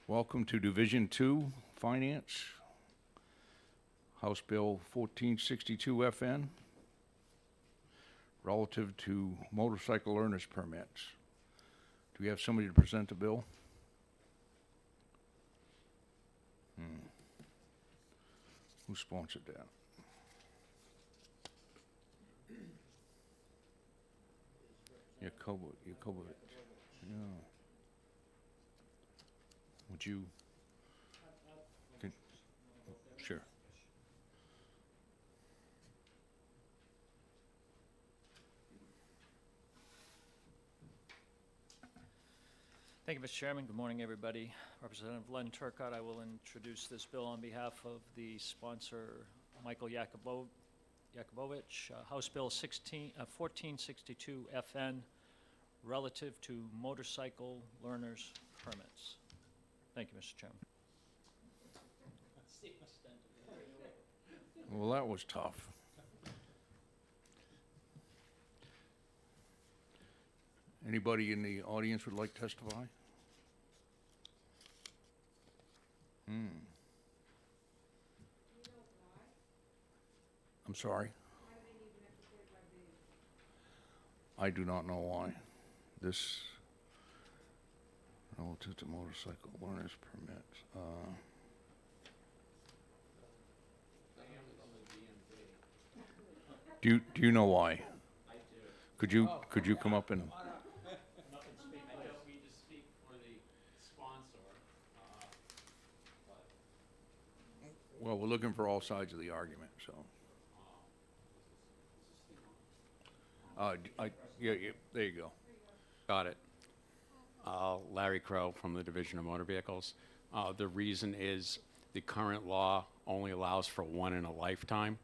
Welcome to Division 2, Finance, House Bill 1462 FN, relative to motorcycle learners permits. Do we have somebody to present the bill? Who sponsored that? Yakovovich. Yeah. Would you? Can, sure. Thank you, Mr. Chairman. Good morning, everybody. Representative Len Turcott, I will introduce this bill on behalf of the sponsor, Michael Yakubovich, House Bill 1462 FN, relative to motorcycle learners permits. Thank you, Mr. Chairman. Well, that was tough. Anybody in the audience would like to testify? I'm sorry? I do not know why. This relative to motorcycle learners permits. Do you know why? I do. Could you come up and? I don't mean to speak for the sponsor, but Well, we're looking for all sides of the argument, so. Yeah, there you go. got it. Larry Crow from the Division of Motor Vehicles. The reason is the current law only allows for one in a lifetime.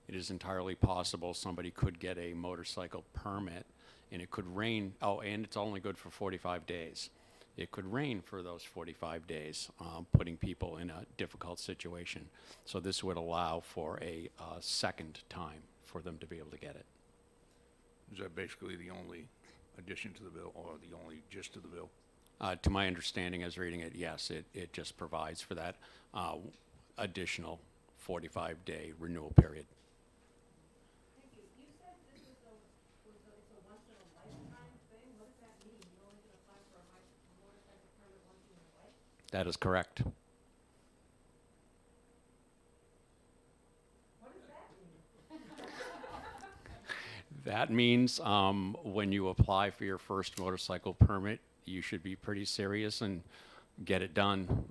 It is entirely possible somebody could get a motorcycle permit and it could rain, and it's only good for 45 days. It could rain for those 45 days, putting people in a difficult situation. So this would allow for a second time for them to be able to get it. Is that basically the only addition to the bill, or the only gist of the bill? To my understanding as reading it, yes, it just provides for that additional 45-day renewal period. Thank you. You said this is it's a once in a lifetime thing. What does that mean? You only can apply for a motorcycle permit once in your life? That is correct. What does that mean? That means when you apply for your first motorcycle permit, you should be pretty serious and get it done,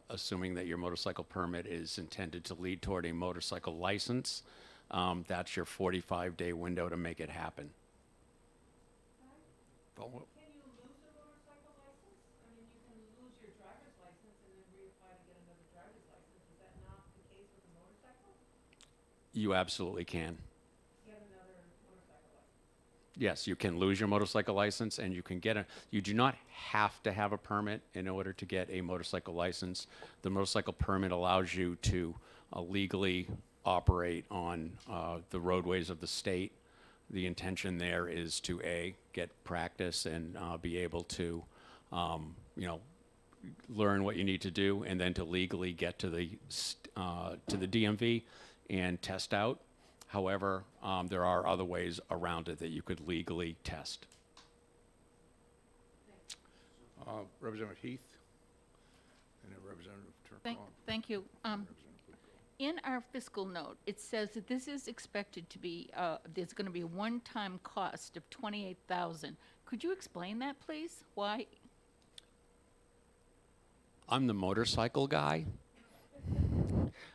assuming that your motorcycle permit is intended to lead toward a motorcycle license. That's your 45-day window to make it happen. Follow up? Can you lose a motorcycle license? I mean, you can lose your driver's license and then reapply to get another driver's license. Is that not the case with a motorcycle? You absolutely can. Get another motorcycle license. Yes, you can lose your motorcycle license and you can get you do not have to have a permit in order to get a motorcycle license. The motorcycle permit allows you to legally operate on the roadways of the state. The intention there is to get practice and be able to, learn what you need to do, and then to legally get to the DMV and test out. However, there are other ways around it that you could legally test. Representative Heath, and then Representative Turcott. Thank you. In our fiscal note, it says that this is expected to be, there's going to be a one-time cost of $28,000. Could you explain that, please? Why? I'm the motorcycle guy.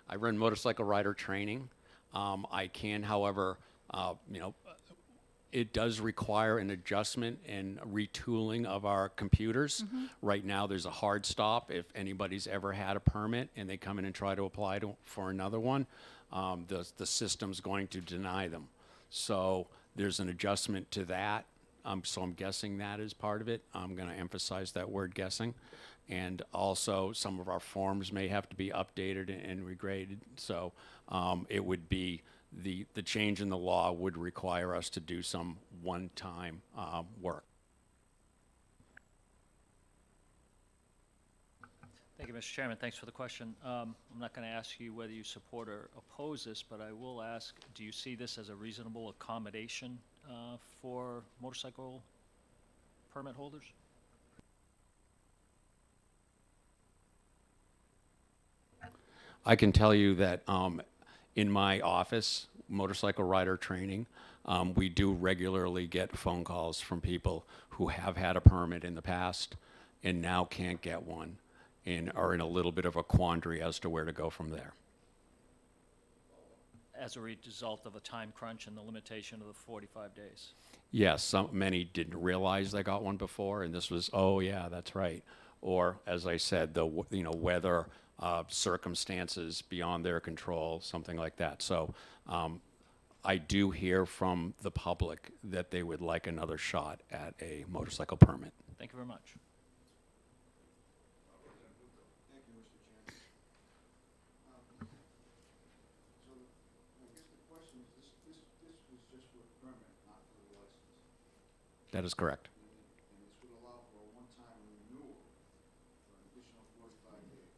I run motorcycle rider training. I can, however, it does require an adjustment and retooling of our computers. Right now, there's a hard stop. If anybody's ever had a permit and they come in and try to apply for another one, the system's going to deny them. So there's an adjustment to that. So I'm guessing that is part of it. I'm going to emphasize that word guessing. And also, some of our forms may have to be updated and regraded. So it would be the change in the law would require us to do some one-time work. you, Mr. Chairman. Thanks for the question. I'm not going to ask you whether you support or oppose this, but I will ask, do you see this as a reasonable accommodation for motorcycle permit holders? I can tell you that in my office, motorcycle rider training, we do regularly get phone calls from people who have had a permit in the past and now can't get one and are in a little bit of a quandary as to where to go from there. As a result of a time crunch and the limitation of the 45 days? Yes, many didn't realize they got one before, and this was, oh yeah, that's right. Or, as I said, the weather circumstances beyond their control, something like that. So I do hear from the public that they would like another shot at a motorcycle permit. Thank you very much. Thank you, Mr. Chairman. So I guess the question is, this was just for a permit, not for the license. That is correct. And this would allow for a one-time renewal for an additional 45 days.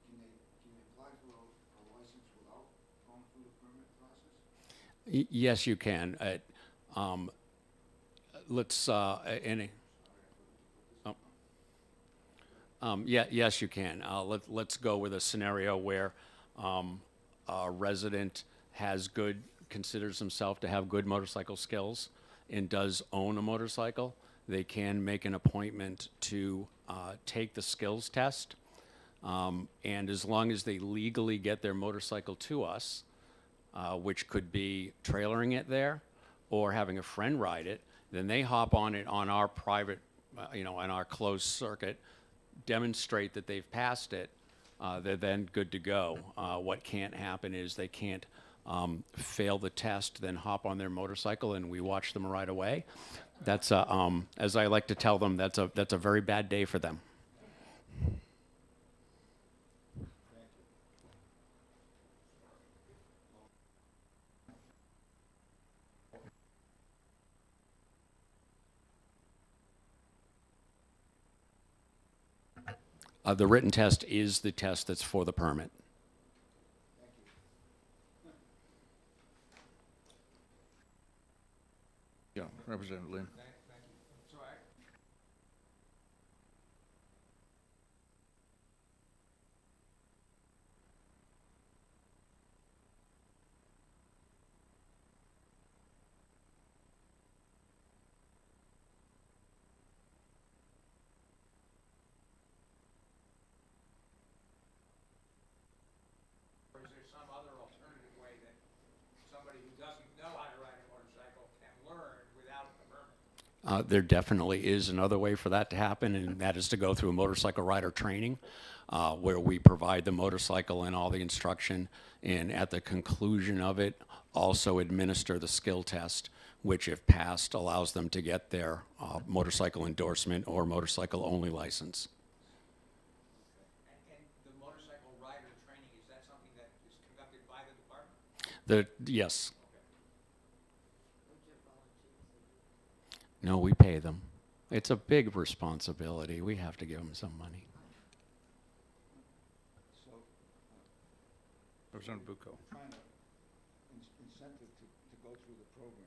Can they apply for a license without going through the permit process? Yes, you can. Let's, yes, you can. Let's go with a scenario where a resident considers himself to have good motorcycle skills and does own a motorcycle. They can make an appointment to take the skills test. And as long as they legally get their motorcycle to us, which could be trailering it there or having a friend ride it, then they hop on it on our private, on our closed circuit, demonstrate that they've passed it, they're then good to go. What can't happen is they can't fail the test, then hop on their motorcycle and we watch them right away. That's, as I like to tell them, that's a very bad day for them. The written test is the test that's for the permit. Yeah, Representative Lynn. Or is there some other alternative way that somebody who doesn't know how to ride a motorcycle can learn without the permit? There definitely is another way for that to happen, and that is to go through motorcycle rider training, where we provide the motorcycle and all the instruction, and at the conclusion of it, also administer the skill test, which if passed, allows them to get their motorcycle endorsement or motorcycle-only license. And the motorcycle rider training, is that something that is conducted by the department? Yes. No, we pay them. It's a big responsibility. We have to give them some money. So, Representative Bucco. trying to incentive to go through the program.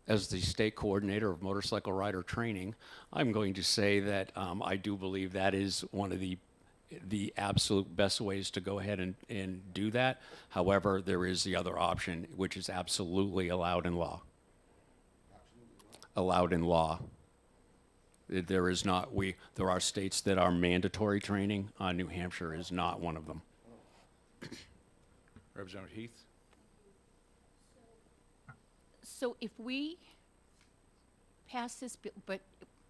As the state coordinator of motorcycle rider training, I'm going to say that I do believe that is one of the absolute best ways to go ahead and do that. However, there is the other option, which is absolutely allowed in law. Allowed in law. There is not, there are states that are mandatory training. New Hampshire is not one of them. Representative Heath. So if we pass this bill, but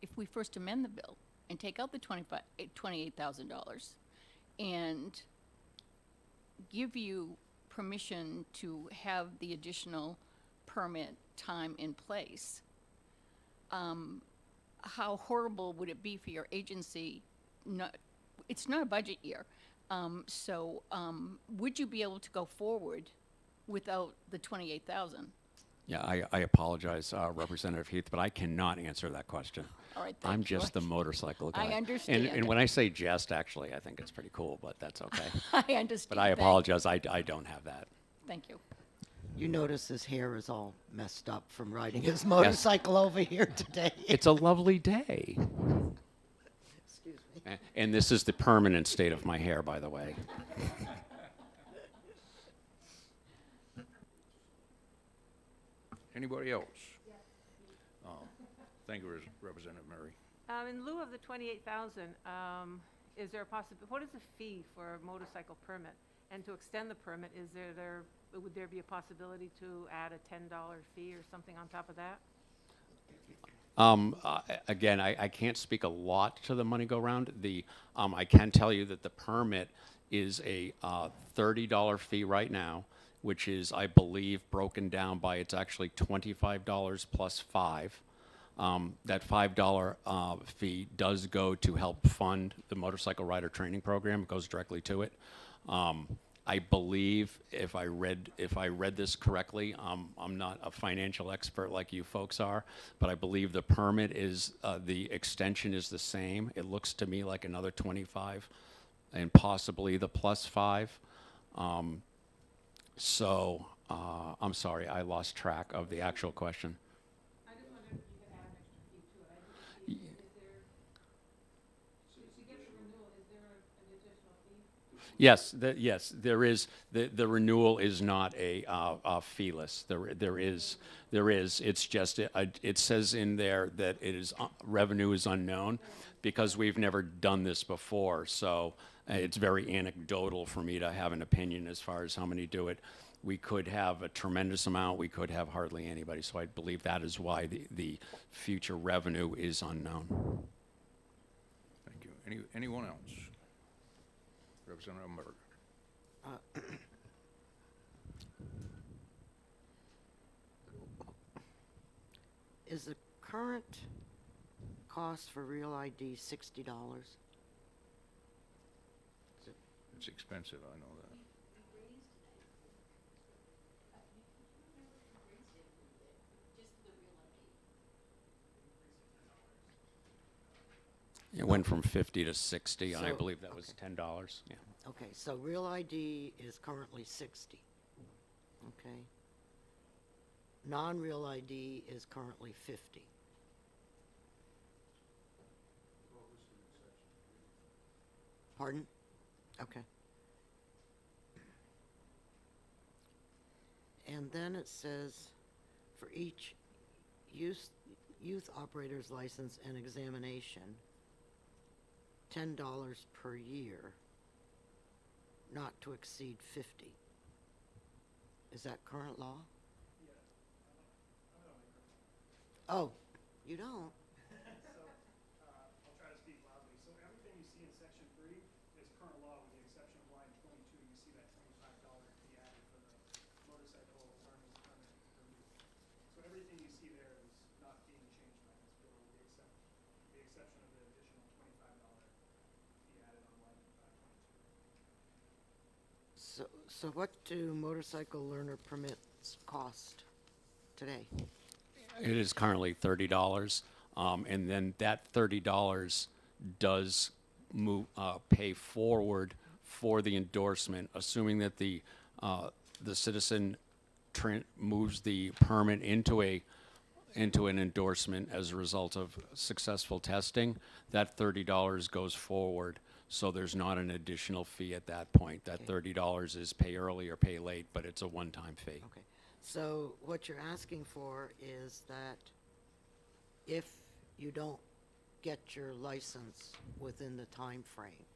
if we first amend the bill and take out the $28,000 and give you permission to have the additional permit time in place, how horrible would it be for your agency? It's not a budget year. So would you be able to go forward without the $28,000? Yeah, I apologize, Representative Heath, but I cannot answer that question. All right, I'm thank you. just the motorcycle guy. I understand. And when I say jest, actually, I think it's pretty cool, but that's okay. I understand. But I apologize, I don't have that. Thank you. You notice his hair is all messed up from riding his motorcycle over here today. It's a lovely day. Excuse me. And this is the permanent state of my hair, by the way. Anybody else? Thank you, Representative Murray. In lieu of the 28,000, is there a what is the fee for a motorcycle permit? And to extend the permit, would there be a possibility to add a $10 fee or something on top of that? Again, I can't speak a lot to the money go round. I can tell you that the permit is a $30 fee right now, which is, I believe, broken down by, it's actually $25 plus $5. That $5 fee does go to help fund the motorcycle rider training program. It goes directly to it. I believe, if I read this correctly, I'm not a financial expert like you folks are, but I believe the permit is, the extension is the same. It looks to me like another 25 and possibly the plus 5. So, I'm sorry, I lost track of the actual question. I just wondered if you could add an extra fee to it. I didn't see, to get the renewal, is there an additional fee? Yes, there is. The renewal is not a feeless. There is. It's just, it says in there that it is, revenue is unknown because we've never done this before. So it's very anecdotal for me to have an opinion as far as how many do it. We could have a tremendous amount. We could have hardly anybody. So I believe that is why the future revenue is unknown. Thank you. Anyone else? Representative Murray. Is the current cost for Real ID $60? It's expensive, I know that. It went from 50 to 60, and I So- believe that was $10. Yeah. Okay, so Real ID is currently 60. Okay. Non-Real ID is currently 50. Pardon? Okay. And then it says, for each youth operator's license and examination, $10 per year, not to exceed 50. Is that current law? Oh, you don't? I'll try to speak loudly. So everything you see in section 3 is current law with the exception of line 22. You see that $25 fee added for the motorcycle learning permit review. So everything you see there is not being changed by this bill with the exception of the additional $25 fee added on line 22. So what do motorcycle learner permits cost today? It is currently $30, and then that $30 does pay forward for the endorsement, assuming that the citizen moves the permit into an endorsement as a result of successful testing. That $30 goes forward, so there's not an additional fee at that point. That $30 is pay early or pay late, but it's a one-time fee. Okay. So what you're asking for is that if you don't get your license within the time frame,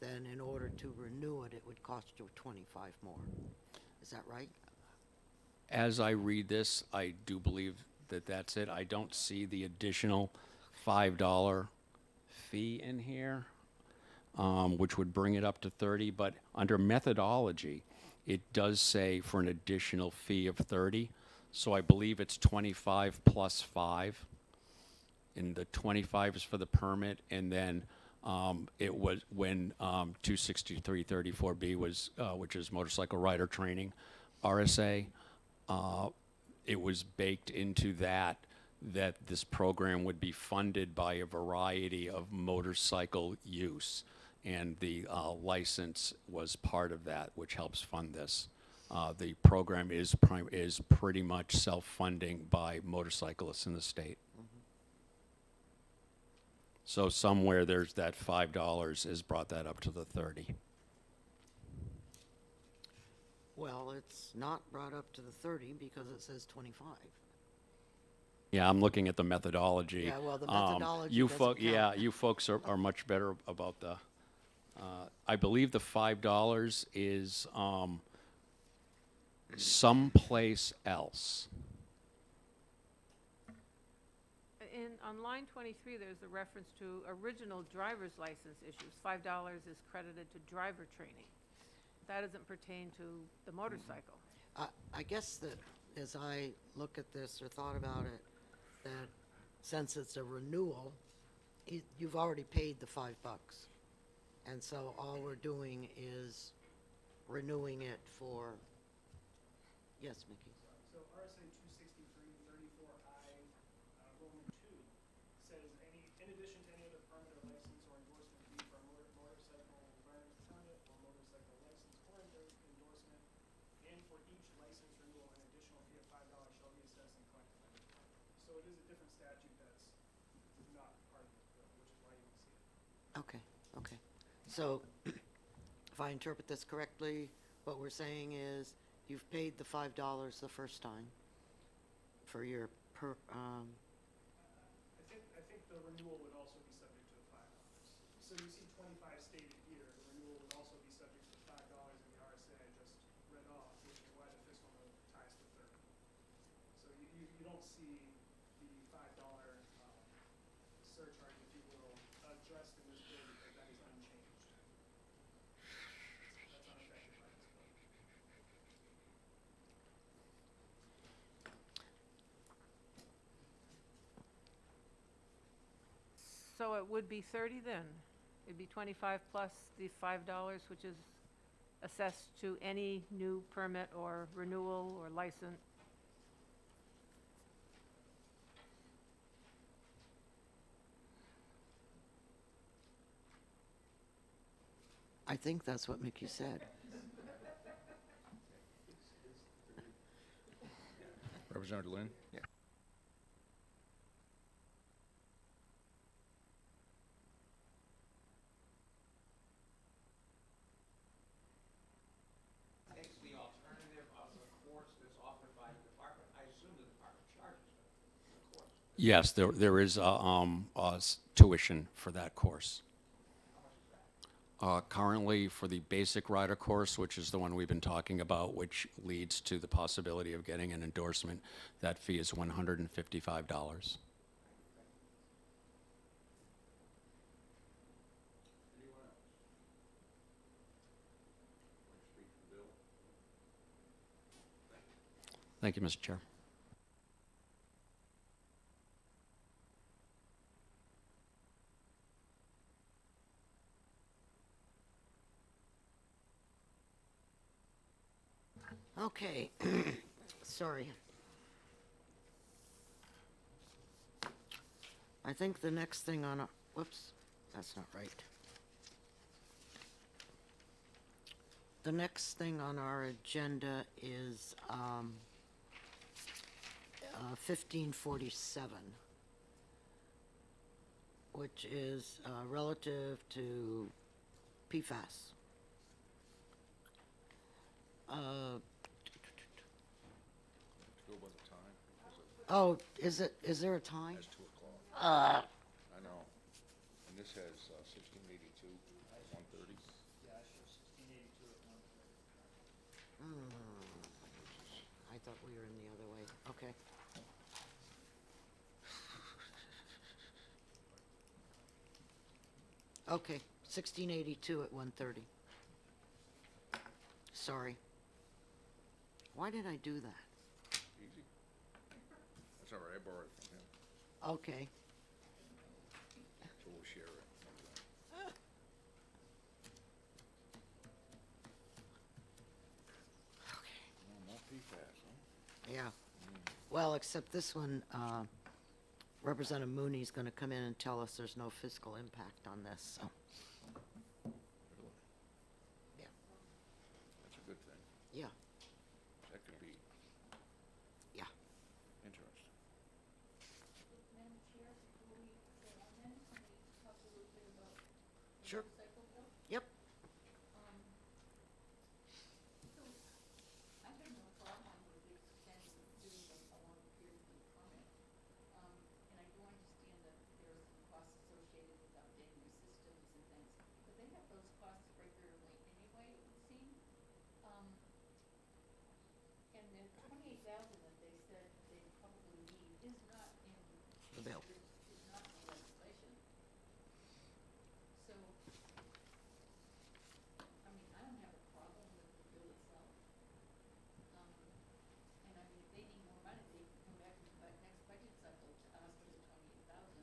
then in order to renew it, it would cost you 25 more. Is that right? As I read this, I do believe that that's it. I don't see the additional $5 fee in here, which would bring it up to 30, but under methodology, it does say for an additional fee of 30. So I believe it's 25 plus 5. And the 25 is for the permit, and then it was when 26334B was, which is motorcycle rider training, RSA, it was baked into that this program would be funded by a variety of motorcycle use. And the license was part of that, which helps fund this. The program is pretty much self-funding by motorcyclists in the state. So somewhere there's that $5 has brought that up to the 30. Well, it's not brought up to the 30 because it says 25. Yeah, I'm looking at the methodology. Yeah, well, the methodology You doesn't folk, count. yeah, you folks are much better about the, I believe the $5 is someplace else. On line 23, there's a reference to original driver's license issues. $5 is credited to driver training. That doesn't pertain to the motorcycle. I guess that as I look at this or thought about it, that since it's a renewal, you've already paid the $5. And so all we're doing is renewing it for, yes, Mickey? So RSA 263-34I, Roman 2, says in addition to any other permit or license or endorsement fee for a motorcycle learner's permit or motorcycle license or endorsement, and for each license renewal, an additional fee of $5 shall be assessed and collected by the department. So it is a different statute that's not part of this bill, which is why you don't see it. Okay, okay. So if I interpret this correctly, what we're saying is you've paid the $5 the first time for your I think the renewal would also be subject to the $5. So you see 25 stated here, the renewal would also be subject to the $5 in the RSA I just read off, which is why the fiscal note ties to 30. So you don't see the $5 surcharge, if you will, addressed in this bill because that is unchanged. That's unaffected by this bill. So it would be 30 then? It'd be 25 plus the $5, which is assessed to any new permit or renewal or license? I think that's what Mickey said. Representative Lynn? Yeah. Takes the alternative of the course that's offered by the department. I assume the department charges for the course. Yes, there is tuition for that course. Currently, for the basic rider course, which is the one we've been talking about, which leads to the possibility of getting an endorsement, that fee is $155. Anyone else? Speak for the bill? Thank you, Mr. Chair. Okay, sorry. I think the next thing on, whoops, that's not right. The next thing on our agenda is 1547, which is relative to Pfas. Go by the time, because Oh, is there a time? it has 2 o'clock. Uh, I know. And this has 1682, 130. Yeah, I show 1682 at 1:30. I thought we were in the other way. Okay. Okay, 1682 at 1:30. Sorry. Why did I do that? Easy. That's all right, I borrowed it from him, Okay. so we'll share it. No, not PFAS, huh? Yeah. Well, except this one, Representative Mooney's gonna come in and tell us there's no fiscal impact on this, so, yeah, That's a good thing. yeah, That could be yeah. interesting. Madam Chair, before we go on then, can we talk a little bit about the Sure. motorcycle bill? Yep. So, I have no problem with extending, doing a longer period for the permit. And I do understand that there are some costs associated with updating your systems and things, but they have those costs regularly anyway, it would seem. And the 28,000 that they said they probably need is not in. The bill. Is not in the legislation. So, I mean, I don't have a problem with the bill itself. And I mean, if they need more money, they can come back in the next budget cycle to ask for the 28,000.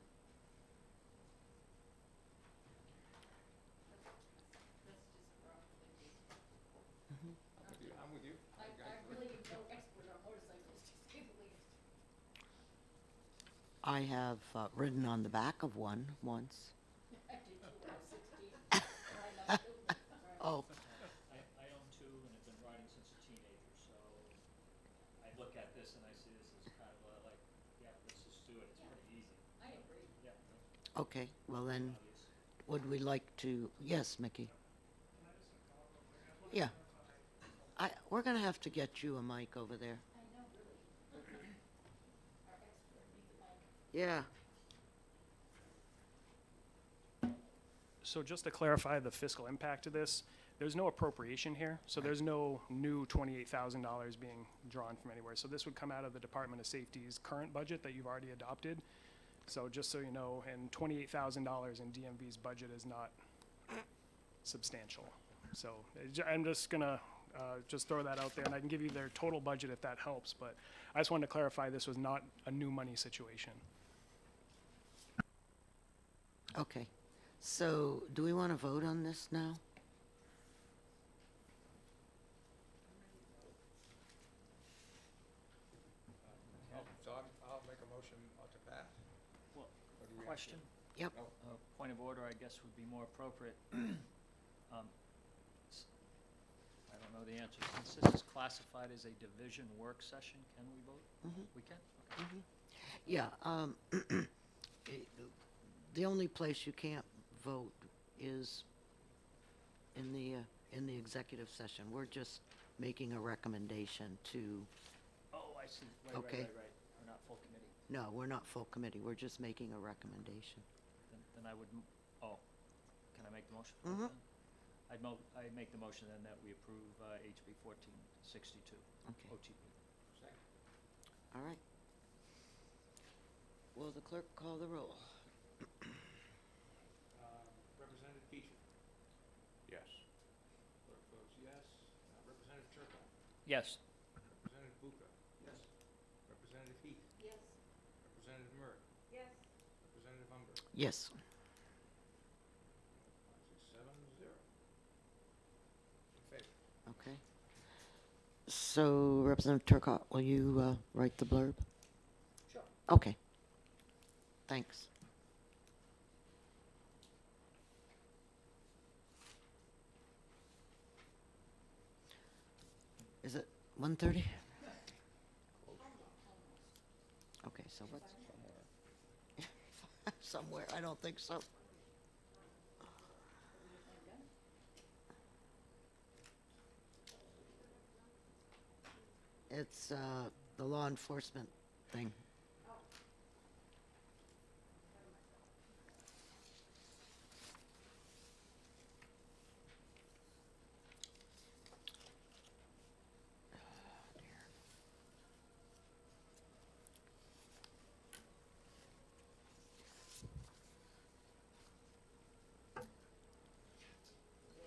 That's just rough thinking. I'm with you. I really am no expert on motorcycles, to say the least. I have ridden on the back of one once. I did too when I was 16. And I love it. Oh, I own two and have been riding since a teenager, so I look at this and I see this as kind of like, yeah, let's just do it, it's Yeah. pretty easy. I agree. Yeah, okay, well then, obvious. would we like to, yes, Mickey? Yeah. We're gonna have to get you a mic over there. I know, really. Our expert needs a mic. Yeah. So just to clarify the fiscal impact of this, there's no appropriation here, so there's no new $28,000 being drawn from anywhere. So this would come out of the Department of Safety's current budget that you've already adopted. So just so you know, and $28,000 in DMV's budget is not substantial. So I'm just gonna just throw that out there, and I can give you their total budget if that helps, but I just wanted to clarify this was not a new money situation. Okay, so do we want to vote on this now? So I'll make a motion to pass. Well, Or do we have to- question? Yep. Point of order, I guess, would be more appropriate. S- I don't know the answer. Since this is classified as a division work session, can we vote? We can? Okay. Yeah, the only place you can't vote is in the executive session. We're just making a recommendation to, Oh, I see. Okay. Right. We're not full committee. no, we're not full committee, we're just making a recommendation. Then I would, can I make the motion? Mhm. Then? I'd make the motion then that we approve HB 1462, Okay, OTP. Second. all right. Will the clerk call the roll? Representative Peachy. Yes. Clerk votes yes. Representative Turkle. Yes. Representative Buka. Yes. Representative Heath. Yes. Representative Murray. Yes. Representative Umber. Yes. 7-0. In favor. Okay. So Representative Turcott, will you write the blurb? Sure. Okay. Thanks. Is it 1:30? Okay, so what's? Somewhere, I don't think so. It's the law enforcement thing.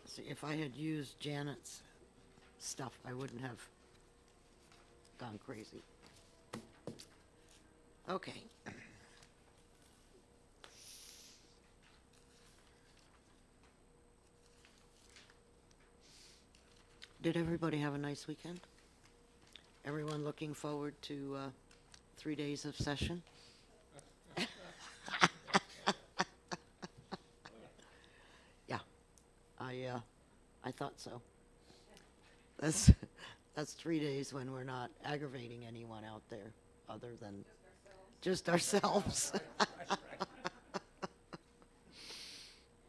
See, if I had used Janet's stuff, I wouldn't have gone crazy. Okay. Did everybody have a nice weekend? Everyone looking forward to 3 days of session? Yeah, I thought so. That's 3 days when we're not aggravating anyone out there, other than just ourselves.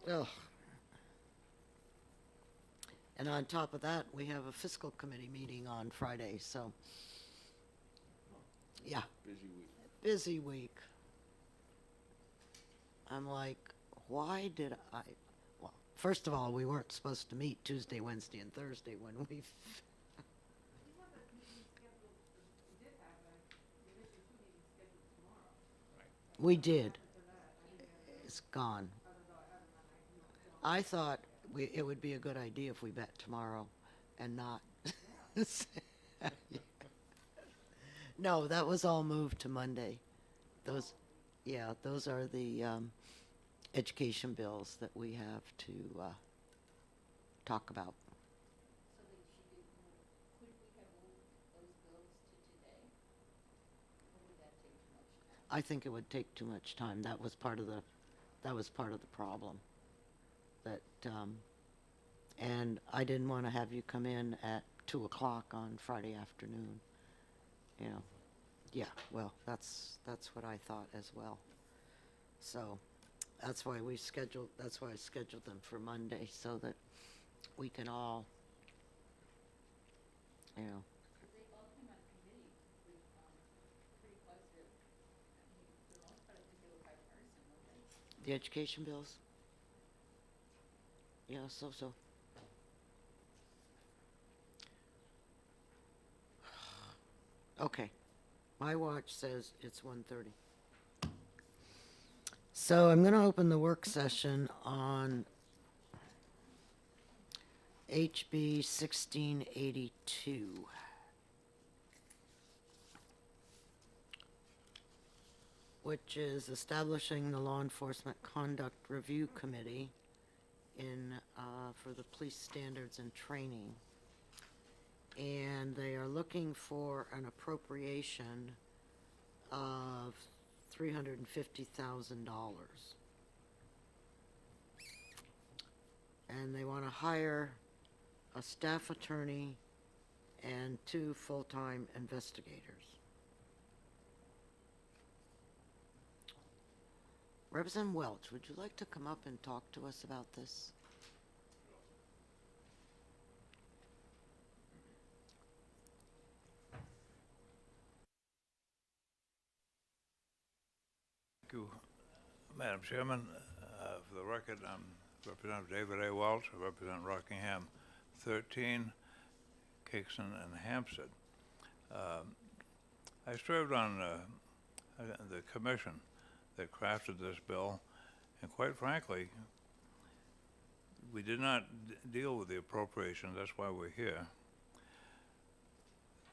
Ugh. And on top of that, we have a fiscal committee meeting on Friday, so, yeah. Busy week. I'm like, why did I, well, first of all, we weren't supposed to meet Tuesday, Wednesday, and Thursday when we, we did. It's gone. I thought it would be a good idea if we met tomorrow and not. No, that was all moved to Monday. Those, yeah, those are the education bills that we have to talk about. So that she did, could we have moved those bills to today? Or would that take too much time? I think it would take too much time. That was part of the problem. That, and I didn't want to have you come in at 2 o'clock on Friday afternoon. You know, yeah, well, that's what I thought as well. So that's why I scheduled them for Monday, so that we can all, you know. They all came on committee with, pretty positive. I mean, for the most part, I think they were bipartisan, weren't they? The education bills? Yeah, so. Okay. My watch says it's 1:30. So I'm going to open the work session on HB 1682. Which is establishing the Law Enforcement Conduct Review Committee for the police standards and training. And they are looking for an appropriation of $350,000. And they want to hire a staff attorney and 2 full-time investigators. Representative Welch, would you like to come up and talk to us about this? Thank you, Madam Chairman. For the record, I'm Representative David A. Welch. I represent Rockingham 13, Kingston, and Hampshire. I served on the commission that crafted this bill, and quite frankly, we did not deal with the appropriations. That's why we're here.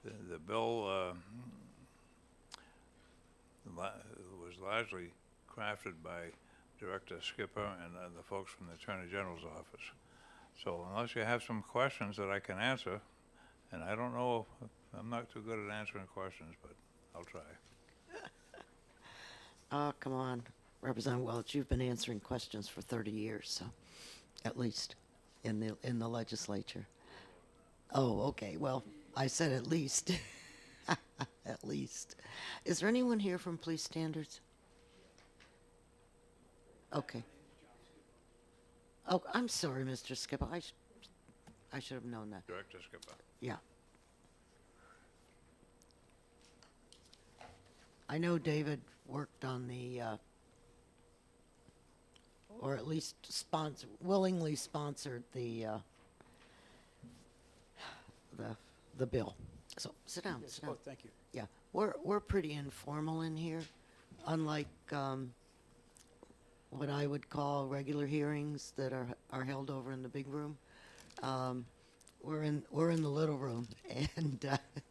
The bill was largely crafted by Director Skipper and the folks from the Attorney General's office. So unless you have some questions that I can answer, and I don't know, I'm not too good at answering questions, but I'll try. Oh, come on, Representative Welch, you've been answering questions for 30 years, so, at least, in the legislature. Oh, okay, well, I said at least. At least. Is there anyone here from Police Standards? Okay. Oh, I'm sorry, Mr. Skipper, I should have known that. Director Skipper. Yeah. I know David worked on the, or at least willingly sponsored the bill. So sit down, sit down. Oh, thank you. Yeah, we're pretty informal in here, unlike what I would call regular hearings that are held over in the big room. We're in the little room, and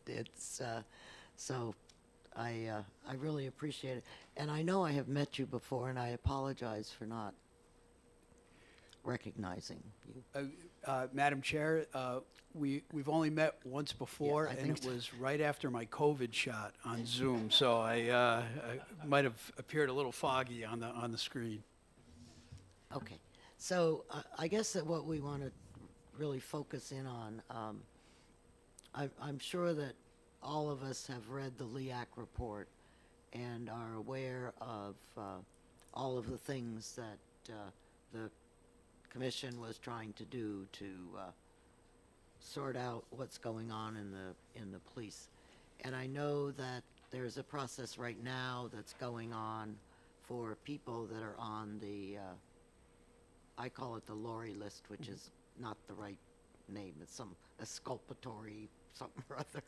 it's so I really appreciate it. And I know I have met you before, and I apologize for not recognizing you. Madam Chair, we've only met once before, I and think it so. was right after my COVID shot on Zoom, so I might have appeared a little foggy on the screen. Okay, so I guess that what we want to really focus in on, I'm sure that all of us have read the LEAC report and are aware of all of the things that the commission was trying to do to sort out what's going on in the police. And I know that there's a process right now that's going on for people that are on the, I call it the Lori list, which is not the right name. It's some exculpatory something or other.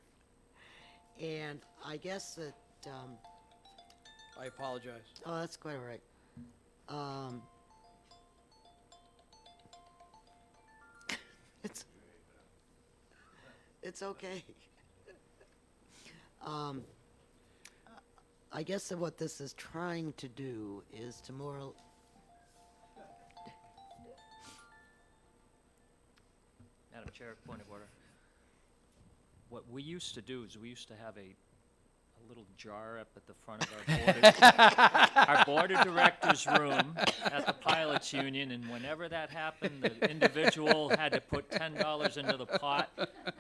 And I guess that, I apologize. oh, that's quite all right. It's okay. I guess that what this is trying to do is to more. Madam Chair, point of order. What we used to do is we used to have a little jar up at the front of our board of directors' room at the pilots union, and whenever that happened, the individual had to put $10 into the pot,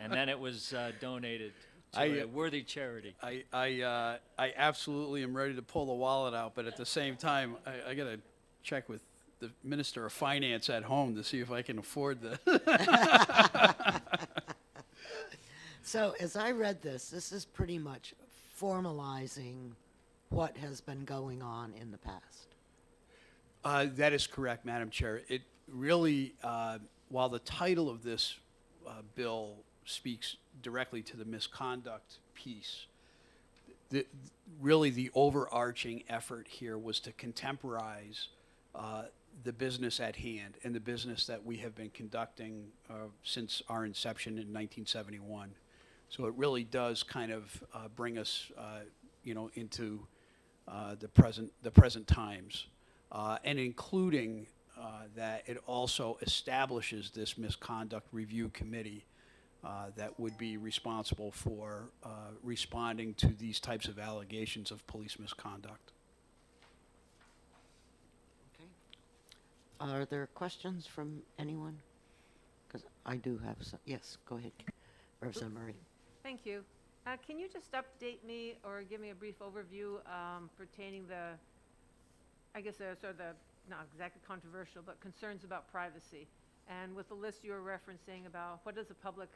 and then it was donated to a worthy charity. I absolutely am ready to pull the wallet out, but at the same time, I got to check with the Minister of Finance at home to see if I can afford the. So as I read this is pretty much formalizing what has been going on in the past. That is correct, Madam Chair. It really, while the title of this bill speaks directly to the misconduct piece, really the overarching effort here was to contemporize the business at hand and the business that we have been conducting since our inception in 1971. So it really does kind of bring us, into the present times, and including that it also establishes this misconduct review committee that would be responsible for responding to these types of allegations of police misconduct. Okay. Are there questions from anyone? Because I do have some. Yes, go ahead, Representative Murray. Thank you. Can you just update me or give me a brief overview pertaining I guess sort of the, not exactly controversial, but concerns about privacy? And with the list you were referencing about what does the public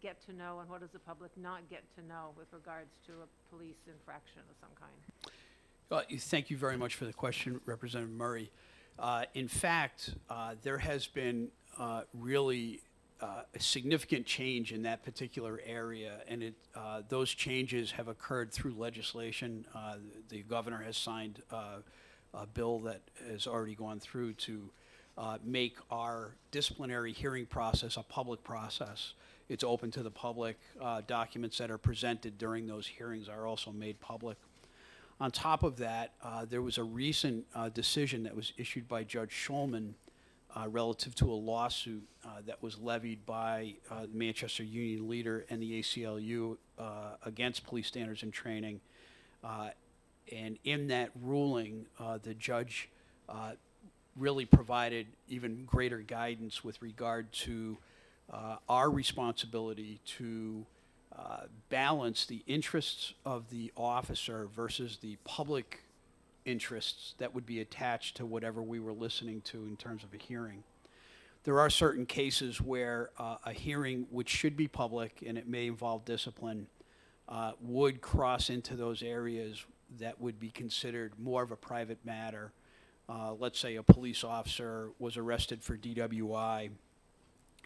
get to know and what does the public not get to know with regards to a police infraction of some kind? Thank you very much for the question, Representative Murray. In fact, there has been really a significant change in that particular area, and those changes have occurred through legislation. The governor has signed a bill that has already gone through to make our disciplinary hearing process a public process. It's open to the public. Documents that are presented during those hearings are also made public. On top of that, there was a recent decision that was issued by Judge Schulman relative to a lawsuit that was levied by the Manchester Union Leader and the ACLU against police standards and training. And in that ruling, the judge really provided even greater guidance with regard to our responsibility to balance the interests of the officer versus the public interests that would be attached to whatever we were listening to in terms of a hearing. There are certain cases where a hearing, which should be public and it may involve discipline, would cross into those areas that would be considered more of a private matter. Let's say a police officer was arrested for DWI,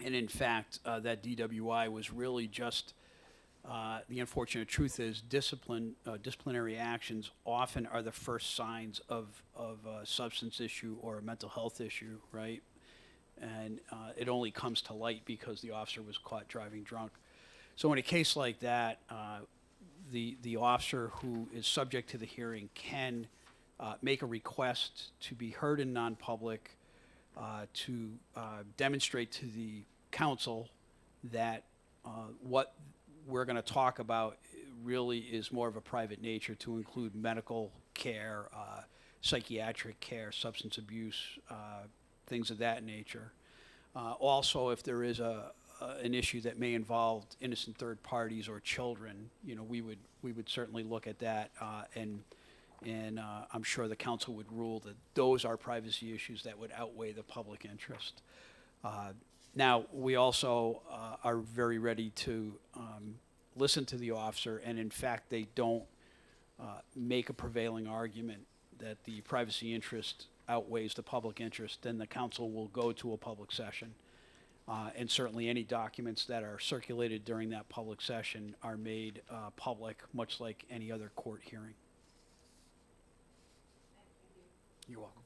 and in fact, that DWI was really just the unfortunate truth is disciplinary actions often are the first signs of a substance issue or a mental health issue, right? And it only comes to light because the officer was caught driving drunk. So in a case like that, the officer who is subject to the hearing can make a request to be heard in non-public to demonstrate to the council that what we're going to talk about really is more of a private nature, to include medical care, psychiatric care, substance abuse, things of that nature. Also, if there is an issue that may involve innocent third parties or children, you know, we would certainly look at that, and I'm sure the council would rule that those are privacy issues that would outweigh the public interest. Now, we also are very ready to listen to the officer, and in fact, they don't make a prevailing argument that the privacy interest outweighs the public interest, then the council will go to a public session. And certainly any documents that are circulated during that public session are made public, much like any other court hearing. You're welcome.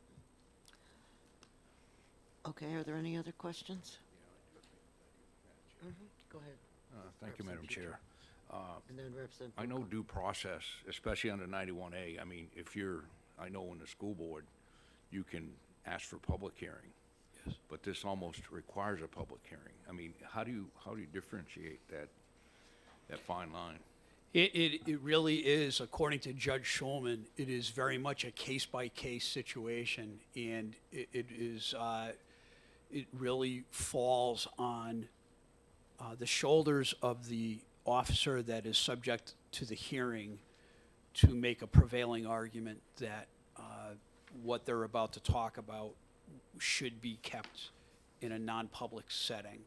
Okay, are there any other questions? Go ahead. Thank you, Madam Chair. And then Representative I know Bucco. due process, especially under 91A, I mean, I know in the school board, you can ask for public hearing. Yes. But this almost requires a public hearing. I mean, how do you differentiate that fine line? It really is, according to Judge Schulman, it is very much a case-by-case situation, and it really falls on the shoulders of the officer that is subject to the hearing to make a prevailing argument that what they're about to talk about should be kept in a non-public setting.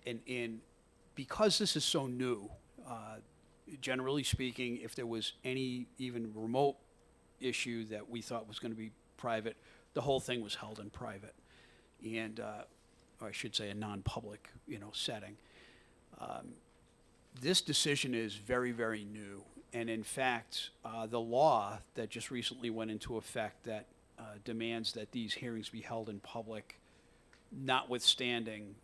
And because this is so new, generally speaking, if there was any even remote issue that we thought was going to be private, the whole thing was held in private, and or I should say a non-public, setting. This decision is very, very new, and in fact, the law that just recently went into effect that demands that these hearings be held in public, notwithstanding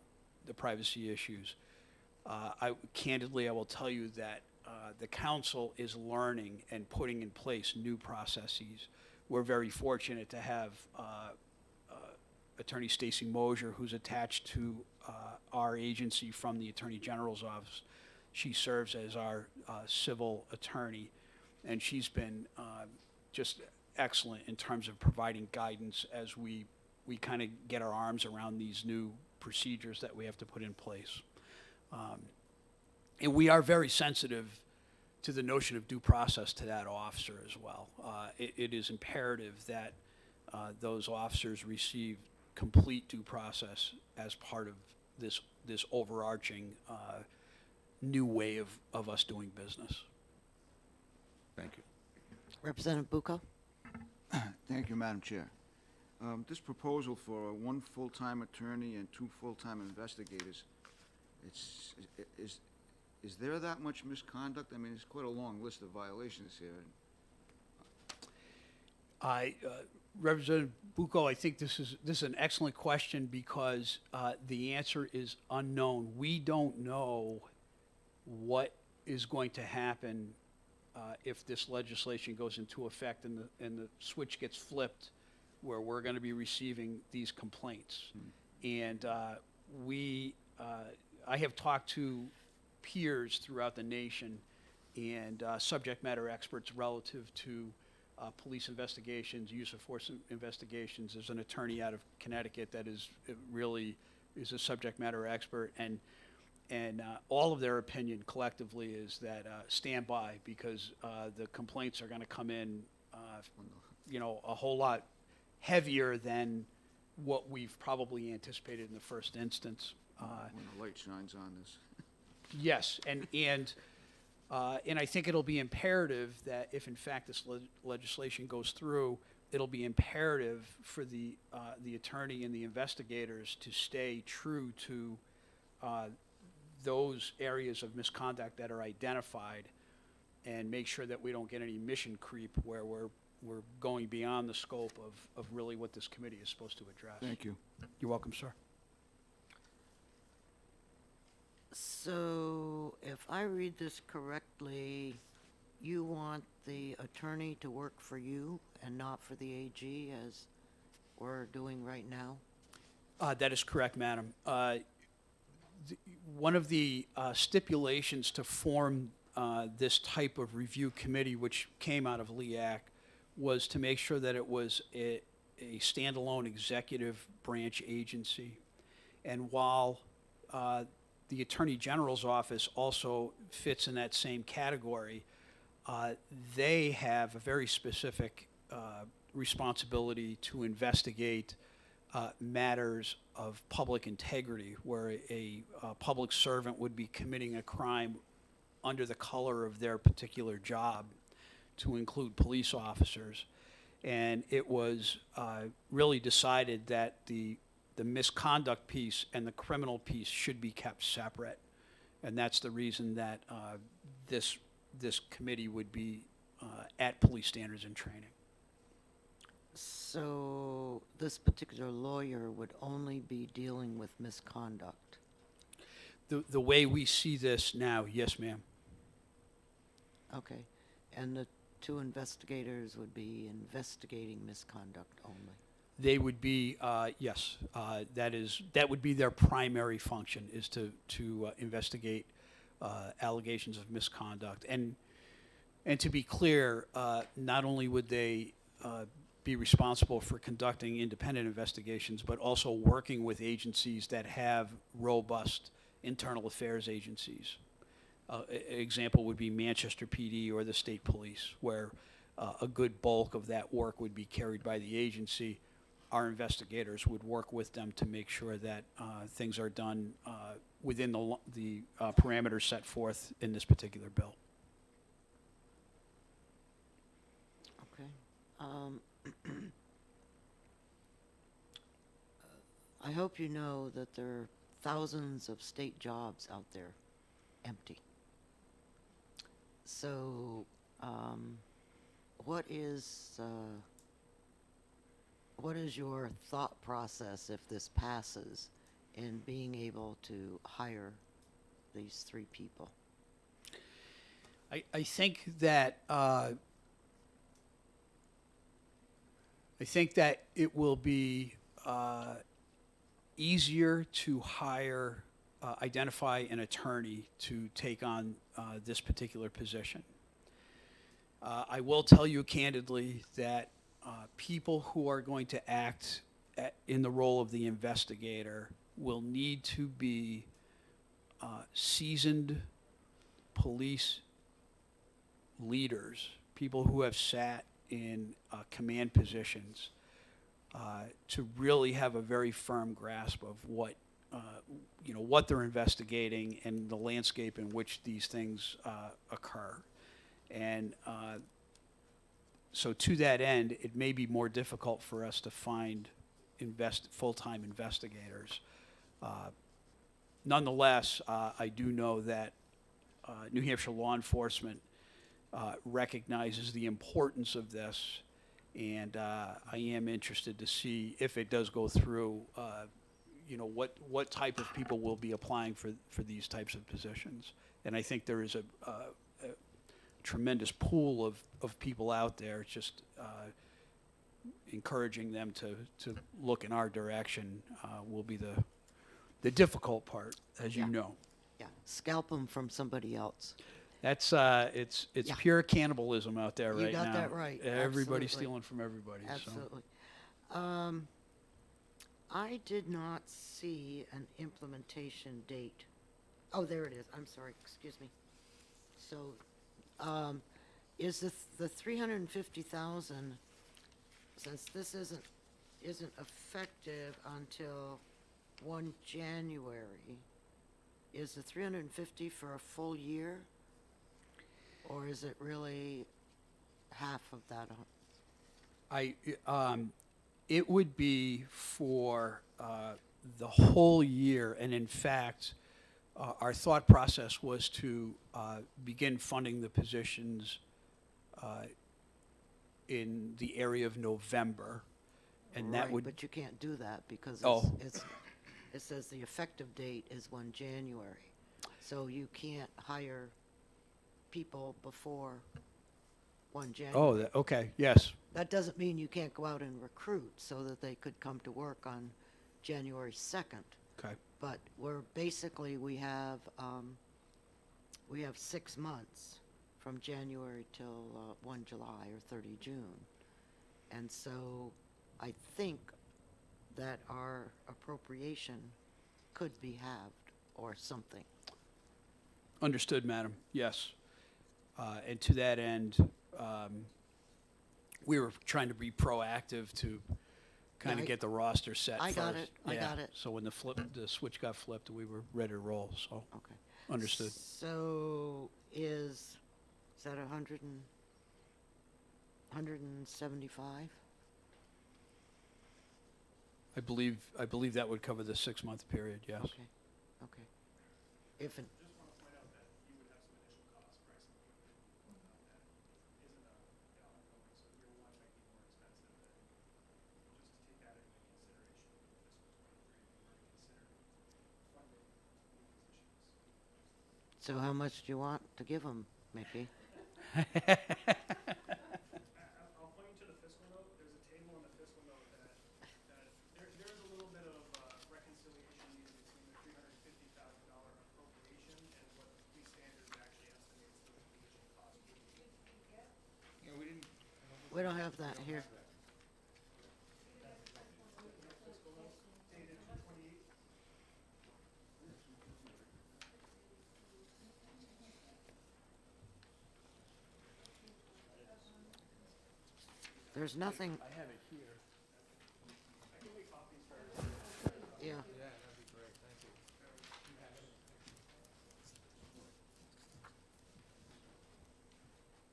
the privacy issues. Candidly, I will tell you that the council is learning and putting in place new processes. We're very fortunate to have Attorney Stacy Mosier, who's attached to our agency from the Attorney General's office. She serves as our civil attorney, and she's been just excellent in terms of providing guidance as we kind of get our arms around these new procedures that we have to put in place. And we are very sensitive to the notion of due process to that officer as well. It is imperative that those officers receive complete due process as part of this overarching new way of us doing business. Thank you. Representative Bucco? Thank you, Madam Chair. This proposal for one full-time attorney and 2 full-time investigators, is there that much misconduct? I mean, it's quite a long list of violations here. Representative Bucco, I think this is an excellent question because the answer is unknown. We don't know what is going to happen if this legislation goes into effect and the switch gets flipped, where we're going to be receiving these complaints. And I have talked to peers throughout the nation and subject matter experts relative to police investigations, use of force investigations. There's an attorney out of Connecticut that really is a subject matter expert, and all of their opinion collectively is that stand by, because the complaints are going to come in, a whole lot heavier than what we've probably anticipated in the first instance. When the light shines on this. Yes, and I think it'll be imperative that if in fact this legislation goes through, it'll be imperative for the attorney and the investigators to stay true to those areas of misconduct that are identified, and make sure that we don't get any mission creep where we're going beyond the scope of really what this committee is supposed to address. Thank you. You're welcome, sir. So if I read this correctly, you want the attorney to work for you and not for the AG, we're doing right now? That is correct, madam. One of the stipulations to form this type of review committee, which came out of LEAC, was to make sure that it was a standalone executive branch agency. And while the Attorney General's office also fits in that same category, they have a very specific responsibility to investigate matters of public integrity, where a public servant would be committing a crime under the color of their particular job, to include police officers. And it was really decided that the misconduct piece and the criminal piece should be kept separate. And that's the reason that this committee would be at police standards and training. So this particular lawyer would only be dealing with misconduct? The way we see this now, yes, ma'am. Okay. And the two investigators would be investigating misconduct only? They would be, yes, that would be their primary function, is to investigate allegations of misconduct. And to be clear, not only would they be responsible for conducting independent investigations, but also working with agencies that have robust internal affairs agencies. Example would be Manchester PD or the state police, where a good bulk of that work would be carried by the agency. Our investigators would work with them to make sure that things are done within the parameters set forth in this particular bill. Okay. I hope you know that there are thousands of state jobs out there empty. So, what is your thought process if this passes in being able to hire these 3 people? I think that it will be easier to identify an attorney to take on this particular position. I will tell you candidly that people who are going to act in the role of the investigator will need to be seasoned police leaders, people who have sat in command positions, to really have a very firm grasp of what they're investigating and the landscape in which these things occur. And so to that end, it may be more difficult for us to find full-time investigators. Nonetheless, I do know that New Hampshire law enforcement recognizes the importance of this, and I am interested to see, if it does go through, what type of people will be applying for these types of positions. And I think there is a tremendous pool of people out there. It's just encouraging them to look in our direction will be the difficult part, as you know. Yeah, scalp them from somebody else. That's it's pure cannibalism out there right now. You got that right. Everybody's Absolutely. stealing from everybody. Absolutely. I did not see an implementation date. Oh, there it is. I'm sorry. Excuse me. So, is the 350,000, since this isn't effective until 1 January, is the 350 for a full year, or is it really half of that? It would be for the whole year, and in fact, our thought process was to begin funding the positions in the area of November, and that Right, would. but you can't do that because Oh. it says the effective date is 1 January. So you can't hire people before 1 January. Oh, okay, yes. That doesn't mean you can't go out and recruit so that they could come to work on January 2nd. Okay. But we're basically, we have 6 months from January till 1 July or 30 June. And so I think that our appropriation could be halved or something. Understood, madam, yes. And to that end, we were trying to be proactive to kind Yeah, of get the roster set I first. got it, I Yeah, got it. So when the switch got flipped, we were ready to roll, so, Okay. understood. So is that 175? I believe that would cover the 6-month period, yes. Okay, okay. If, an- Just want to point out that you would have some initial cost pricing equipment that isn't ongoing, so year one might be more expensive, and just to take that into consideration for fiscal 23, if you were to consider funding new positions. so how much do you want to give them, Mickey? I'll point you to the fiscal note. There's a table in the fiscal note that there's a little bit of reconciliation needed between the $350,000 appropriation and what the police standards actually estimates the position cost would be. Yeah, we didn't. We don't have that here. Fiscal note dated 2/28. There's nothing. I have it here. Yeah. Yeah, that'd be great, thank you.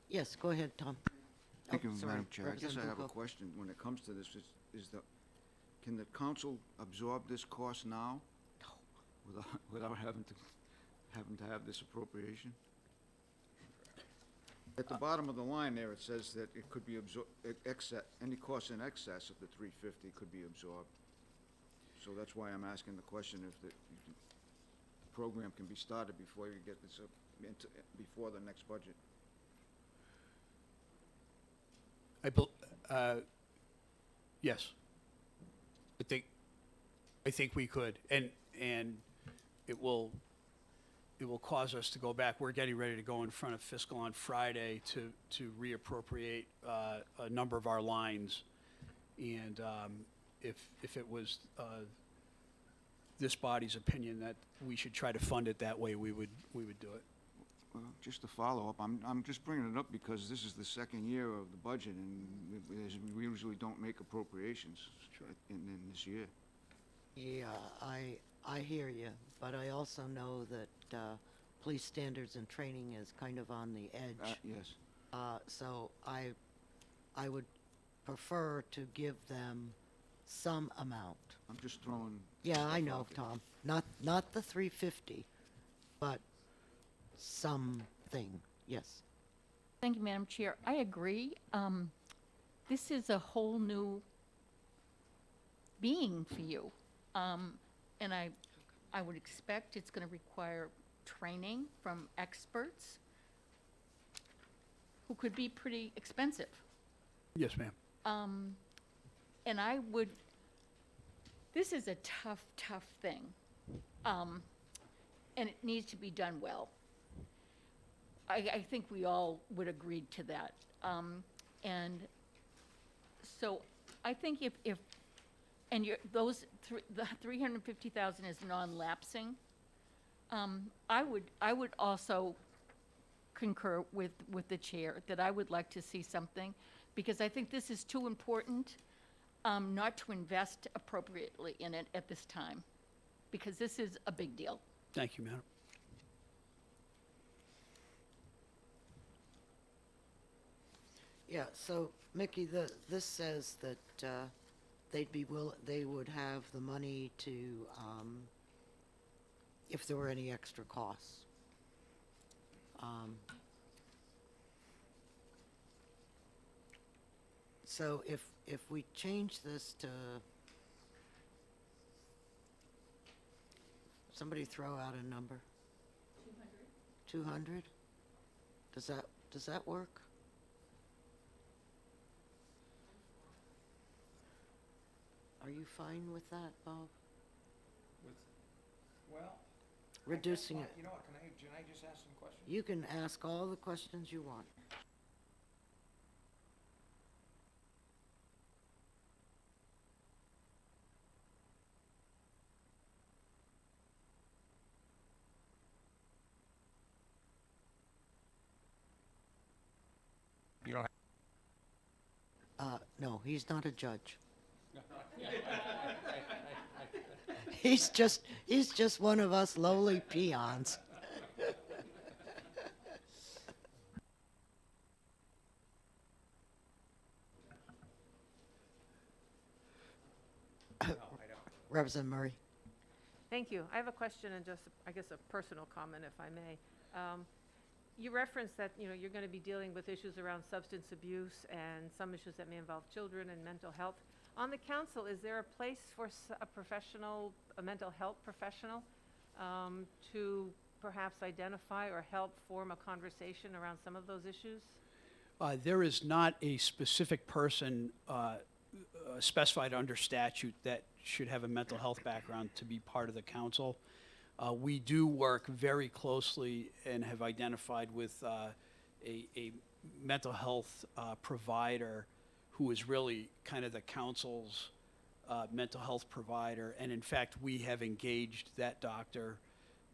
Yes, go ahead, Tom. Thank Oh, you, sorry, Madam Chair. I guess I Representative have a Bucco. question. When it comes to this, can the council absorb this cost now? Without having to have this appropriation? At the bottom of the line there, it says that it could be any cost in excess of the 350 could be absorbed. So that's why I'm asking the question if the program can be started before you get this up, before the next budget. Yes. I think we could, and it will cause us to go back. We're getting ready to go in front of fiscal on Friday to reappropriate a number of our lines. And if it was this body's opinion that we should try to fund it that way, we would do it. Well, just to follow up, I'm just bringing it up because this is the second year of the budget, and we usually don't make appropriations in this year. Yeah, I hear you, but I also know that police standards and training is kind of on the edge. Yes. So I would prefer to give them some amount. I'm just throwing. Yeah, I stuff know, out there. Tom. Not the 350, but something, yes. Thank you, Madam Chair. I agree. This is a whole new being for you. And I would expect it's going to require training from experts who could be pretty expensive. Yes, ma'am. And this is a tough thing. And it needs to be done well. I think we all would agree to that. And so I think if and the 350,000 is non-lapsing, I would also concur with the chair that I would like to see something, because I think this is too important not to invest appropriately in it at this time, because this is a big deal. Thank you, madam. Yeah, so Mickey, this says that they would have the money to, if there were any extra costs. So if we change this to, somebody throw out a number. 200. 200? Does that work? Are you fine with that, Bob? Well. Reducing it. You know what, can I just ask some questions? You can ask all the questions you want. You don't No, he's not a judge. He's just one of us lowly peons. Representative Murray. Thank you. I have a question and just, I guess, a personal comment, if I may. You referenced that, you're going to be dealing with issues around substance abuse and some issues that may involve children and mental health. On the council, is there a place for a mental health professional, to perhaps identify or help form a conversation around some of those issues? There is not a specific person specified under statute that should have a mental health background to be part of the council. We do work very closely and have identified with a mental health provider who is really kind of the council's mental health provider. And in fact, we have engaged that doctor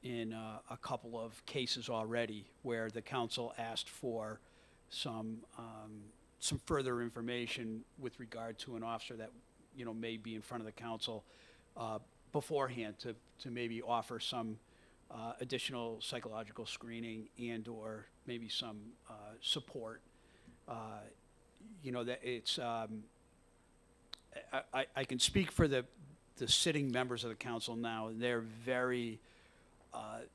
in a couple of cases already where the council asked for some further information with regard to an officer that, may be in front of the council beforehand to maybe offer some additional psychological screening and or maybe some support. That it's I can speak for the sitting members of the council now, and they're very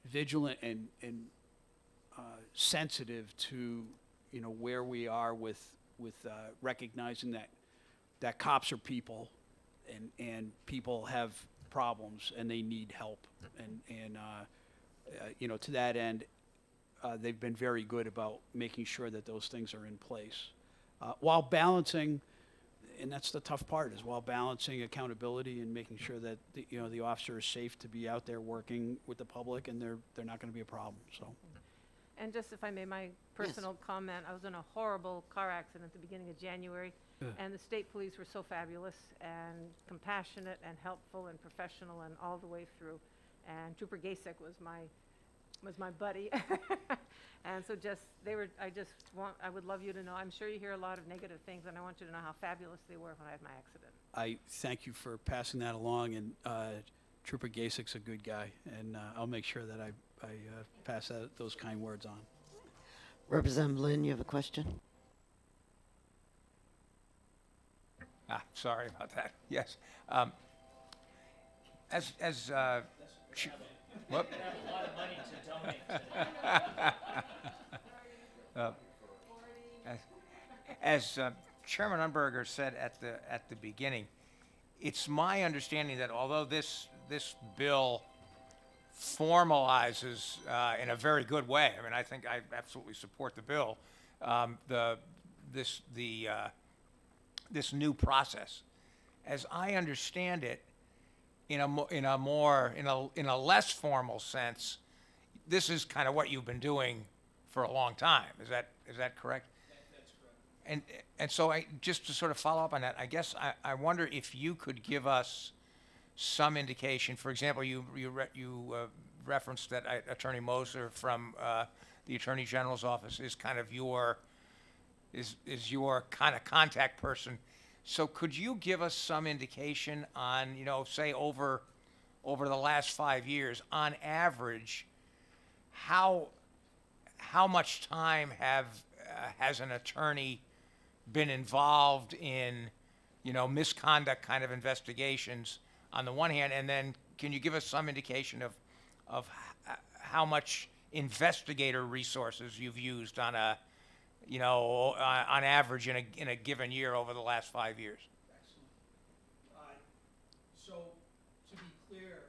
vigilant and sensitive to where we are with recognizing that cops are people, and people have problems and they need help, and to that end, they've been very good about making sure that those things are in place, while balancing, and that's the tough part, is while balancing accountability and making sure that the officer is safe to be out there working with the public, and they're not going to be a problem. So. And just if I may, my personal comment, I was in a horrible car accident at the beginning of January, and the state police were so fabulous and compassionate and helpful and professional and all the way through. And Trooper Gasek was my buddy. And so I would love you to know, I'm sure you hear a lot of negative things, and I want you to know how fabulous they were when I had my accident. I thank you for passing that along, and Trooper Gasek's a good guy, and I'll make sure that I pass those kind words on. Representative Lynn, you have a question? Sorry about that. Yes. Whoop. A lot of money to donate. As Chairman Unberger said at the beginning, it's my understanding that although this bill formalizes in a very good way, I mean, I think I absolutely support the bill, this new process, as I understand it, in a less formal sense, this is kind of what you've been doing for a long time. Is that correct? That's correct. And so just to sort of follow up on that, I guess I wonder if you could give us some indication. For example, you referenced that Attorney Moser from the Attorney General's office is kind of your kind of contact person. So could you give us some indication on, say over the last 5 years, on average, how much time has an attorney been involved in, misconduct kind of investigations on the one hand, and then can you give us some indication of how much investigator resources you've used on on average in a given year over the last 5 years? Excellent. So, to be clear,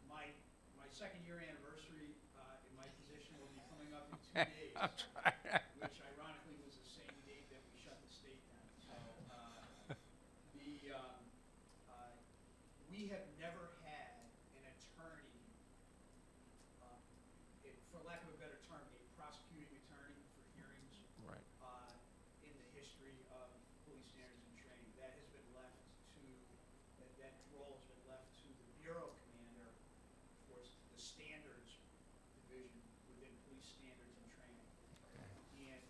my second-year anniversary in my position will be coming up in 2 days, which ironically was the same date that we shut the state down. So, we have never had an attorney, for lack of a better term, a prosecuting attorney for hearings. Right. In the history of police standards and training. That has been left to, that role has been left to the bureau commander for the standards division within police standards and training. And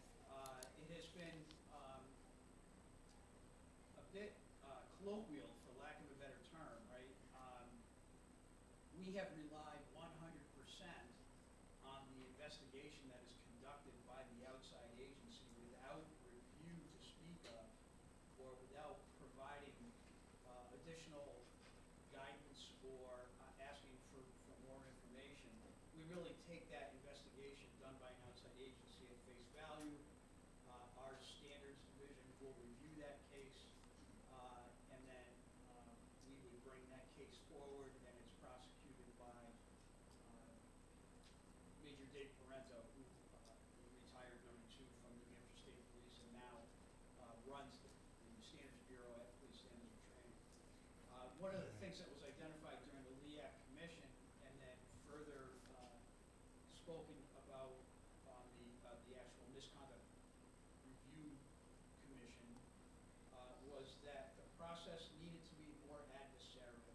it has been a bit colloquial, for lack of a better term, right? We have relied 100% on the investigation that is conducted by the outside agency without review to speak of, or without providing additional guidance or asking for more information. We really take that investigation done by an outside agency at face value. Our standards division will review that case, and then we would bring that case forward, and it's prosecuted by Major Dave Parento, who retired #2 from New Hampshire State Police and now runs the Standards Bureau at Police Standards and Training. One of the things that was identified during the LEAC commission and then further spoken about on the actual misconduct review commission was that the process needed to be more adversarial,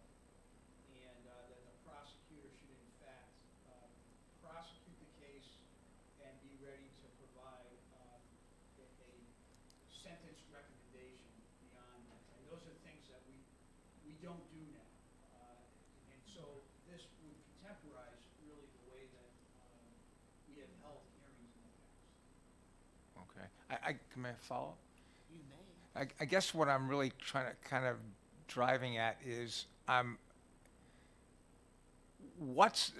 and that the prosecutor should in fact prosecute the case and be ready to provide a sentence recommendation beyond that. And those are things that we don't do now. And so this would contemporize really the way that we have held hearings in the past. Okay. May I follow? You may. I guess what I'm really trying to kind of driving at is, what's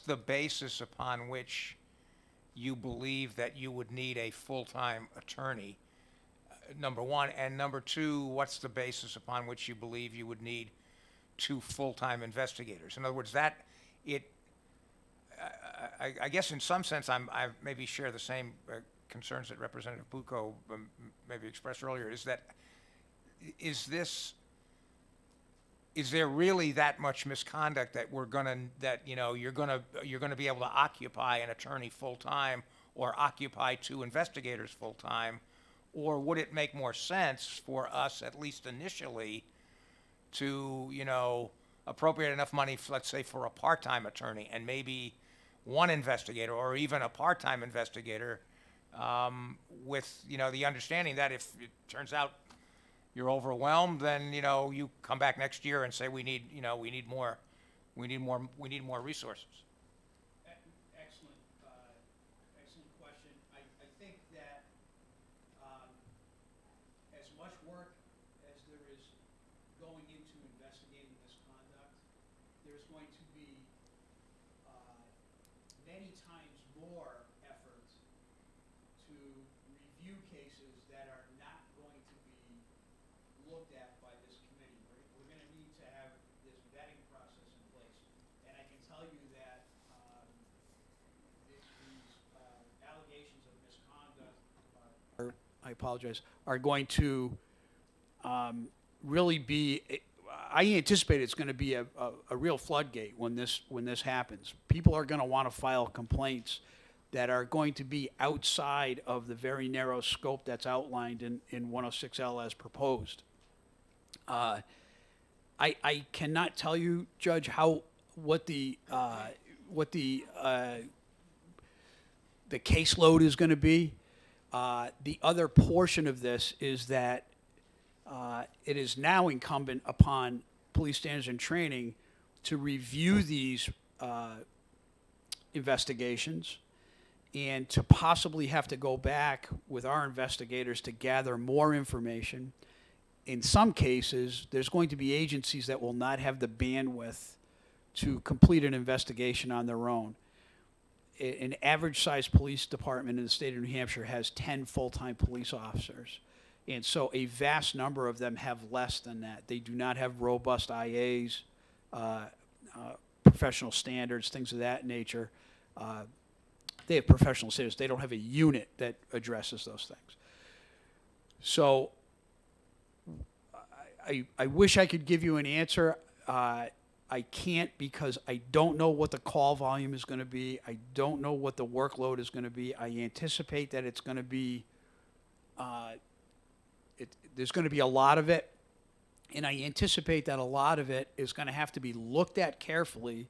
the basis upon which you believe that you would need a full-time attorney, number one, and number two, what's the basis upon which you believe you would need 2 full-time investigators? In other words, I guess in some sense I maybe share the same concerns that Representative Bucco maybe expressed earlier. Is there really that much misconduct that you're gonna be able to occupy an attorney full-time or occupy 2 investigators full-time? Or would it make more sense for us, at least initially, to, appropriate enough money, let's say, for a part-time attorney and maybe 1 investigator or even a part-time investigator, with, the understanding that if it turns out you're overwhelmed, then, you come back next year and say, we need more resources. Excellent, excellent question. I think that as much work as there is going into investigating misconduct, there's going to be many times more effort to review cases that are not going to be looked at by this committee. We're going to need to have this vetting process in place. And I can tell you that these allegations of misconduct I apologize, are going to really be, I anticipate it's going to be a real floodgate when this happens. People are going to want to file complaints that are going to be outside of the very narrow scope that's outlined in 106L as proposed. I cannot tell you, Judge, what the caseload is going to be. The other portion of this is that it is now incumbent upon police standards and training to review these investigations and to possibly have to go back with our investigators to gather more information. In some cases, there's going to be agencies that will not have the bandwidth to complete an investigation on their own. An average-sized police department in the state of New Hampshire has 10 full-time police officers. And so a vast number of them have less than that. They do not have robust IAs, professional standards, things of that nature. They have professional standards. They don't have a unit that addresses those things. So I wish I could give you an answer. I can't because I don't know what the call volume is going to be. I don't know what the workload is going to be. I anticipate that it's going to be, there's going to be a lot of it. And I anticipate that a lot of it is going to have to be looked at carefully,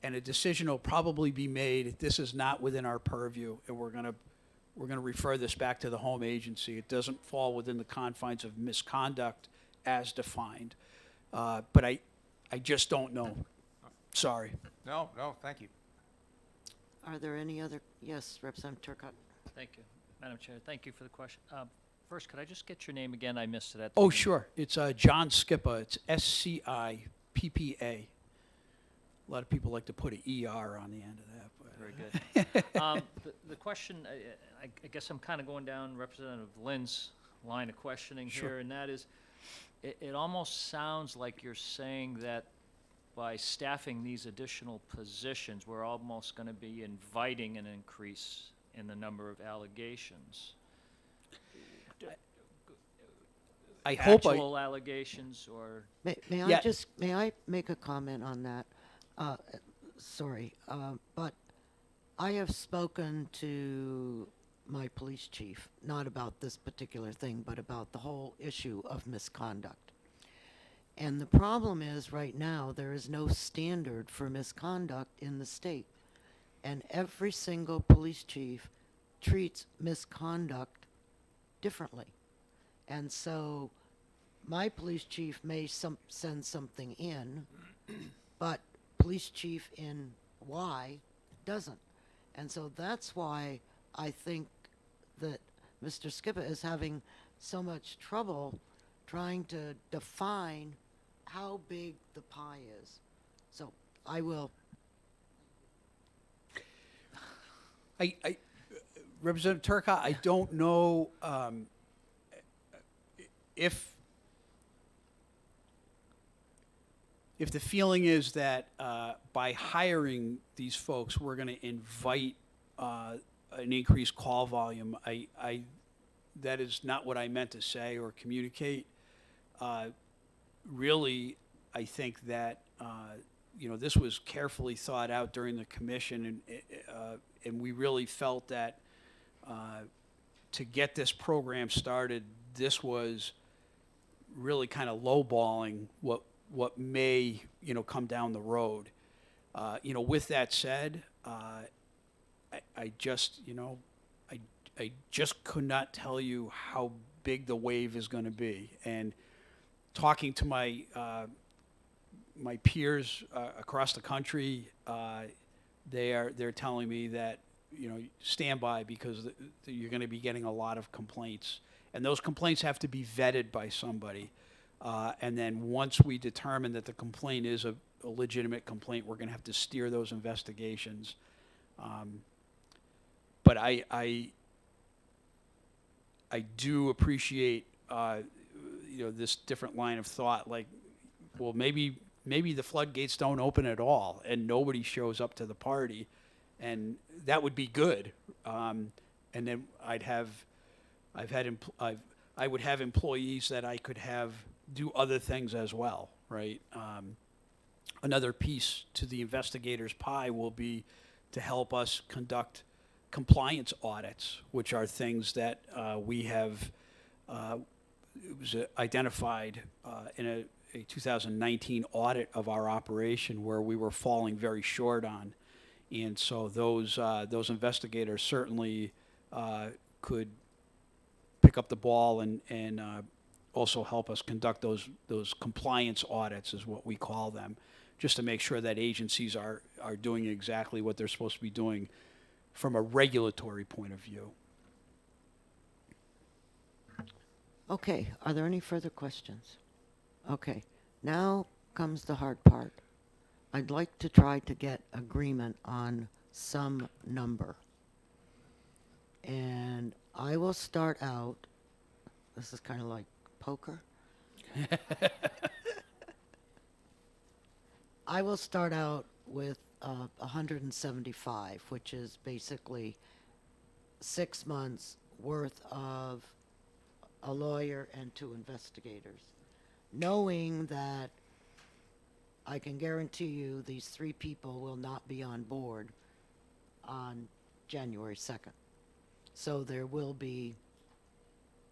and a decision will probably be made. This is not within our purview, and we're going to refer this back to the home agency. It doesn't fall within the confines of misconduct as defined. But I just don't know. Sorry. No, thank you. Are there any other, yes, Representative Turcott? Thank you. Madam Chair, thank you for the question. First, could I just get your name again? I missed it at the Oh, beginning. sure. It's John Skippa. It's SCIPPA. A lot of people like to put an ER on the end of that. But Very good. The question, I guess I'm kind of going down Representative Lynn's line of questioning Sure. here, and that is, it almost sounds like you're saying that by staffing these additional positions, we're almost going to be inviting an increase in the number of allegations. I hope Actual allegations or, May Yeah. may I make a comment on that? Sorry, but I have spoken to my police chief, not about this particular thing, but about the whole issue of misconduct. And the problem is, right now, there is no standard for misconduct in the state. And every single police chief treats misconduct differently. And so my police chief may send something in, but police chief in Y doesn't. And so that's why I think that Mr. Skippa is having so much trouble trying to define how big the pie is. So I will. Representative Turcott, I don't know if the feeling is that by hiring these folks, we're going to invite an increased call volume. That is not what I meant to say or communicate. Really, I think that this was carefully thought out during the commission, and we really felt that to get this program started, this was really kind of lowballing what may come down the road. With that said, I just could not tell you how big the wave is going to be. And talking to my my peers across the country, they're telling me that stand by because you're going to be getting a lot of complaints, and those complaints have to be vetted by somebody. And then once we determine that the complaint is a legitimate complaint, we're going to have to steer those investigations. But I do appreciate this different line of thought. Like, well, maybe the floodgates don't open at all, and nobody shows up to the party, and that would be good. And then I would have employees that I could have do other things as well, right? Another piece to the investigator's pie will be to help us conduct compliance audits, which are things that we have it was identified in a 2019 audit of our operation where we were falling very short on. And so those investigators certainly could pick up the ball and also help us conduct those compliance audits, is what we call them, just to make sure that agencies are doing exactly what they're supposed to be doing from a regulatory point of view. Okay, are there any further questions? Okay, now comes the hard part. I'd like to try to get agreement on some number. And I will start out, this is kind of like poker. I will start out with 175, which is basically 6 months worth of a lawyer and 2 investigators, knowing that I can guarantee you these 3 people will not be on board on January 2nd. So there will be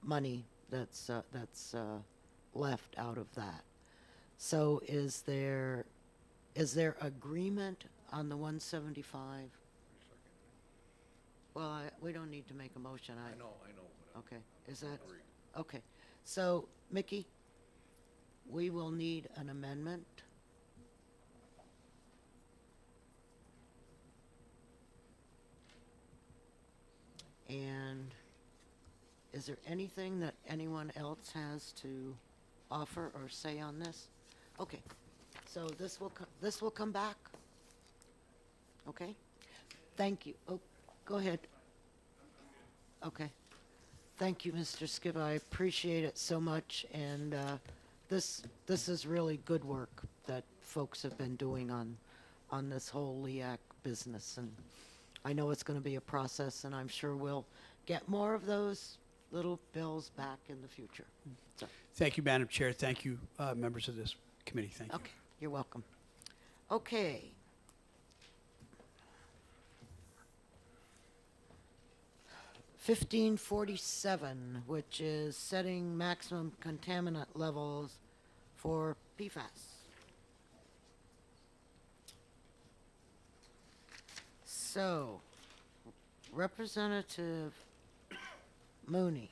money that's left out of that. So is there agreement on the 175? Well, we don't need to make a motion. I know. but Okay, is that, Agreed. okay. So, Mickey, we will need an amendment. And is there anything that anyone else has to offer or say on this? Okay, so this will come back? Okay, thank you. Oh, go ahead. Okay. Thank you, Mr. Skiba. I appreciate it so much, and this is really good work that folks have been doing on this whole LEAC business, and I know it's going to be a process, and I'm sure we'll get more of those little bills back in the future. So, Thank you, Madam Chair. Thank you, members of this committee. Thank you. okay, you're welcome. Okay. $1547, which is setting maximum contaminant levels for PFAS. So, Representative Mooney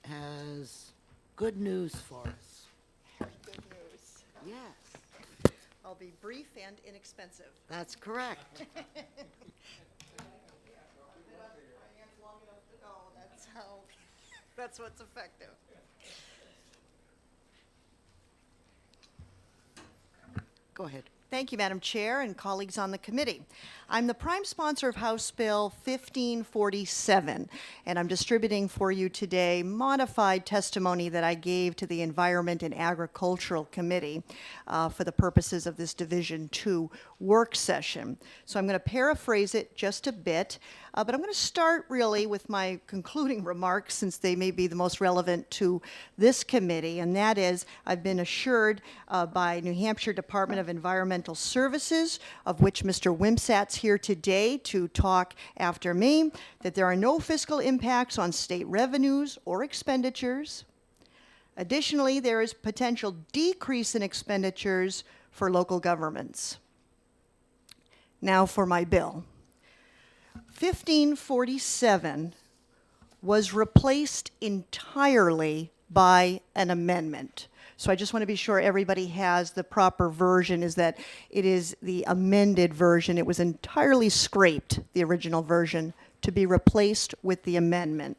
has good news for us. Good news. Yes, I'll be brief and inexpensive. that's correct. That's what's effective. Go ahead. Thank you, Madam Chair and colleagues on the committee. I'm the prime sponsor of House Bill 1547, and I'm distributing for you today modified testimony that I gave to the Environment and Agricultural Committee for the purposes of this Division 2 work session. So I'm going to paraphrase it just a bit, but I'm going to start really with my concluding remarks since they may be the most relevant to this committee, and that is I've been assured by New Hampshire Department of Environmental Services, of which Mr. Wimsat's here today to talk after me, that there are no fiscal impacts on state revenues or expenditures. Additionally, there is potential decrease in expenditures for local governments. Now for my bill. 1547 was replaced entirely by an amendment. So I just want to be sure everybody has the proper version, is that it is the amended version. It was entirely scraped, the original version, to be replaced with the amendment.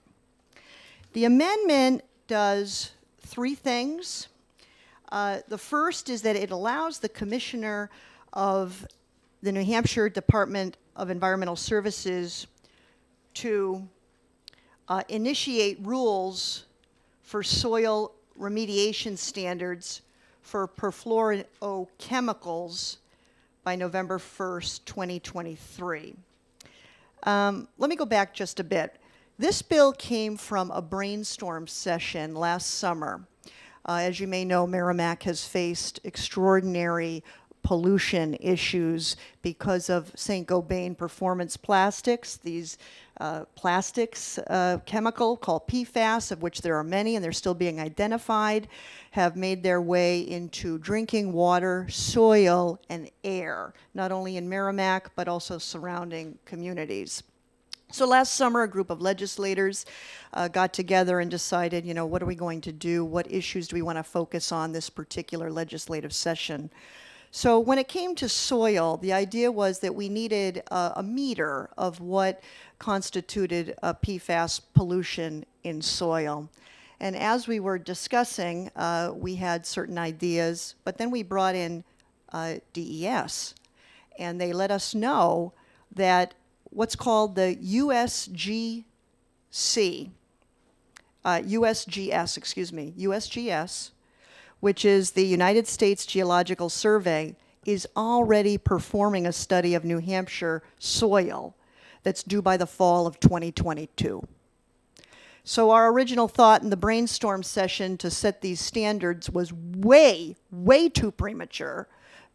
The amendment does 3 things. The first is that it allows the Commissioner of the New Hampshire Department of Environmental Services to initiate rules for soil remediation standards for perfluorochemicals by November 1st, 2023. Let me go back just a bit. This bill came from a brainstorm session last summer. As you may know, Merrimack has faced extraordinary pollution issues because of Saint-Gobain Performance Plastics. These plastics chemical called Pfas, of which there are many and they're still being identified, have made their way into drinking water, soil, and air, not only in Merrimack, but also surrounding communities. So last summer, a group of legislators got together and decided, you know, what are we going to do? What issues do we want to focus on this particular legislative session? So when it came to soil, the idea was that we needed a meter of what constituted a PFAS pollution in soil. And as we were discussing, we had certain ideas, but then we brought in DES, and they let us know that what's called the USGS, which is the United States Geological Survey, is already performing a study of New Hampshire soil that's due by the fall of 2022. So our original thought in the brainstorm session to set these standards was way, way too premature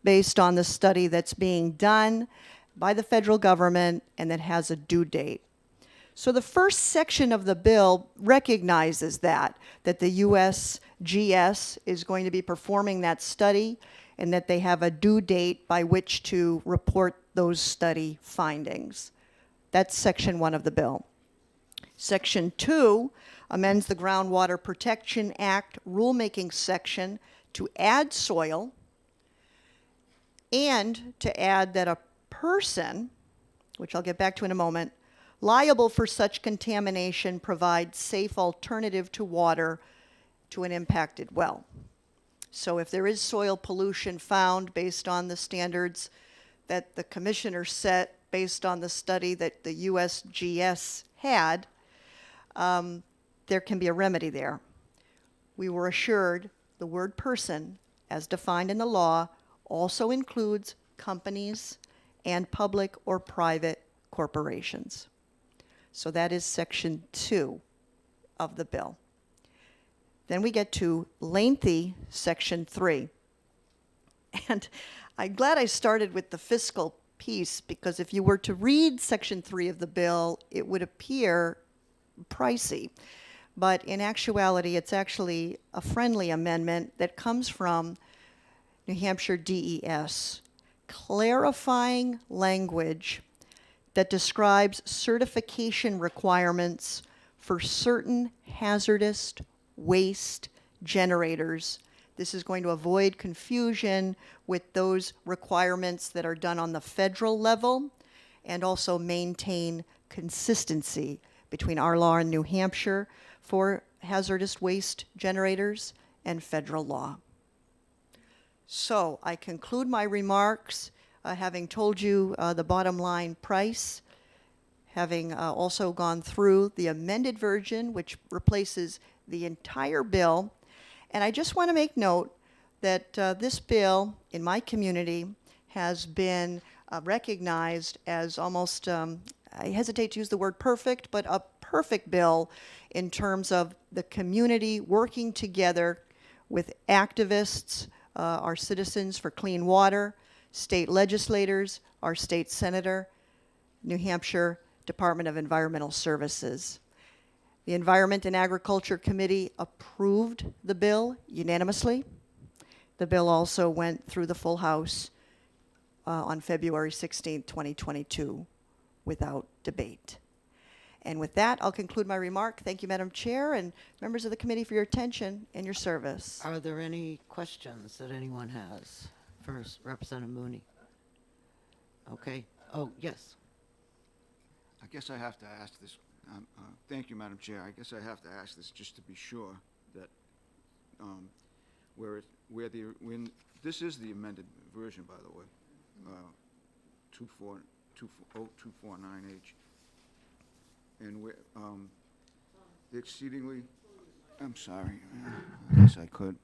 based on the study that's being done by the federal government and that has a due date. So the first section of the bill recognizes that the USGS is going to be performing that study and that they have a due date by which to report those study findings. That's section 1 of the bill. Section 2 amends the Groundwater Protection Act rulemaking section to add soil and to add that a person, which I'll get back to in a moment, liable for such contamination provides safe alternative to water to an impacted well. So if there is soil pollution found based on the standards that the commissioner set based on the study that the USGS had, there can be a remedy there. We were assured the word person, as defined in the law, also includes companies and public or private corporations. So that is section 2 of the bill. Then we get to lengthy section 3. And I'm glad I started with the fiscal piece, because if you were to read section 3 of the bill, it would appear pricey. But in actuality, it's actually a friendly amendment that comes from New Hampshire DES, clarifying language that describes certification requirements for certain hazardous waste generators. This is going to avoid confusion with those requirements that are done on the federal level and also maintain consistency between our law in New Hampshire for hazardous waste generators and federal law. So I conclude my remarks having told you the bottom line price, having also gone through the amended version, which replaces the entire bill. And I just want to make note that this bill in my community has been recognized as almost, I hesitate to use the word perfect, but a perfect bill in terms of the community working together with activists, our Citizens for Clean Water, state legislators, our state senator, New Hampshire Department of Environmental Services. The Environment and Agriculture Committee approved the bill unanimously. The bill also went through the full House on February 16, 2022, without debate. And with that, I'll conclude my remark. Thank you, Madam Chair, and members of the committee for your attention and your service. Are there any questions that anyone has? First, Representative Mooney. Okay. Oh, yes. I guess I have to ask this, thank you, Madam Chair. I guess I have to ask this just to be sure that when this is the amended version, by the way, 249H, and where the exceedingly, I'm sorry, I guess I could,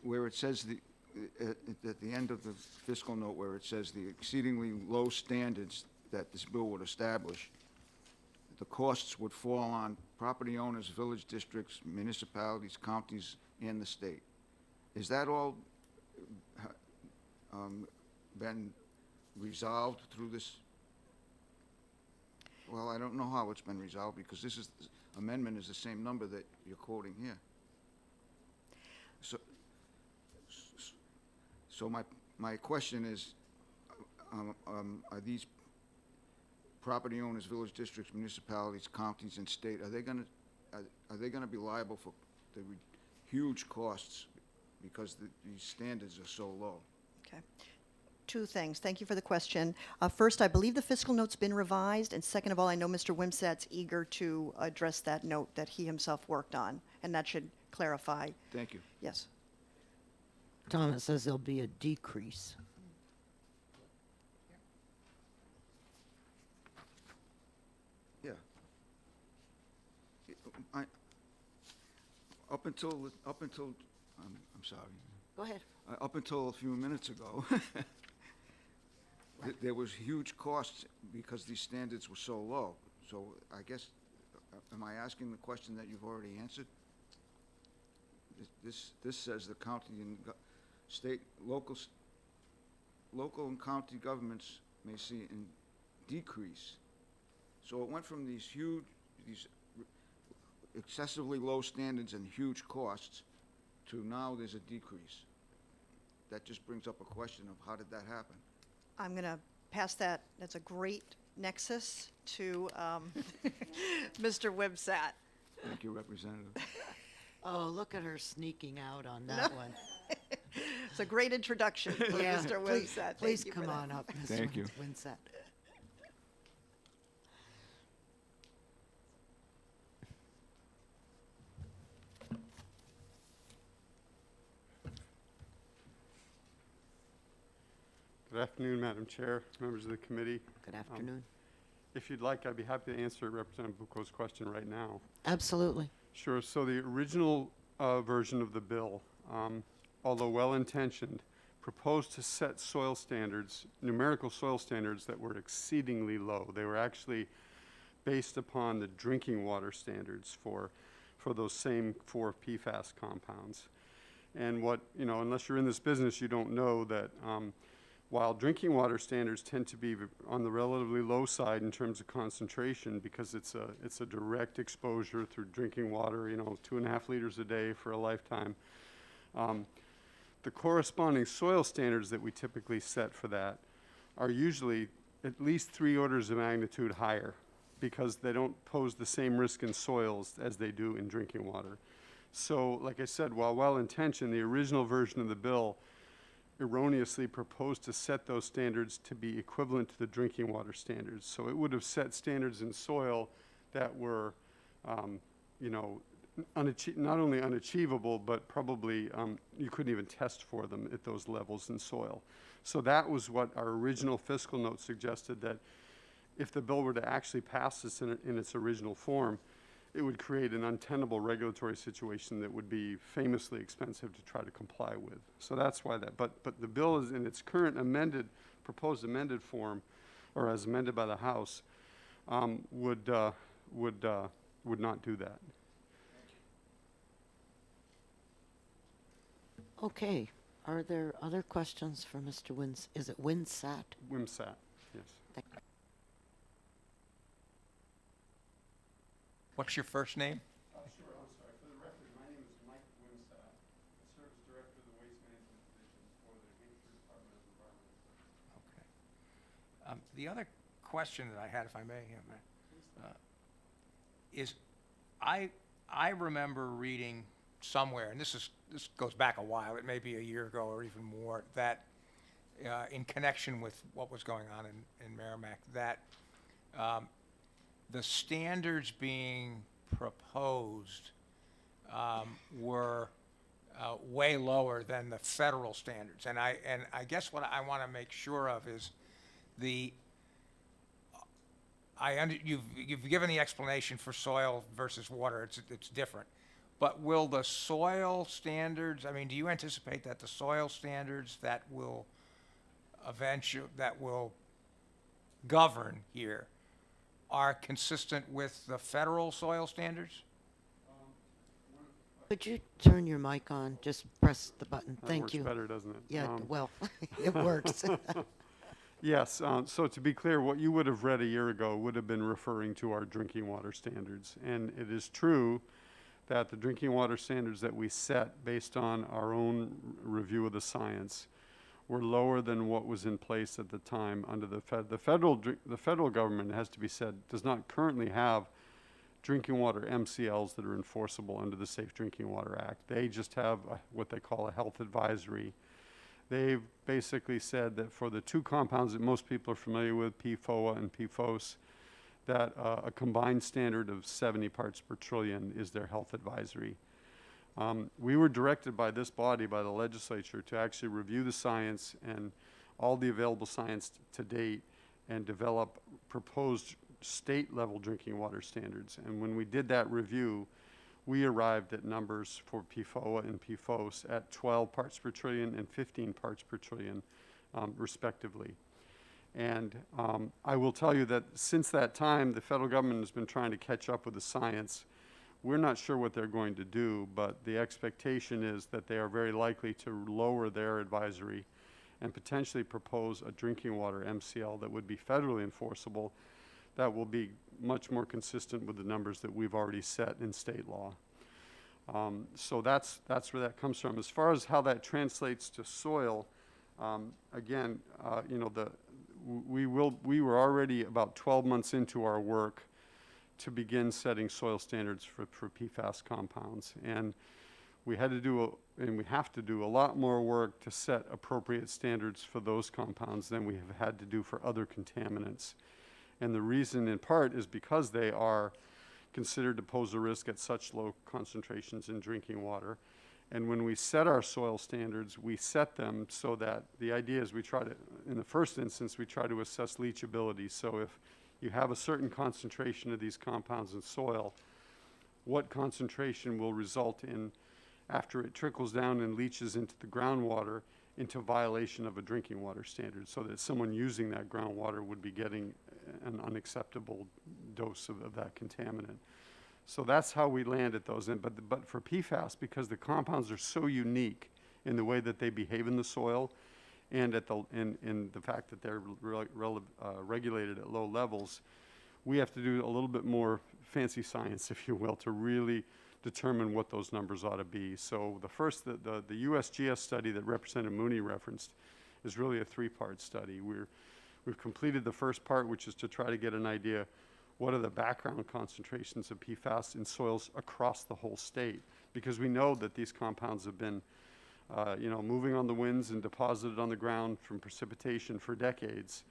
where it says at the end of the fiscal note where it says the exceedingly low standards that this bill would establish, the costs would fall on property owners, village districts, municipalities, counties, and the state. Is that all been resolved through this? Well, I don't know how it's been resolved, because this amendment is the same number that you're quoting here. So my question is, are these property owners, village districts, municipalities, counties, and state, are they gonna be liable for the huge costs because these standards are so low? Okay. Two things. Thank you for the question. First, I believe the fiscal note's been revised, and second of all, I know Mr. Wimsatt's eager to address that note that he himself worked on, and that should clarify. Thank you. Yes. Tom, it says there'll be a decrease. Yeah. Up until, I'm sorry. Go ahead. Up until a few minutes ago, there was huge costs because these standards were so low. So I guess, am I asking the question that you've already answered? This says the county and state, local and county governments may see in decrease. So it went from these excessively low standards and huge costs to now there's a decrease. That just brings up a question of how did that happen? I'm going to pass that, that's a great nexus to Mr. Wibsat. Thank you, Representative. Oh, look at her sneaking out on that one. It's a great introduction for Yeah, Mr. please, Wibsat. please Thank you for come that. on up, Mr. Thank you. Winsett. Good afternoon, Madam Chair, members of the committee. Good afternoon. If you'd like, I'd be happy to answer Representative Bucco's question right now. Absolutely. Sure. So the original version of the bill, although well-intentioned, proposed to set soil standards, numerical soil standards that were exceedingly low. They were actually based upon the drinking water standards for those same 4 Pfas compounds. And what, unless you're in this business, you don't know that while drinking water standards tend to be on the relatively low side in terms of concentration because it's a direct exposure through drinking water, 2.5 liters a day for a lifetime. The corresponding soil standards that we typically set for that are usually at least 3 orders of magnitude higher because they don't pose the same risk in soils as they do in drinking water. So, like I said, while well-intentioned, the original version of the bill erroneously proposed to set those standards to be equivalent to the drinking water standards. So it would have set standards in soil that were, not only unachievable, but probably you couldn't even test for them at those levels in soil. So that was what our original fiscal note suggested, that if the bill were to actually pass this in its original form, it would create an untenable regulatory situation that would be famously expensive to try to comply with. So that's why that, but the bill is in its current proposed amended form, or as amended by the House, would not do that. Okay. Are there other questions for Mr. Is it Winsat? WIMSAT, yes. What's your first name? Sure, I'm sorry. For the record, my name is Mike Wimsatt. I serve as Director of the Waste Management Division for the Hampshire Department of Environmental Services. Okay. The other question that I had, if I may, is I remember reading somewhere, and this goes back a while, it may be a year ago or even more, that in connection with what was going on in Merrimack, that the standards being proposed were way lower than the federal standards. And I guess what I want to make sure of is you've given the explanation for soil versus water. It's different. But will the soil standards, do you anticipate that the soil standards that will govern here are consistent with the federal soil standards? Could you turn your mic on? Just press the button. That Thank works you. better, doesn't it? Yeah, well, it works. Yes, so to be clear, what you would have read a year ago would have been referring to our drinking water standards. And it is true that the drinking water standards that we set based on our own review of the science were lower than what was in place at the time under the federal government, has to be said, does not currently have drinking water MCLs that are enforceable under the Safe Drinking Water Act. They just have what they call a health advisory. They've basically said that for the 2 compounds that most people are familiar with, PFOA and PFOS, that a combined standard of 70 parts per trillion is their health advisory. We were directed by this body, by the legislature, to actually review the science and all the available science to date and develop proposed state-level drinking water standards. And when we did that review, we arrived at numbers for PFOA and PFOS at 12 parts per trillion and 15 parts per trillion, respectively. And I will tell you that since that time, the federal government has been trying to catch up with the science. We're not sure what they're going to do, but the expectation is that they are very likely to lower their advisory and potentially propose a drinking water MCL that would be federally enforceable, that will be much more consistent with the numbers that we've already set in state law. So that's where that comes from. As far as how that translates to soil, again, you know, we were already about 12 months into our work to begin setting soil standards for PFAS compounds. And we had to do, and we have to do a lot more work to set appropriate standards for those compounds than we have had to do for other contaminants. And the reason in part is because they are considered to pose a risk at such low concentrations in drinking water. And when we set our soil standards, we set them so that the idea is we try to, in the first instance, we try to assess leachability. So if you have a certain concentration of these compounds in soil, what concentration will result in, after it trickles down and leaches into the groundwater, into violation of a drinking water standard, so that someone using that groundwater would be getting an unacceptable dose of that contaminant. So that's how we land at those. But for PFAS, because the compounds are so unique in the way that they behave in the soil, and in the fact that they're regulated at low levels, we have to do a little bit more fancy science, if you will, to really determine what those numbers ought to be. So the USGS study that Representative Mooney referenced is really a three-part study. We've completed the first part, which is to try to get an idea what are the background concentrations of PFAS in soils across the whole state, because we know that these compounds have been you know, moving on the winds and deposited on the ground from precipitation for decades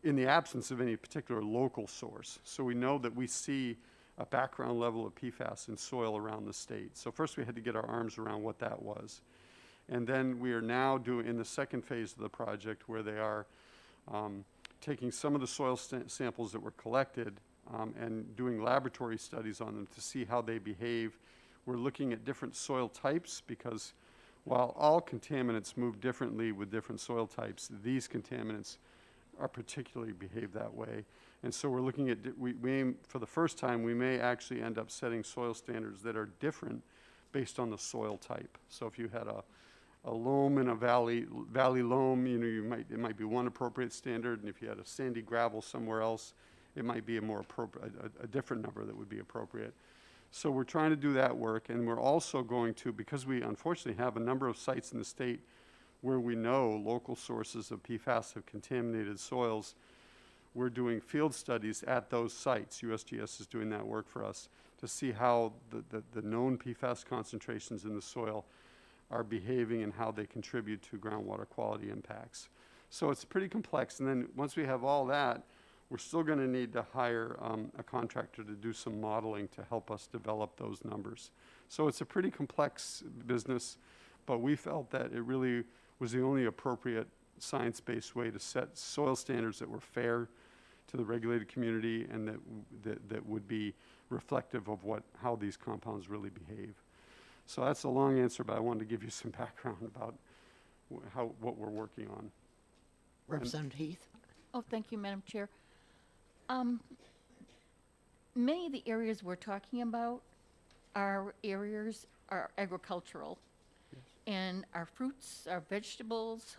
in the absence of any particular local source. So we know that we see a background level of PFAS in soil around the state. So first we had to get our arms around what that was. And then we are now doing, in the second phase of the project, where they are taking some of the soil samples that were collected and doing laboratory studies on them to see how they behave. We're looking at different soil types, because while all contaminants move differently with different soil types, these contaminants are particularly behave that way. And so we're looking at, we aim, for the first time, we may actually end up setting soil standards that are different based on the soil type. So if you had a loam in a valley loam, you know, it might be one appropriate standard, and if you had a sandy gravel somewhere else, it might be a more appropriate, a different number that would be appropriate. So we're trying to do that work, and we're also going to, because we unfortunately have a number of sites in the state where we know local sources of PFAS have contaminated soils, we're doing field studies at those sites. USGS is doing that work for us to see how the known PFAS concentrations in the soil are behaving and how they contribute to groundwater quality impacts. So it's pretty complex, and then once we have all that, we're still going to need to hire a contractor to do some modeling to help us develop those numbers. So it's a pretty complex business, but we felt that it really was the only appropriate science-based way to set soil standards that were fair to the regulated community and that would be reflective of how these compounds really behave. So that's a long answer, but I wanted to give you some background about what we're working on. Representative Heath? Oh, thank you, Madam Chair. Many of the areas we're talking about are agricultural. Yes. And our fruits, our vegetables,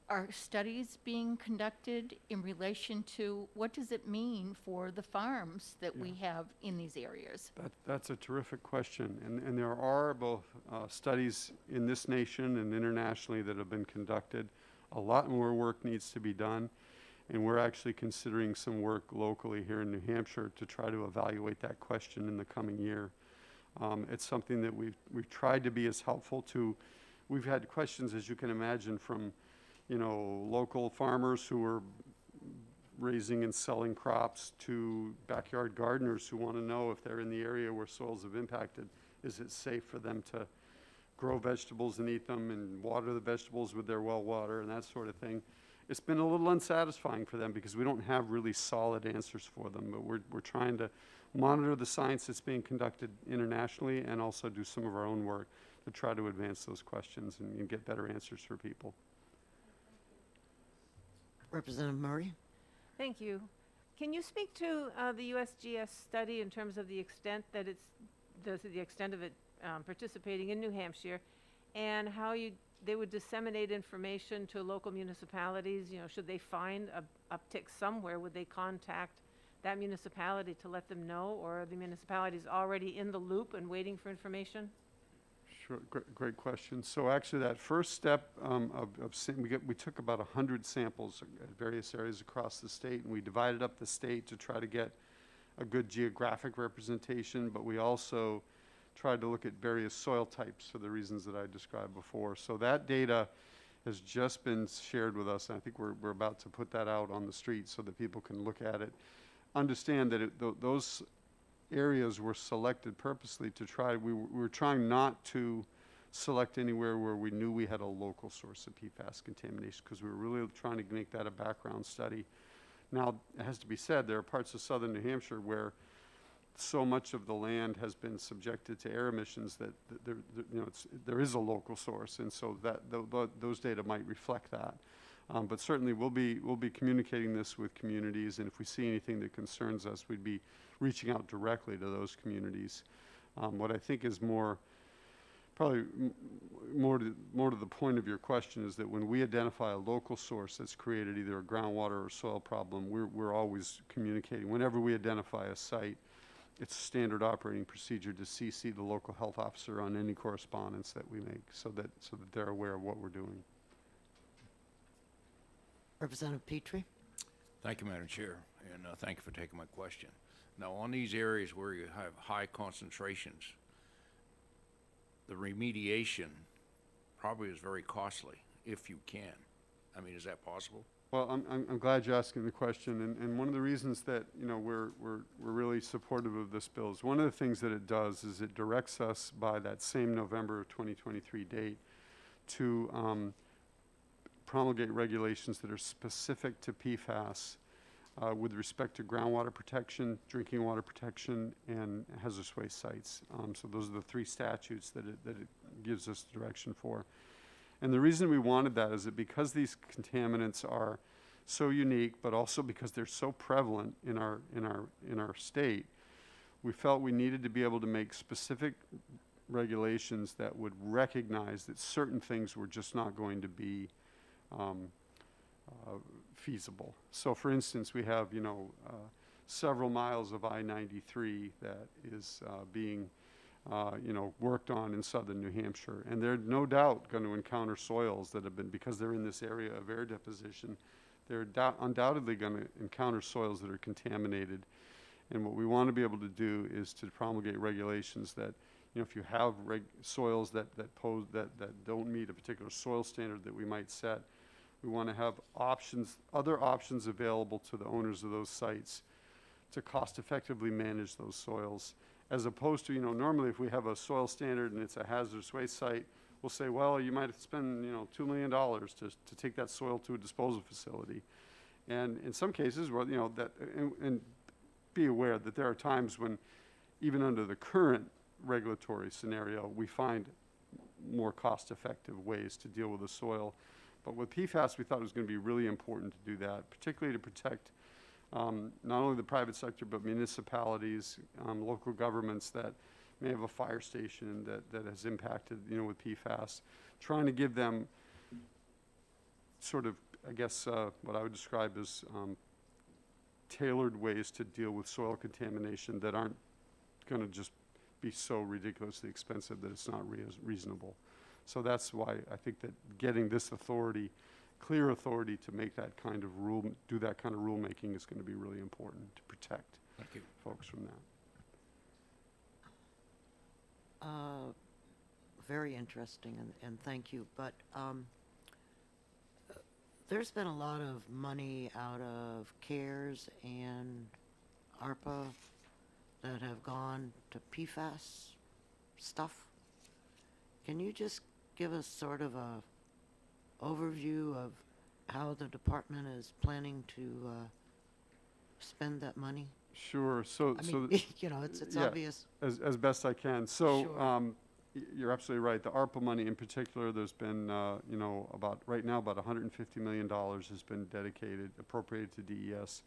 are studies being conducted in relation to what does it mean for the farms that we have in these areas? That's a terrific question, and there are both studies in this nation and internationally that have been conducted. A lot more work needs to be done, and we're actually considering some work locally here in New Hampshire to try to evaluate that question in the coming year. It's something that we've tried to be as helpful to. We've had questions, as you can imagine, from local farmers who are raising and selling crops to backyard gardeners who want to know if they're in the area where soils have impacted, is it safe for them to grow vegetables and eat them and water the vegetables with their well water and that sort of thing. It's been a little unsatisfying for them because we don't have really solid answers for them, but we're trying to monitor the science that's being conducted internationally and also do some of our own work to try to advance those questions and get better answers for people. Representative Murray? Thank you. Can you speak to the USGS study in terms of the extent that the extent of it participating in New Hampshire, and how they would disseminate information to local municipalities? You know, should they find a uptick somewhere, would they contact that municipality to let them know, or are the municipalities already in the loop and waiting for information? Sure, great question. So actually, that first step we took about 100 samples at various areas across the state, and we divided up the state to try to get a good geographic representation, but we also tried to look at various soil types for the reasons that I described before. So that data has just been shared with us, and I think we're about to put that out on the street so that people can look at it. Understand that those areas were selected purposely to try, we were trying not to select anywhere where we knew we had a local source of PFAS contamination, because we were really trying to make that a background study. Now, it has to be said, there are parts of southern New Hampshire where so much of the land has been subjected to air emissions that there is a local source, and so those data might reflect that. But certainly we'll be communicating this with communities, and if we see anything that concerns us, we'd be reaching out directly to those communities. What I think is probably more to the point of your question is that when we identify a local source that's created either a groundwater or soil problem, we're always communicating. Whenever we identify a site, it's a standard operating procedure to CC the local health officer on any correspondence that we make, so that they're aware of what we're doing. Representative Petrie? Thank you, Madam Chair, and thank you for taking my question. Now, on these areas where you have high concentrations, the remediation probably is very costly, if you can. I mean, is that possible? Well, I'm glad you're asking the question, and one of the reasons that we're really supportive of this bill is one of the things that it does is it directs us by that same November 2023 date to promulgate regulations that are specific to PFAS with respect to groundwater protection, drinking water protection, and hazardous waste sites. So those are the three statutes that it gives us direction for. And the reason we wanted that is that because these contaminants are so unique, but also because they're so prevalent in our state, we felt we needed to be able to make specific regulations that would recognize that certain things were just not going to be feasible. So for instance, we have several miles of I-93 that is being worked on in southern New Hampshire, and they're no doubt going to encounter soils that have been, because they're in this area of air deposition, they're undoubtedly going to encounter soils that are contaminated. And what we want to be able to do is to promulgate regulations that, if you have soils that don't meet a particular soil standard that we might set, we want to have other options available to the owners of those sites to cost effectively manage those soils. As opposed to, normally if we have a soil standard and it's a hazardous waste site, we'll say, well, you might have to spend, $2 million to take that soil to a disposal facility. And in some cases, well, and be aware that there are times when, even under the current regulatory scenario, we find more cost-effective ways to deal with the soil. But with PFAS, we thought it was going to be really important to do that, particularly to protect not only the private sector, but municipalities, local governments that may have a fire station that has impacted, with PFAS, trying to give them sort of, I guess, what I would describe as tailored ways to deal with soil contamination that aren't going to just be so ridiculously expensive that it's not reasonable. So that's why I think that getting this authority, clear authority to make that kind of do that kind of rulemaking is going to be really important to protect folks from that. Very interesting, and thank you. But there's been a lot of money out of CARES and ARPA that have gone to PFAS stuff. Can you just give us sort of a overview of how the department is planning to spend that money? Sure. So, I mean, it's yeah, obvious. as best I can. So, Sure. You're absolutely right. The ARPA money in particular, there's been, you know, right now, about $150 million has been appropriated to DES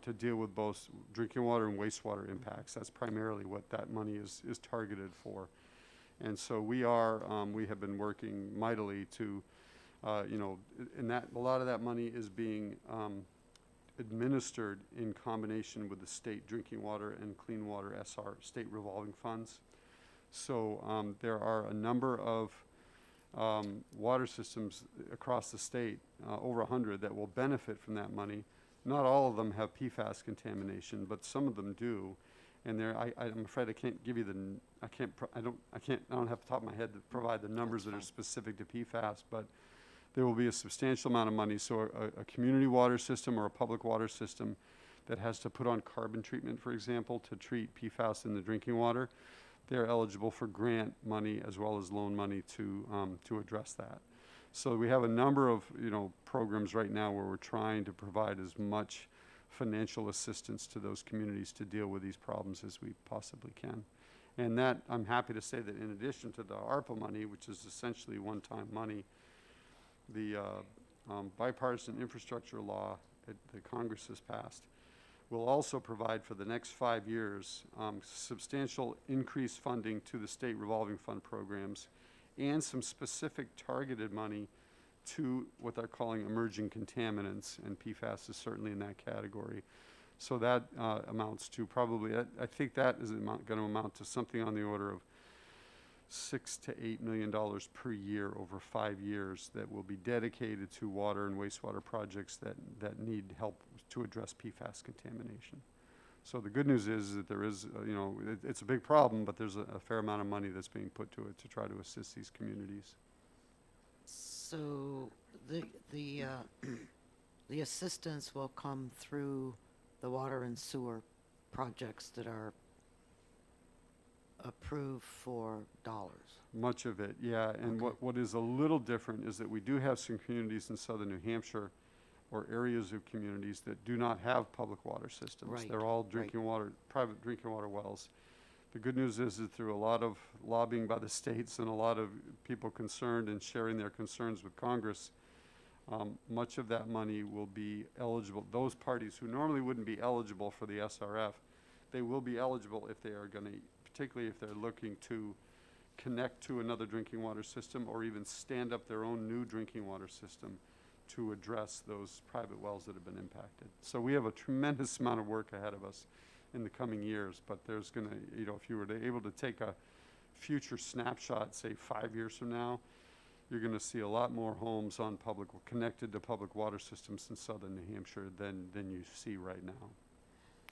to deal with both drinking water and wastewater impacts. That's primarily what that money is targeted for. And so we have been working mightily to, you know, and a lot of that money is being administered in combination with the state drinking water and clean water state revolving funds. So there are a number of water systems across the state, over 100, that will benefit from that money. Not all of them have PFAS contamination, but some of them do. And I'm afraid I can't give you I don't have the top of my head to provide the numbers that are specific to PFAS, but there will be a substantial amount of money. So a community water system or a public water system that has to put on carbon treatment, for example, to treat PFAS in the drinking water, they're eligible for grant money as well as loan money to address that. So we have a number of, you know, programs right now where we're trying to provide as much financial assistance to those communities to deal with these problems as we possibly can. And that, I'm happy to say that in addition to the ARPA money, which is essentially one-time money, the bipartisan infrastructure law that Congress has passed will also provide for the next 5 years substantial increased funding to the state revolving fund programs and some specific targeted money to what they're calling emerging contaminants, and PFAS is certainly in that category. So that amounts to probably, I think that is going to amount to something on the order of $6 to $8 million per year over 5 years that will be dedicated to water and wastewater projects that need help to address PFAS contamination. So the good news is that there is, you know, it's a big problem, but there's a fair amount of money that's being put to it to try to assist these communities. So the assistance will come through the water and sewer projects that are approved for dollars. Much of it, yeah. And what is a little different is that we do have some communities in southern New Hampshire or areas of communities that do not have public water systems. Right, They're all right. drinking water, private drinking water wells. The good news is that through a lot of lobbying by the states and a lot of people concerned and sharing their concerns with Congress, much of that money will be eligible. Those parties who normally wouldn't be eligible for the SRF, they will be eligible if they are going to, particularly if they're looking to connect to another drinking water system or even stand up their own new drinking water system to address those private wells that have been impacted. So we have a tremendous amount of work ahead of us in the coming years, but there's going to, you know, if you were able to take a future snapshot, say 5 years from now, you're going to see a lot more homes on connected to public water systems in southern New Hampshire than you see right now.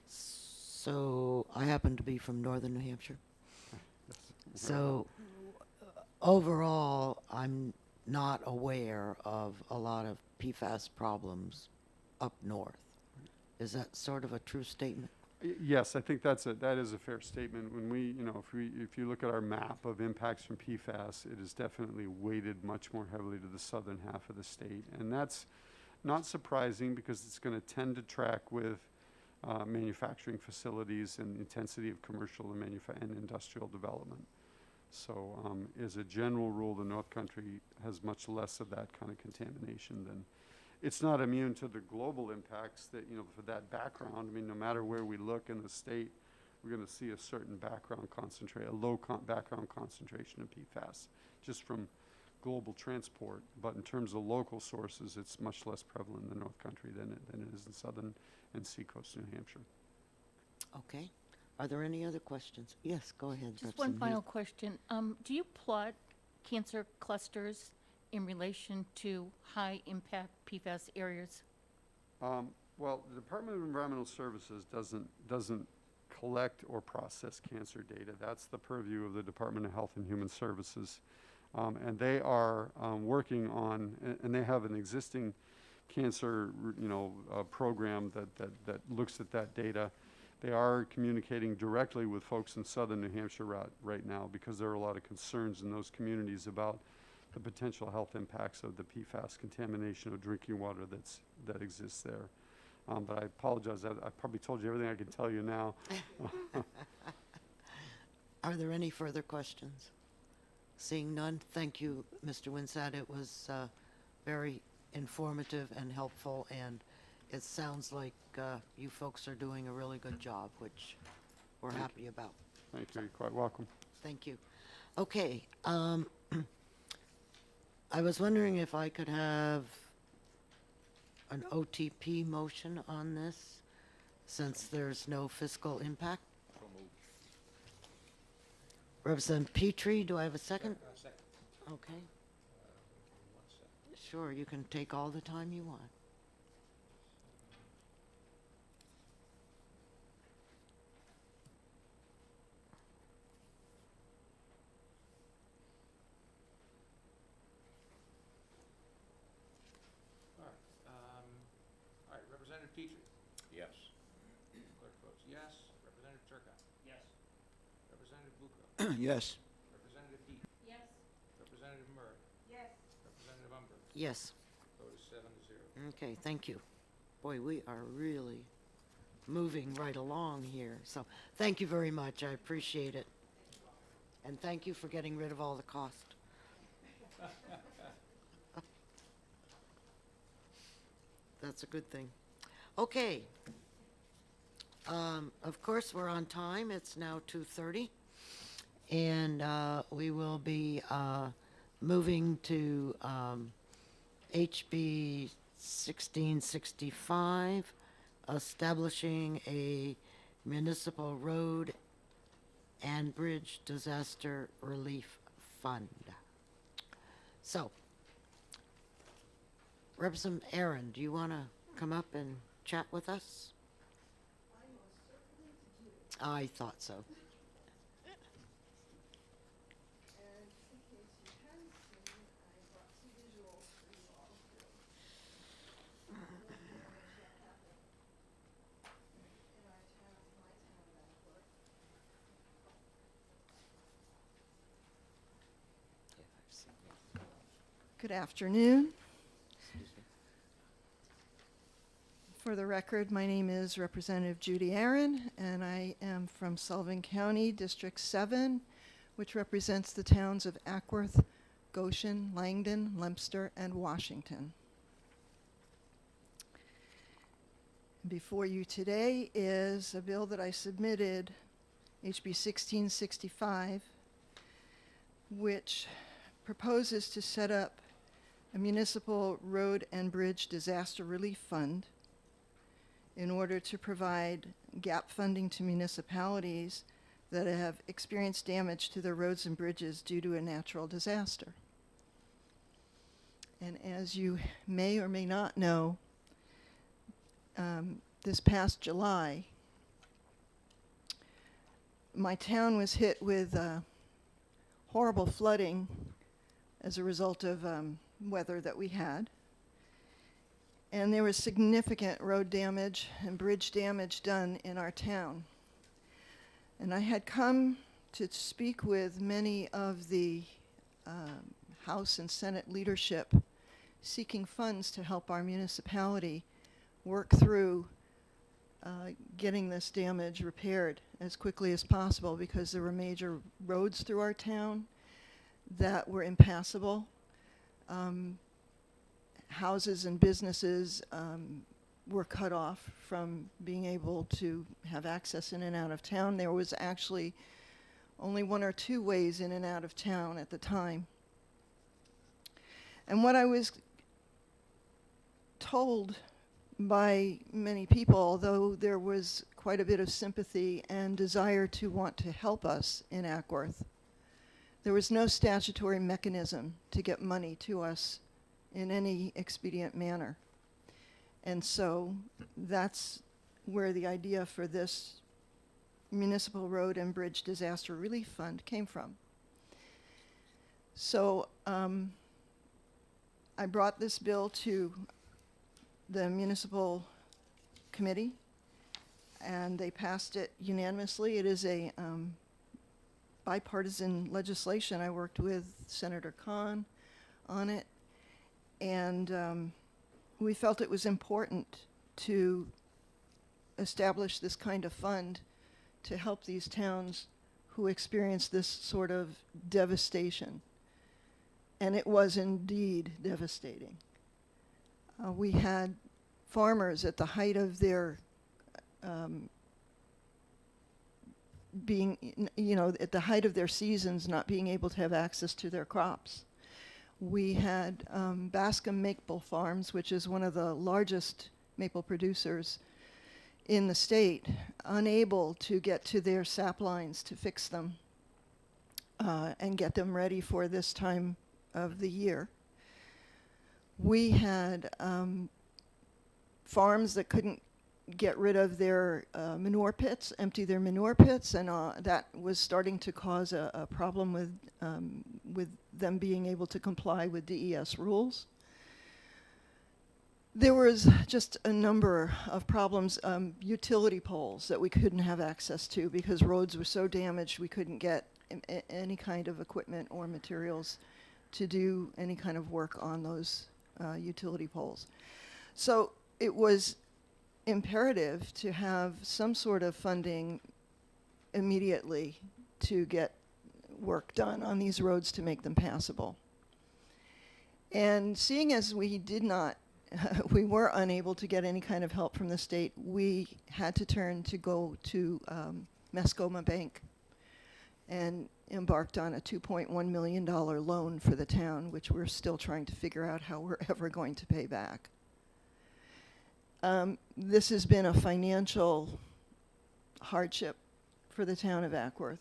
So I happen to be from northern New Hampshire. So overall, I'm not aware of a lot of PFAS problems up north. Is that sort of a true statement? Yes, I think that is a fair statement. When we, you know, if you look at our map of impacts from PFAS, it is definitely weighted much more heavily to the southern half of the state. And that's not surprising because it's going to tend to track with manufacturing facilities and the intensity of commercial and industrial development. So as a general rule, the North Country has much less of that kind of contamination than. It's not immune to the global impacts that, you know, for that background. I mean, no matter where we look in the state, we're going to see a certain background background concentration of PFAS just from global transport. But in terms of local sources, it's much less prevalent in the North Country than it is in southern and seacoast New Hampshire. Okay. Are there any other questions? Yes, go ahead. Just one Representative. final question. Do you plot cancer clusters in relation to high-impact PFAS areas? Well, the Department of Environmental Services doesn't collect or process cancer data. That's the purview of the Department of Health and Human Services. And they are working on, and they have an existing cancer, program that looks at that data. They are communicating directly with folks in southern New Hampshire right now because there are a lot of concerns in those communities about the potential health impacts of the PFAS contamination of drinking water that exists there. But I apologize, I probably told you everything I can tell you now. Are there any further questions? Seeing none, thank you, Mr. Winsat. It was very informative and helpful, and it sounds like you folks are doing a really good job, which we're happy about. Thank you, you're quite welcome. Thank you. Okay, I was wondering if I could have an OTP motion on this, since there's no fiscal impact. Representative Petrie, do I have a second? Second. Okay. Sure, you can take all the time you want. All right, Representative Petrie. Yes. Clerk votes yes. Representative Turcott. Yes. Representative Bucco. Yes. Representative Heath. Yes. Representative Murray. Yes. Representative Umber. Yes. Vote is 7-0. Okay, thank you. Boy, we are really moving right along here. So thank you very much. I appreciate it. And thank you for getting rid of all the cost. That's a good thing. Okay. Of course, we're on time. It's now 2:30. And we will be moving to HB 1665, establishing a municipal road and bridge disaster relief fund. So, Representative Aaron, do you want to come up and chat with us? I thought so. Good afternoon. For the record, my name is Representative Judy Aaron, and I am from Sullivan County, District 7, which represents the towns of Ackworth, Goshen, Langdon, Leominster, and Washington. Before you today is a bill that I submitted, HB 1665, which proposes to set up a municipal road and bridge disaster relief fund in order to provide gap funding to municipalities that have experienced damage to their roads and bridges due to a natural disaster. And as you may or may not know, this past July, my town was hit with horrible flooding as a result of weather that we had. And there was significant road damage and bridge damage done in our town. And I had come to speak with many of the House and Senate leadership seeking funds to help our municipality work through getting this damage repaired as quickly as possible, because there were major roads through our town that were impassable. Houses and businesses were cut off from being able to have access in and out of town. There was actually only 1 or 2 ways in and out of town at the time. And what I was told by many people, although there was quite a bit of sympathy and desire to want to help us in Ackworth, there was no statutory mechanism to get money to us in any expedient manner. And so that's where the idea for this Municipal Road and Bridge Disaster Relief Fund came from. So I brought this bill to the municipal committee, and they passed it unanimously. It is a bipartisan legislation. I worked with Senator Khan on it, and we felt it was important to establish this kind of fund to help these towns who experienced this sort of devastation. And it was indeed devastating. We had farmers at the height of their at the height of their seasons not being able to have access to their crops. We had Bascom Maple Farms, which is one of the largest maple producers in the state, unable to get to their sap lines to fix them and get them ready for this time of the year. We had farms that couldn't get rid of their manure pits, empty their manure pits, and that was starting to cause a problem with them being able to comply with DES rules. There was just a number of problems, utility poles that we couldn't have access to because roads were so damaged we couldn't get any kind of equipment or materials to do any kind of work on those utility poles. So it was imperative to have some sort of funding immediately to get work done on these roads to make them passable. And seeing as we did not we were unable to get any kind of help from the state, we had to turn to go to Mascoma Bank and embarked on a $2.1 million loan for the town, which we're still trying to figure out how we're ever going to pay back. This has been a financial hardship for the town of Ackworth.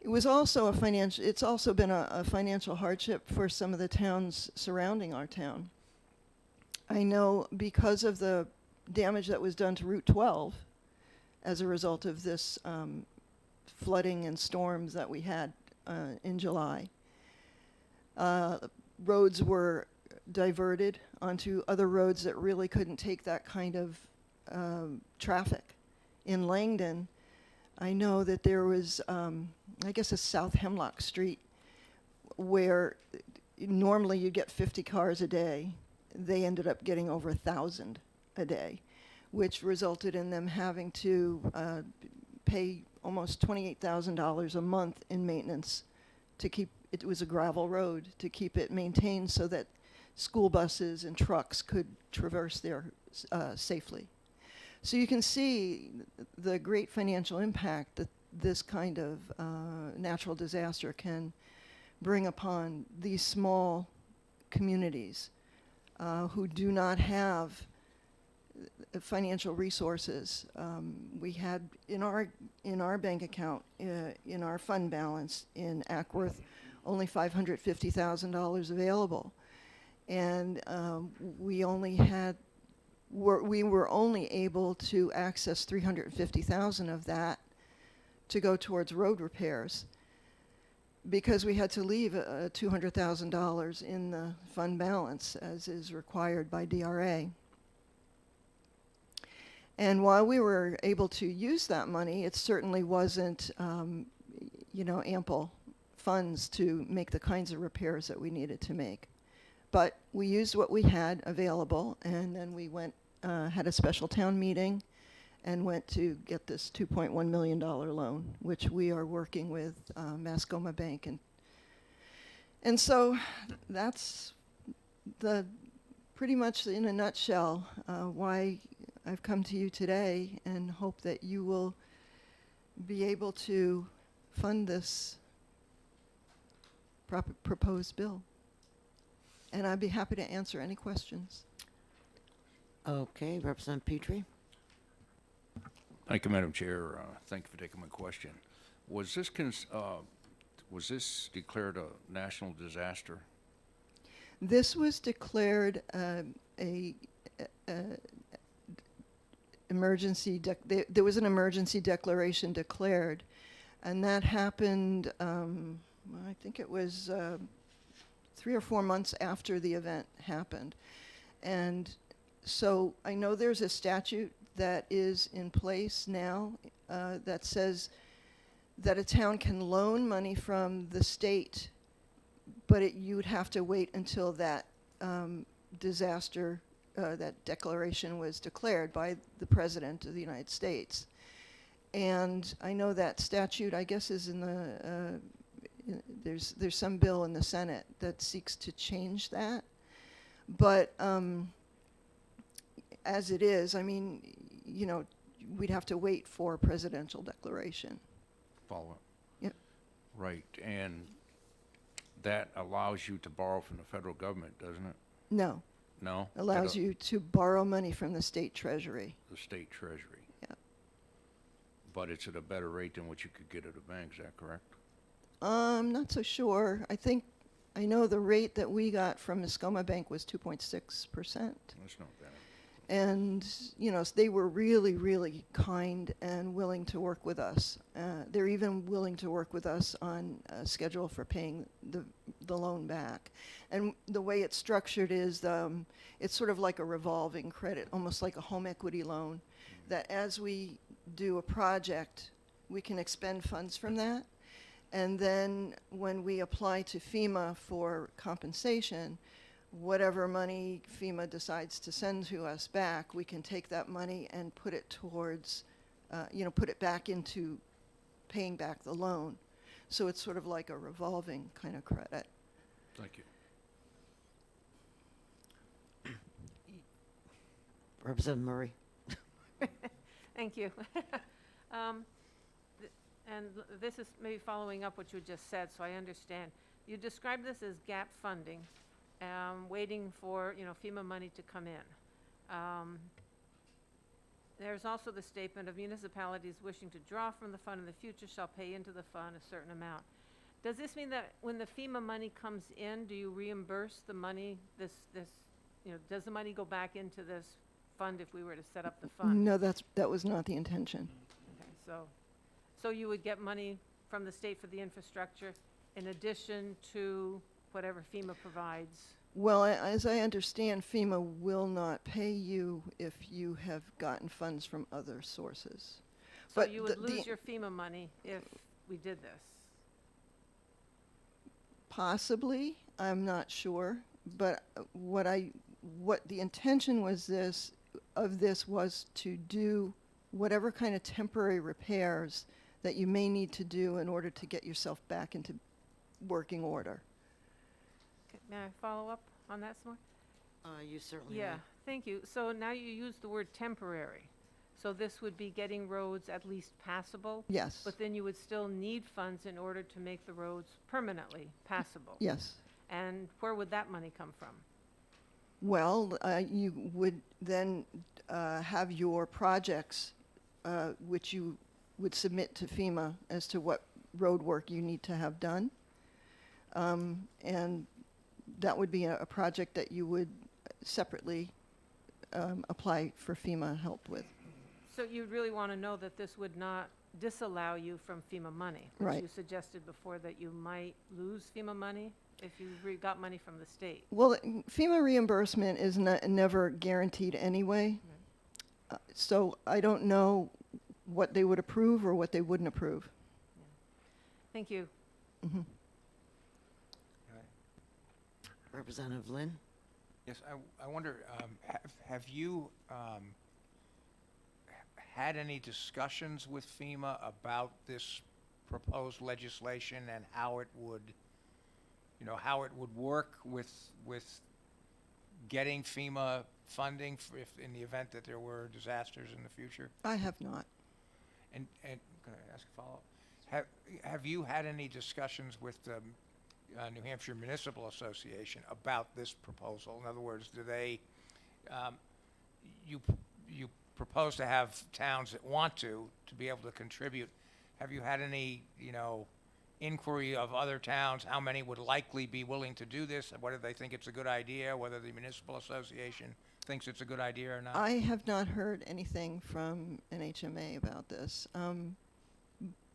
It was also it's also been a financial hardship for some of the towns surrounding our town. I know because of the damage that was done to Route 12 as a result of this flooding and storms that we had in July, roads were diverted onto other roads that really couldn't take that kind of traffic. In Langdon, I know that there was, I guess, a South Hemlock Street where normally you get 50 cars a day. They ended up getting over 1,000 a day, which resulted in them having to pay almost $28,000 a month in maintenance to keep, it was a gravel road, to keep it maintained so that school buses and trucks could traverse there safely. So you can see the great financial impact that this kind of natural disaster can bring upon these small communities who do not have financial resources. We had in our bank account, in our fund balance in Ackworth, only $550,000 available, and we were only able to access $350,000 of that to go towards road repairs, because we had to leave $200,000 in the fund balance, as is required by DRA. And while we were able to use that money, it certainly wasn't, ample funds to make the kinds of repairs that we needed to make. But we used what we had available, and then we went, had a special town meeting, and went to get this $2.1 million loan, which we are working with Mascoma Bank. And so that's pretty much in a nutshell why I've come to you today, and hope that you will be able to fund this proposed bill. And I'd be happy to answer any questions. Okay, Representative Petrie. Thank you, Madam Chair. Thank you for taking my question. Was this declared a national disaster? This was declared emergency. There was an emergency declaration declared, and that happened. I think it was 3 or 4 months after the event happened, and so I know there's a statute that is in place now that says that a town can loan money from the state, but you would have to wait until that disaster, that declaration was declared by the President of the United States. And I know that statute, I guess, is in the, there's some bill in the Senate that seeks to change that. But as it is, I mean, you know, we'd have to wait for a presidential declaration. Follow-up. Yep. Right, and that allows you to borrow from the federal government, doesn't it? No, No? allows you to borrow money from the state treasury. The state treasury. Yep. But it's at a better rate than what you could get at a bank, is that correct? I'm not so sure. I know the rate that we got from Muskoma Bank was 2.6%. That's not bad. And, you know, they were really, really kind and willing to work with us. They're even willing to work with us on a schedule for paying the loan back. And the way it's structured is it's sort of like a revolving credit, almost like a home equity loan, that as we do a project, we can expend funds from that. And then when we apply to FEMA for compensation, whatever money FEMA decides to send to us back, we can take that money and put it towards, put it back into paying back the loan. So it's sort of like a revolving kind of credit. Thank you. Representative Murray. Thank you. This is maybe following up what you just said, so I understand. You describe this as gap funding, waiting for, FEMA money to come in. There's also the statement of municipalities wishing to draw from the fund in the future shall pay into the fund a certain amount. Does this mean that when the FEMA money comes in, do you reimburse the money, does the money go back into this fund if we were to set up the fund? No, that was not the intention. Okay, so you would get money from the state for the infrastructure in addition to whatever FEMA provides? Well, as I understand, FEMA will not pay you if you have gotten funds from other sources. So But you would the- lose your FEMA money if we did this? Possibly, I'm not sure, but what the intention was of this was to do whatever kind of temporary repairs that you may need to do in order to get yourself back into working order. Okay, may I follow up on that some more? You certainly Yeah, may. thank you. So now you use the word temporary. So this would be getting roads at least passable? Yes. But then you would still need funds in order to make the roads permanently passable? Yes. And where would that money come from? Well, you would then have your projects, which you would submit to FEMA as to what road work you need to have done. And that would be a project that you would separately apply for FEMA help with. So you'd really want to know that this would not disallow you from FEMA money? Right. Which you suggested before that you might lose FEMA money if you got money from the state. Well, FEMA reimbursement is never guaranteed anyway. So I don't know what they would approve or what they wouldn't approve. Thank you. Mm-hmm. Representative Lynn? Yes, I wonder, have you had any discussions with FEMA about this proposed legislation and how it would, how it would work with getting FEMA funding if in the event that there were disasters in the future? I have not. And can I ask a follow-up? Have you had any discussions with the New Hampshire Municipal Association about this proposal? In other words, do they, you propose to have towns that want to be able to contribute. Have you had any, inquiry of other towns, how many would likely be willing to do this? Whether they think it's a good idea, whether the Municipal Association thinks it's a good idea or not? I have not heard anything from NHMA about this.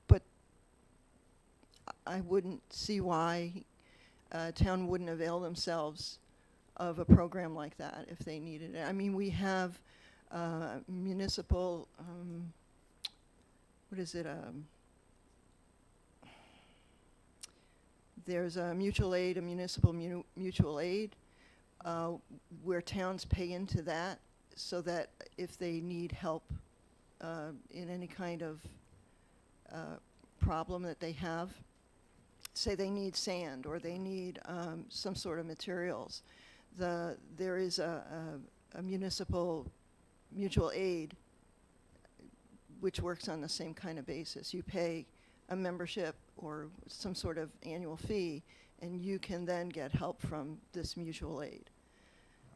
But I wouldn't see why a town wouldn't avail themselves of a program like that if they needed it. I mean, we have municipal, there's a mutual aid, a municipal mutual aid, where towns pay into that so that if they need help in any kind of problem that they have. Say they need sand or they need some sort of materials. There is a municipal mutual aid which works on the same kind of basis. You pay a membership or some sort of annual fee, and you can then get help from this mutual aid.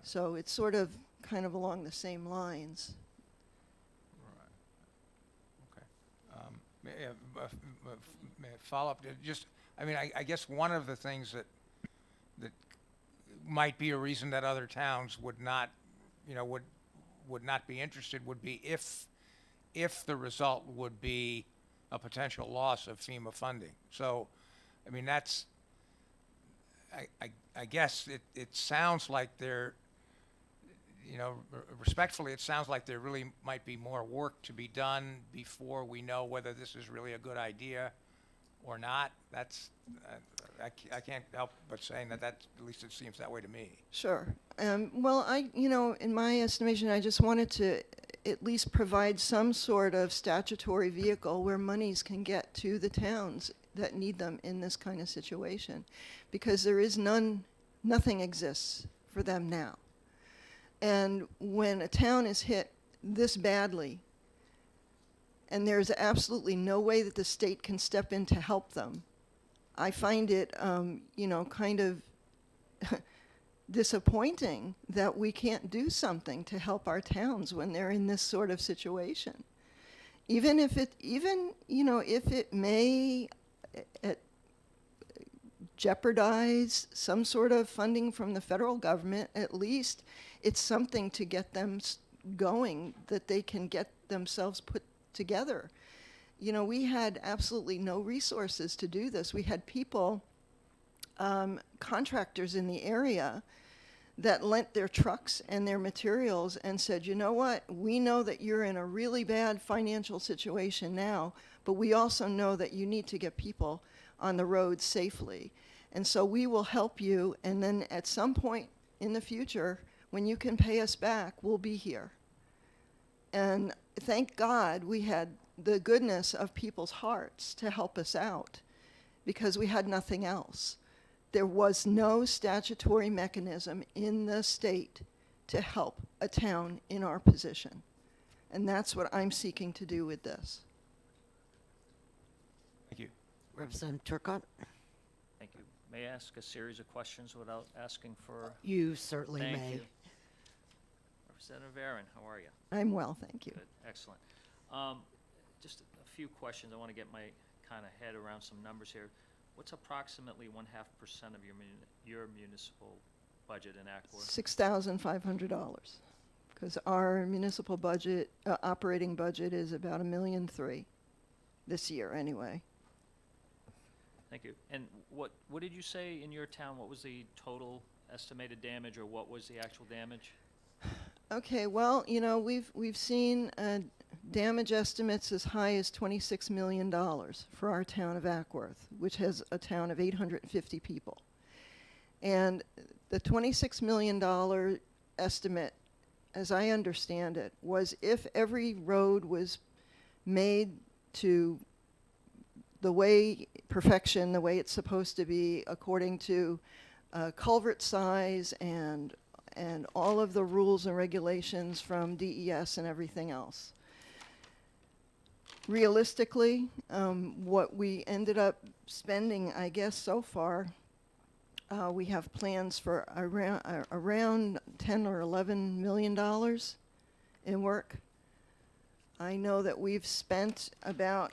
So it's sort of kind of along the same lines. May I follow up? Just, I mean, I guess one of the things that might be a reason that other towns would not, you know, would not be interested would be if the result would be a potential loss of FEMA funding. So, I mean, that's, I guess it sounds like there, you know, respectfully, it sounds like there really might be more work to be done before we know whether this is really a good idea or not. That's, I can't help but saying that at least it seems that way to me. Sure. Well, in my estimation, I just wanted to at least provide some sort of statutory vehicle where monies can get to the towns that need them in this kind of situation, because there is nothing exists for them now. And when a town is hit this badly, and there's absolutely no way that the state can step in to help them, I find it, kind of disappointing that we can't do something to help our towns when they're in this sort of situation. Even if it may jeopardize some sort of funding from the federal government, at least it's something to get them going, that they can get themselves put together. You know, we had absolutely no resources to do this. We had people, contractors in the area, that lent their trucks and their materials and said, you know what, we know that you're in a really bad financial situation now, but we also know that you need to get people on the road safely. And so we will help you, and then at some point in the future, when you can pay us back, we'll be here. And thank God we had the goodness of people's hearts to help us out, because we had nothing else. There was no statutory mechanism in the state to help a town in our position. And that's what I'm seeking to do with this. Thank you. Representative Turcotte? Thank you. May I ask a series of questions without asking for? You certainly Thank may. you. Representative Aaron, how are you? I'm well, thank you. Good, excellent. Just a few questions. I want to get my kind of head around some numbers here. What's approximately 0.5% of your municipal budget in Ackworth? $6,500, because our municipal budget, operating budget, is about $1.3 million this year, anyway. Thank you. And what did you say in your town? What was the total estimated damage, or what was the actual damage? Okay, well, you know, we've seen damage estimates as high as $26 million for our town of Ackworth, which has a town of 850 people. And the $26 million estimate, as I understand it, was if every road was made to the way, perfection, the way it's supposed to be, according to culvert size and all of the rules and regulations from DES and everything else. Realistically, what we ended up spending, I guess, so far, we have plans for around $10 or $11 million in work. I know that we've spent about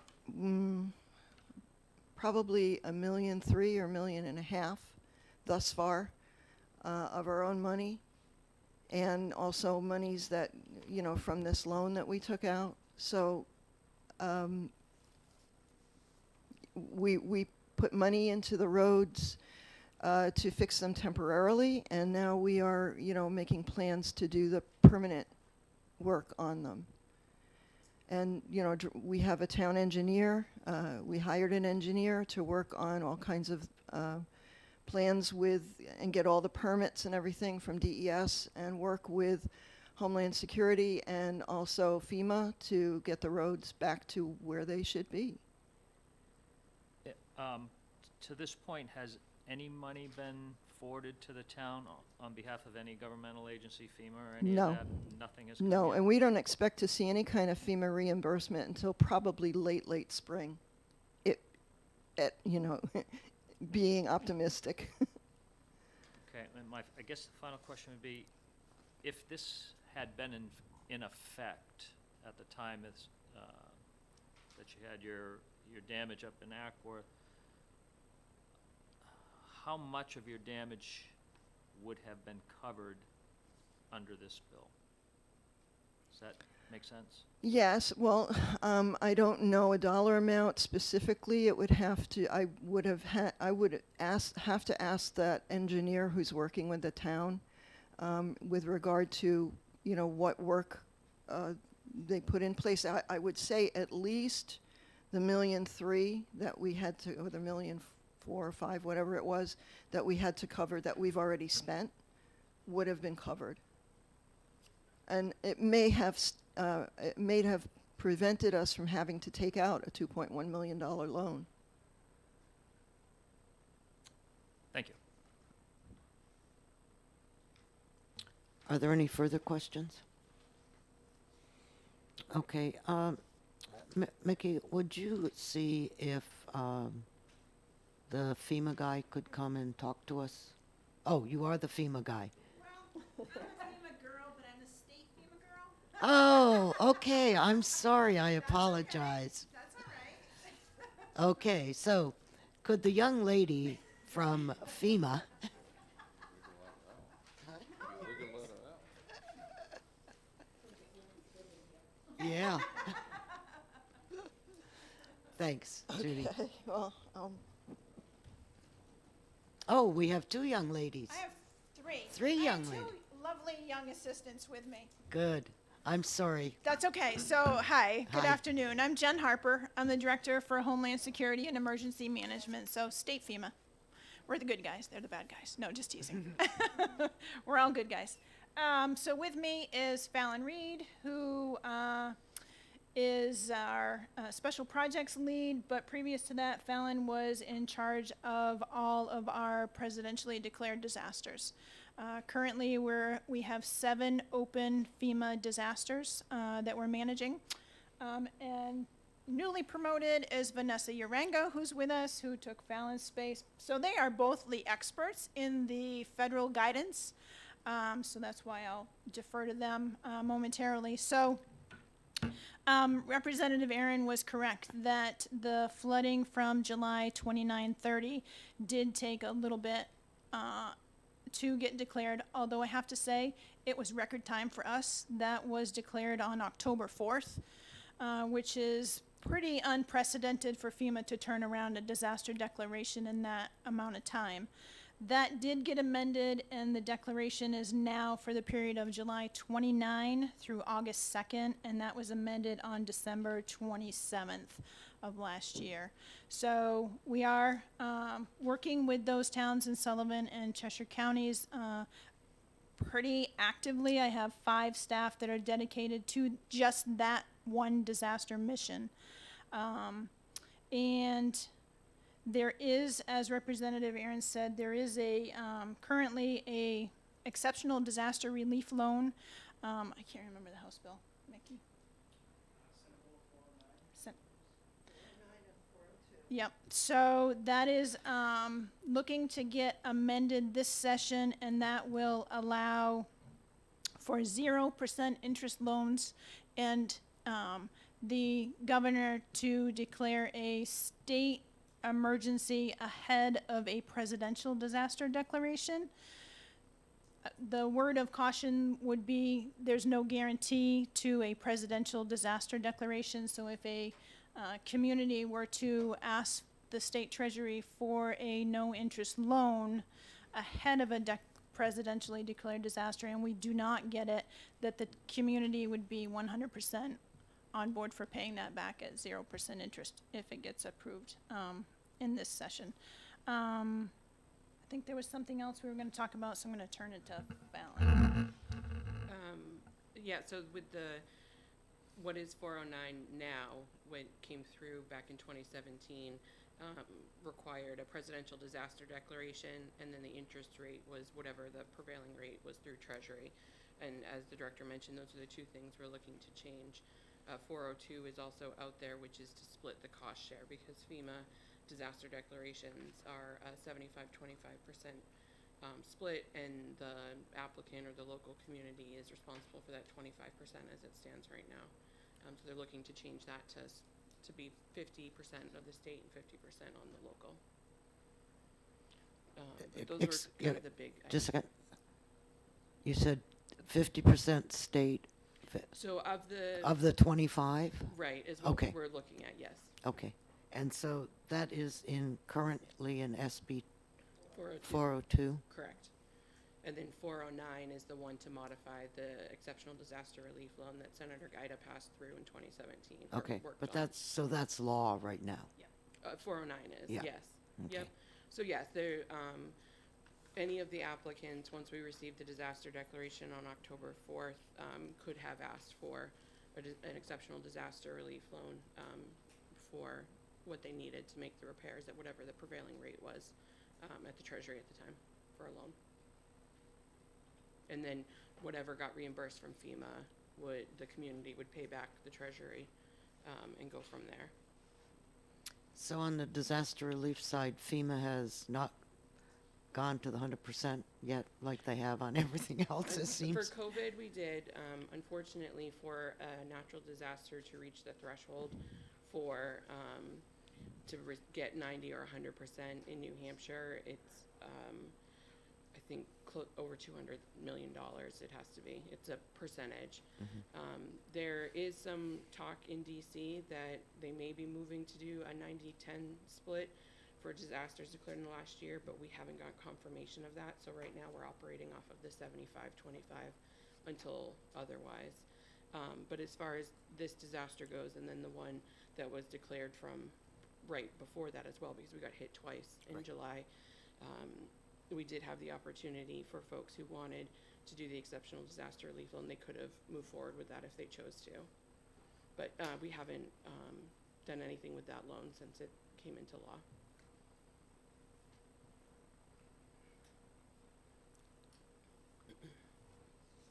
probably $1.3 million or $1.5 million thus far of our own money, and also monies that, you know, from this loan that we took out. So we put money into the roads to fix them temporarily, and now we are, you know, making plans to do the permanent work on them. And, you know, we have a town engineer. We hired an engineer to work on all kinds of plans with, and get all the permits and everything from DES, and work with Homeland Security and also FEMA to get the roads back to where they should be. To this point, has any money been forwarded to the town on behalf of any governmental agency, FEMA or any No. of that? Nothing has come No, yet? and we don't expect to see any kind of FEMA reimbursement until probably late spring. Being optimistic. Okay, and I guess the final question would be, if this had been in effect at the time that you had your damage up in Ackworth, how much of your damage would have been covered under this bill? Does that make sense? Yes, well, I don't know a dollar amount specifically. It would have to, I would have to ask that engineer who's working with the town with regard to, what work they put in place. I would say at least the $1.3 million that we had to, or the $1.4 million or $1.5 million, whatever it was, that we had to cover that we've already spent would have been covered. And it may have prevented us from having to take out a $2.1 million loan. Thank you. Are there any further questions? Okay, Mickey, would you see if the FEMA guy could come and talk to us? Oh, you are the FEMA guy. Well, I'm a FEMA girl, but I'm a state FEMA girl. Oh, okay, I'm sorry, I apologize. That's all right. Okay, so could the young lady from FEMA yeah. Thanks, Judy. Okay, well, Oh, we have two young ladies. I have three. Three I young have ladies. two lovely young assistants with me. Good. I'm sorry. That's okay. So, hi. Good Hi. afternoon. I'm Jen Harper. I'm the Director for Homeland Security and Emergency Management, so State FEMA. We're the good guys. They're the bad guys. No, just teasing. We're all good guys. So with me is Fallon Reed, who is our special projects lead, but previous to that, Fallon was in charge of all of our presidentially declared disasters. Currently, we have 7 open FEMA disasters that we're managing. And newly promoted is Vanessa Urango, who's with us, who took Fallon's space. So they are both the experts in the federal guidance. So that's why I'll defer to them momentarily. So Representative Aaron was correct that the flooding from July 29-30 did take a little bit to get declared, although I have to say it was record time for us. That was declared on October 4th, which is pretty unprecedented for FEMA to turn around a disaster declaration in that amount of time. That did get amended, and the declaration is now for the period of July 29 through August 2nd, and that was amended on December 27th of last year. So we are working with those towns in Sullivan and Cheshire counties pretty actively. I have 5 staff that are dedicated to just that one disaster mission. And there is, as Representative Aaron said, there is a currently a exceptional disaster relief loan. I can't remember the House bill, Mickey. Yep, so that is looking to get amended this session, and that will allow for 0% interest loans and the governor to declare a state emergency ahead of a presidential disaster declaration. The word of caution would be there's no guarantee to a presidential disaster declaration, so if a community were to ask the state treasury for a no-interest loan ahead of a presidentially declared disaster, and we do not get it, that the community would be 100% on board for paying that back at 0% interest if it gets approved in this session. I think there was something else we were going to talk about, so I'm going to turn it to Fallon. Yeah, so with the, what is 409 now, came through back in 2017, required a presidential disaster declaration, and then the interest rate was whatever the prevailing rate was through Treasury. And as the director mentioned, those are the two things we're looking to change. 402 is also out there, which is to split the cost share, because FEMA disaster declarations are 75-25% split, and the applicant or the local community is responsible for that 25% as it stands right now. So they're looking to change that to be 50% of the state and 50% on the local. But those were kind of the big Just a items. second. You said 50% state So of the 25? right, is what Okay. we're looking at, yes. Okay. And so that is currently in SB 402. 402? Correct. And then 409 is the one to modify the exceptional disaster relief loan that Senator Gaida passed through in 2017. or Okay, worked but on. that's law right now. 409 is, Yeah. yes. Okay. Yep. So yes, there, any of the applicants, once we received the disaster declaration on October 4th, could have asked for an exceptional disaster relief loan for what they needed to make the repairs at whatever the prevailing rate was at the Treasury at the time for a loan. And then whatever got reimbursed from FEMA, the community would pay back the Treasury and go from there. So on the disaster relief side, FEMA has not gone to the 100% yet, like they have on everything else, it seems. For COVID, we did. Unfortunately, for a natural disaster to reach the threshold for get 90 or 100% in New Hampshire, it's I think over $200 million. It has to be. It's a percentage. There is some talk in DC that they may be moving to do a 90-10 split for disasters declared in the last year, but we haven't got confirmation of that. So right now we're operating off of the 75-25 until otherwise. But as far as this disaster goes, and then the one that was declared from right before that as well, because we got hit twice in July, we did have the opportunity for folks who wanted to do the exceptional disaster relief loan. They could have moved forward with that if they chose to. But we haven't done anything with that loan since it came into law.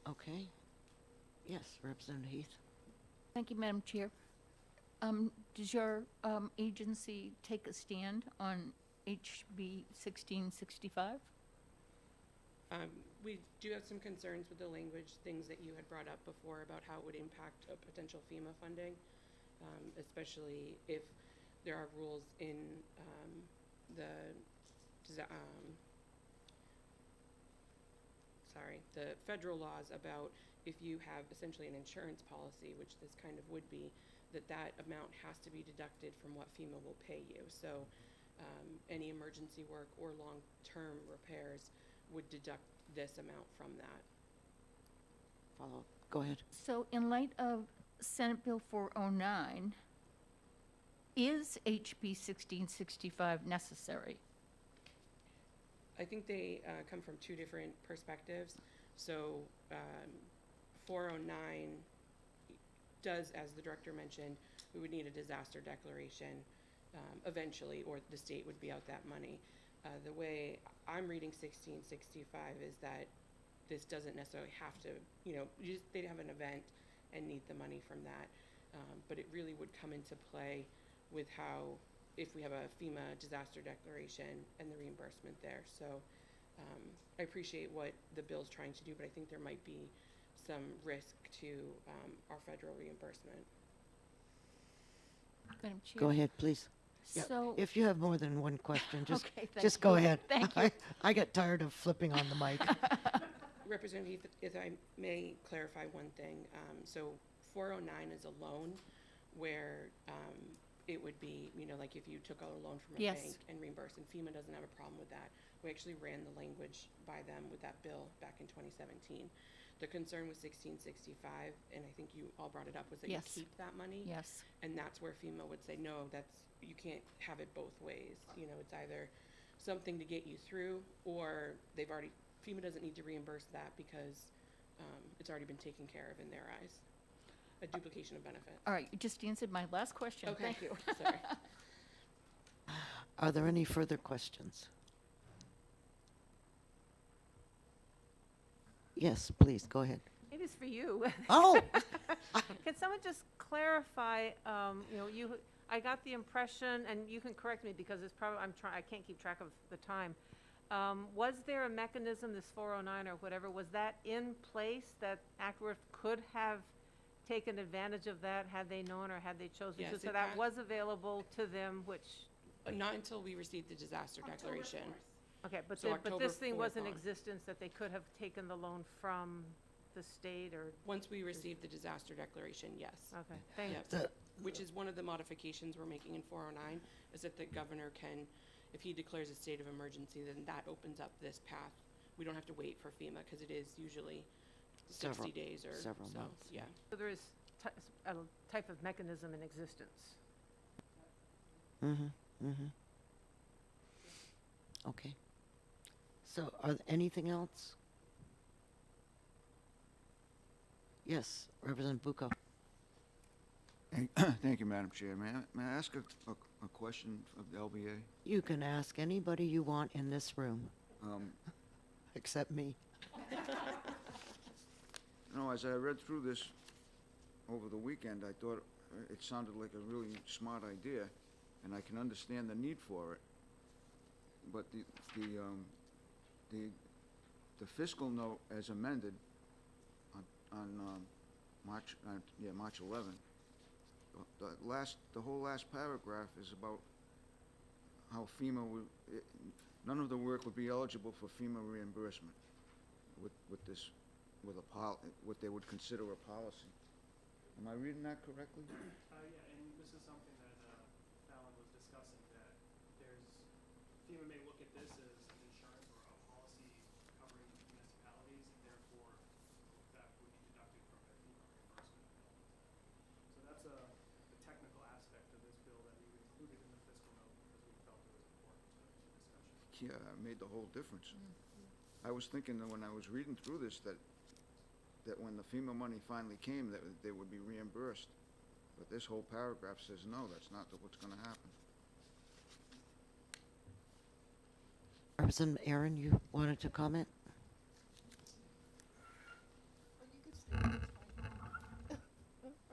Okay. Yes, Representative Heath. Thank you, Madam Chair. Does your agency take a stand on HB 1665? We do have some concerns with the language, things that you had brought up before about how it would impact a potential FEMA funding, especially if there are rules in the federal laws about if you have essentially an insurance policy, which this kind of would be, that amount has to be deducted from what FEMA will pay you. So any emergency work or long-term repairs would deduct this amount from that. Follow. Go ahead. So in light of Senate Bill 409, is HB 1665 necessary? I think they come from two different perspectives. So 409 does, as the director mentioned, we would need a disaster declaration eventually, or the state would be out that money. The way I'm reading 1665 is that this doesn't necessarily have to, they'd have an event and need the money from that. But it really would come into play with how, if we have a FEMA disaster declaration and the reimbursement there. So I appreciate what the bill's trying to do, but I think there might be some risk to our federal reimbursement. Madam Chair? Go ahead, please. Yeah, So, if you have more than one question, just Okay, thank just go you. ahead. Thank you. I get tired of flipping on the mic. Representative, if I may clarify one thing. So 409 is a loan where it would be, like if you took out a loan from a Yes. bank and reimbursed, and FEMA doesn't have a problem with that. We actually ran the language by them with that bill back in 2017. The concern with 1665, and I think you all brought it up, was that Yes. you keep that money. yes. And that's where FEMA would say, no, you can't have it both ways. It's either something to get you through, or FEMA doesn't need to reimburse that because it's already been taken care of in their eyes. a duplication of benefits. All right, you just answered my last question. Okay. Thank you. Sorry. Are there any further questions? Yes, please, go ahead. Maybe it's for you. Oh, Can someone just clarify, I got the impression, and you can correct me because it's probably, I can't keep track of the time. Was there a mechanism, this 409 or whatever, was that in place that Ackworth could have taken advantage of that had they known or had they chosen to? Yes, So it that had- was available to them, which, Not until we received the disaster declaration. okay, but So but October this thing was 4th in on. existence that they could have taken the loan from the state or, Once we received the disaster declaration, yes. okay, thank you. Yep. the- Which is one of the modifications we're making in 409, is that the governor can, if he declares a state of emergency, then that opens up this path. We don't have to wait for FEMA, because it is usually 60 Several- days or so, several months, yeah. So there is a type of mechanism in existence. Okay. So, anything else? Yes, Representative Bucco. Thank you, Madam Chair. May I ask a question of the LBA? You can ask anybody you want in this room, except me. No, as I read through this over the weekend, I thought it sounded like a really smart idea, and I can understand the need for it. But the fiscal note as amended on March 11th, the whole last paragraph is about how FEMA would, none of the work would be eligible for FEMA reimbursement with this, what they would consider a policy. Am I reading that correctly? Yeah, and this is something that Fallon was discussing, that FEMA may look at this as an insurance or a policy covering municipalities, and therefore that would be deducted from their FEMA reimbursement. So that's a technical aspect of this bill that we included in the fiscal note because we felt it was important to discussion. Yeah, it made the whole difference. I was thinking that when I was reading through this, that when the FEMA money finally came, that they would be reimbursed. But this whole paragraph says, no, that's not what's gonna happen. Representative Aaron, you wanted to comment?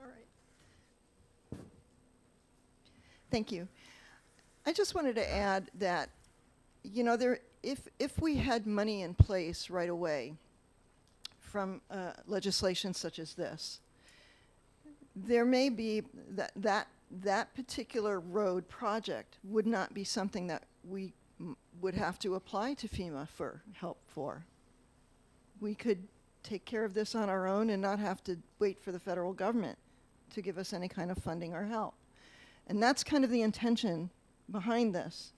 All right. Thank you. I just wanted to add that, if we had money in place right away from legislation such as this, there may be that particular road project would not be something that we would have to apply to FEMA for help for. We could take care of this on our own and not have to wait for the federal government to give us any kind of funding or help. And that's kind of the intention behind this,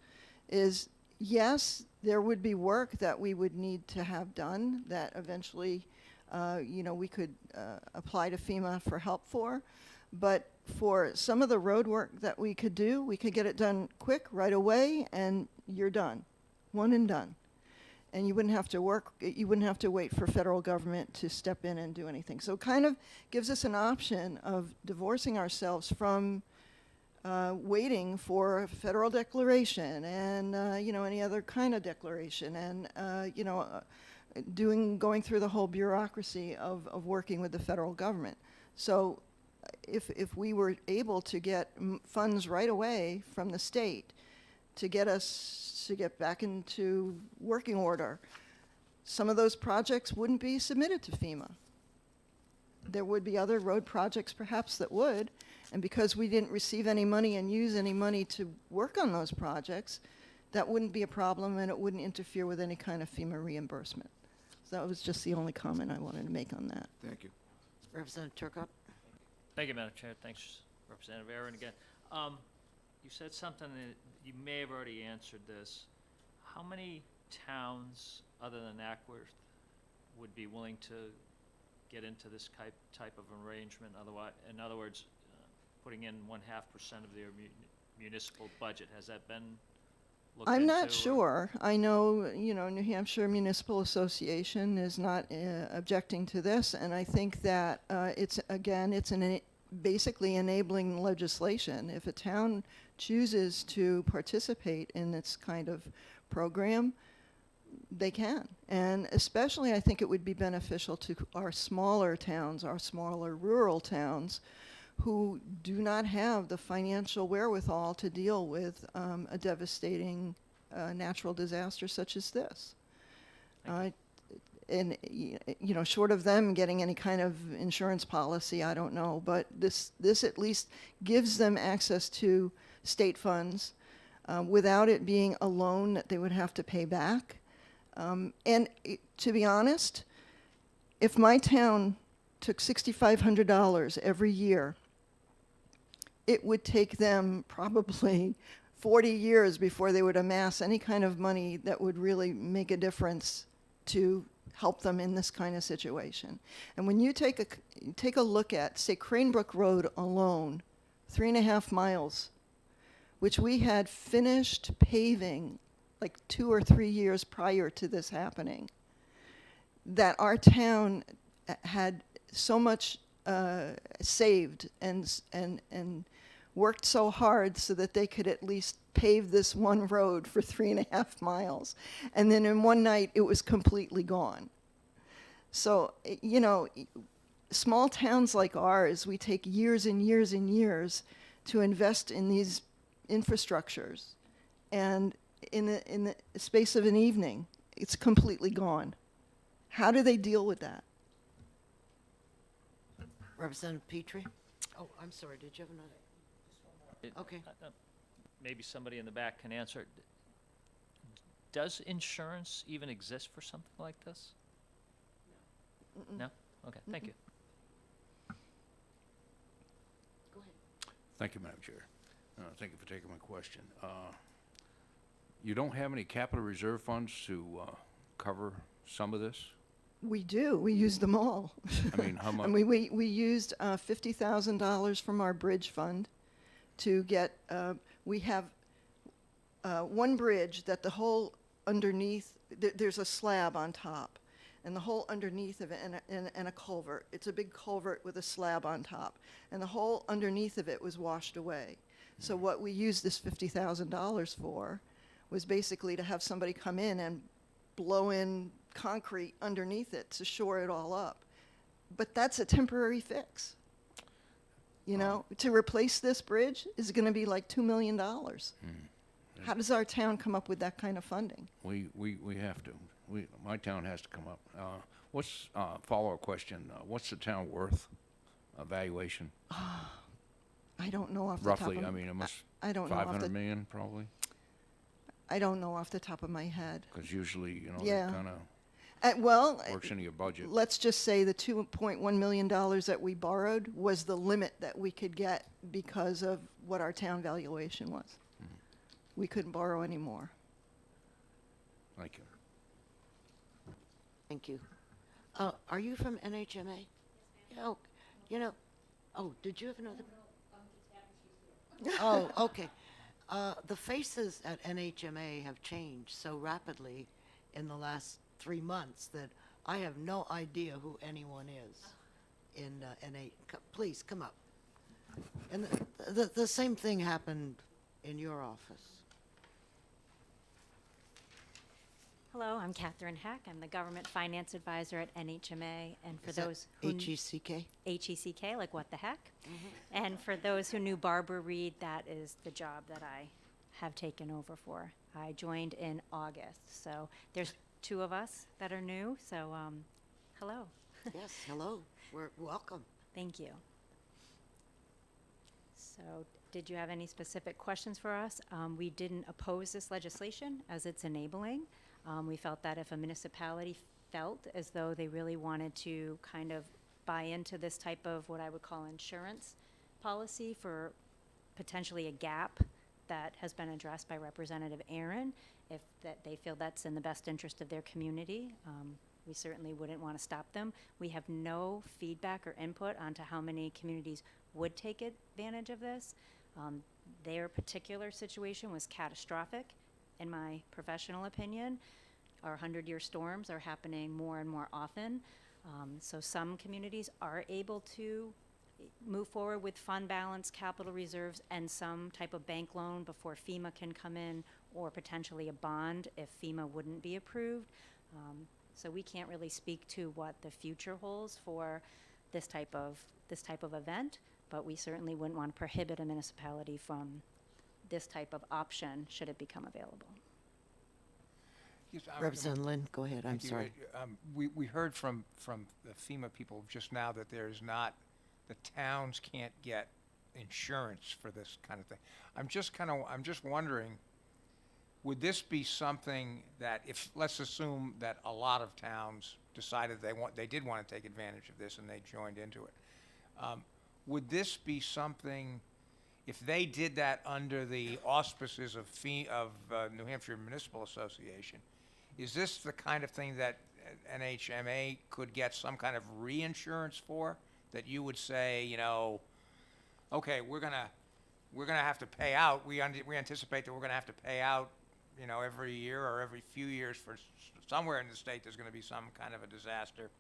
is yes, there would be work that we would need to have done that eventually, we could apply to FEMA for help for. But for some of the road work that we could do, we could get it done quick, right away, and you're done. One and done. And you wouldn't have to wait for federal government to step in and do anything. So it kind of gives us an option of divorcing ourselves from waiting for a federal declaration and, any other kind of declaration and, going through the whole bureaucracy of working with the federal government. So if we were able to get funds right away from the state to get us to get back into working order, some of those projects wouldn't be submitted to FEMA. There would be other road projects perhaps that would, and because we didn't receive any money and use any money to work on those projects, that wouldn't be a problem and it wouldn't interfere with any kind of FEMA reimbursement. So that was just the only comment I wanted to make on that. Thank you. Representative Turcott? Thank you, Madam Chair. Thanks, Representative Aaron, again. You said something that you may have already answered this. How many towns, other than Ackworth, would be willing to get into this type of arrangement? Otherwise, in other words, putting in 0.5% of their municipal budget. Has that been looked I'm into? not or- sure. I know, New Hampshire Municipal Association is not objecting to this, and I think that it's basically enabling legislation. If a town chooses to participate in this kind of program, they can. And especially, I think it would be beneficial to our smaller towns, our smaller rural towns, who do not have the financial wherewithal to deal with a devastating natural disaster such as this. Short of them getting any kind of insurance policy, I don't know, but this at least gives them access to state funds without it being a loan that they would have to pay back. To be honest, if my town took $6,500 every year, it would take them probably 40 years before they would amass any kind of money that would really make a difference to help them in this kind of situation. And when you take a look at, say, Cranebrook Road alone, 3.5 miles, which we had finished paving like 2 or 3 years prior to this happening, that our town had so much saved and worked so hard so that they could at least pave this one road for 3.5 miles. And then in one night, it was completely gone. So, small towns like ours, we take years and years and years to invest in these infrastructures. And in the space of an evening, it's completely gone. How do they deal with that? Representative Petrie? Oh, I'm sorry, did you have another? Okay. Maybe somebody in the back can answer. Does insurance even exist for something like this? No? Okay, thank you. Go ahead. Thank you, Madam Chair. Thank you for taking my question. You don't have any capital reserve funds to cover some of this? We do. We use them all. I mean, how much? I mean, we used $50,000 from our bridge fund to get, we have one bridge that the whole underneath, there's a slab on top, and the whole underneath of it, and a culvert. It's a big culvert with a slab on top, and the whole underneath of it was washed away. So what we used this $50,000 for was basically to have somebody come in and blow in concrete underneath it to shore it all up. But that's a temporary fix. To replace this bridge is going to be like $2 million. How does our town come up with that kind of funding? We have to. My town has to come up. What's, follow-up question, what's the town worth, valuation? I don't know off the top of Roughly, I mean, it must, I don't know off 500 the, million probably? I don't know off the top of my head. Because usually, Yeah. that kind of Well, works into your budget. let's just say the $2.1 million that we borrowed was the limit that we could get because of what our town valuation was. We couldn't borrow any more. Thank you. Thank you. Are you from NHMA? Oh, did you have another? Oh, okay. The faces at NHMA have changed so rapidly in the last 3 months that I have no idea who anyone is in NA. Please, come up. And the same thing happened in your office. Hello, I'm Catherine Heck. I'm the Government Finance Advisor at NHMA, and for Is that those who HECK? HECK, like what the heck? And for those who knew Barbara Reed, that is the job that I have taken over for. I joined in August, so there's 2 of us that are new, so hello. Yes, hello. We're welcome. Thank you. So, did you have any specific questions for us? We didn't oppose this legislation as it's enabling. We felt that if a municipality felt as though they really wanted to kind of buy into this type of what I would call insurance policy for potentially a gap that has been addressed by Representative Aaron, if that they feel that's in the best interest of their community, we certainly wouldn't want to stop them. We have no feedback or input onto how many communities would take advantage of this. Their particular situation was catastrophic, in my professional opinion, our 100-year storms are happening more and more often. So some communities are able to move forward with fund balance, capital reserves, and some type of bank loan before FEMA can come in, or potentially a bond if FEMA wouldn't be approved. So we can't really speak to what the future holds for this type of event, but we certainly wouldn't want to prohibit a municipality from this type of option should it become available. Yes, Representative Lynn, go ahead, I'm Thank you. sorry. We heard from the FEMA people just now that there's not, the towns can't get insurance for this kind of thing. I'm just wondering, would this be something that if, let's assume that a lot of towns decided they did want to take advantage of this and they joined into it. Would this be something, if they did that under the auspices of New Hampshire Municipal Association, is this the kind of thing that NHMA could get some kind of reinsurance for? That you would say, you know, okay, we're gonna have to pay out. We anticipate that we're gonna have to pay out, you know, every year or every few years for somewhere in the state there's gonna be some kind of a disaster.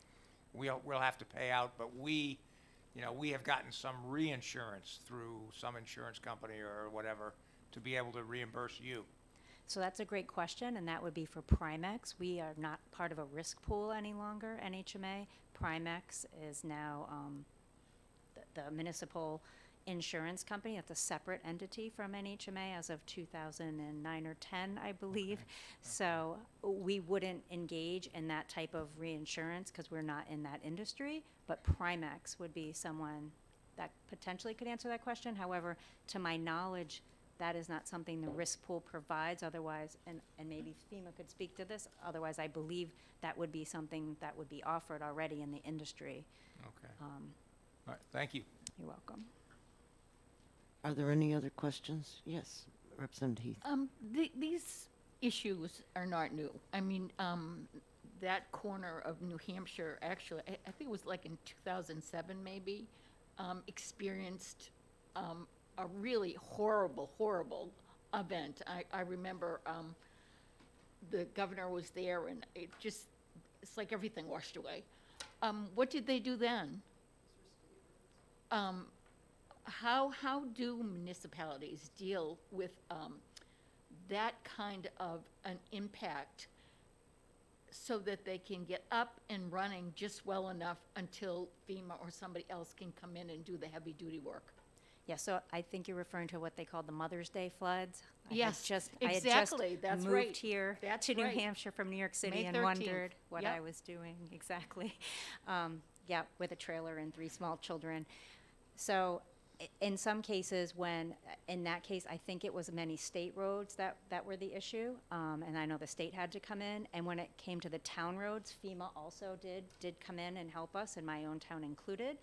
We'll have to pay out, but we have gotten some reinsurance through some insurance company or whatever to be able to reimburse you. So that's a great question, and that would be for Primex. We are not part of a risk pool any longer, NHMA. Primex is now the municipal insurance company. That's a separate entity from NHMA as of 2009 or 10, I believe. Okay. So we wouldn't engage in that type of reinsurance because we're not in that industry, but Primex would be someone that potentially could answer that question. However, to my knowledge, that is not something the risk pool provides. Otherwise, and maybe FEMA could speak to this, otherwise I believe that would be something that would be offered already in the industry. Okay. All right, thank you. You're welcome. Are there any other questions? Yes, Representative Heath. These issues are not new. I mean, that corner of New Hampshire, actually, I think it was like in 2007 maybe, experienced a really horrible event. I remember the governor was there, and it's like everything washed away. What did they do then? How do municipalities deal with that kind of an impact so that they can get up and running just well enough until FEMA or somebody else can come in and do the heavy duty work? Yeah, so I think you're referring to what they call the Mother's Day floods. Yes, I had exactly, just that's moved right. here That's to New right. Hampshire from New York City May and 13th. wondered what Yep. I was doing exactly. Yeah, with a trailer and 3 small children. So in some cases, in that case, I think it was many state roads that were the issue. And I know the state had to come in. And when it came to the town roads, FEMA also did come in and help us, and my own town included.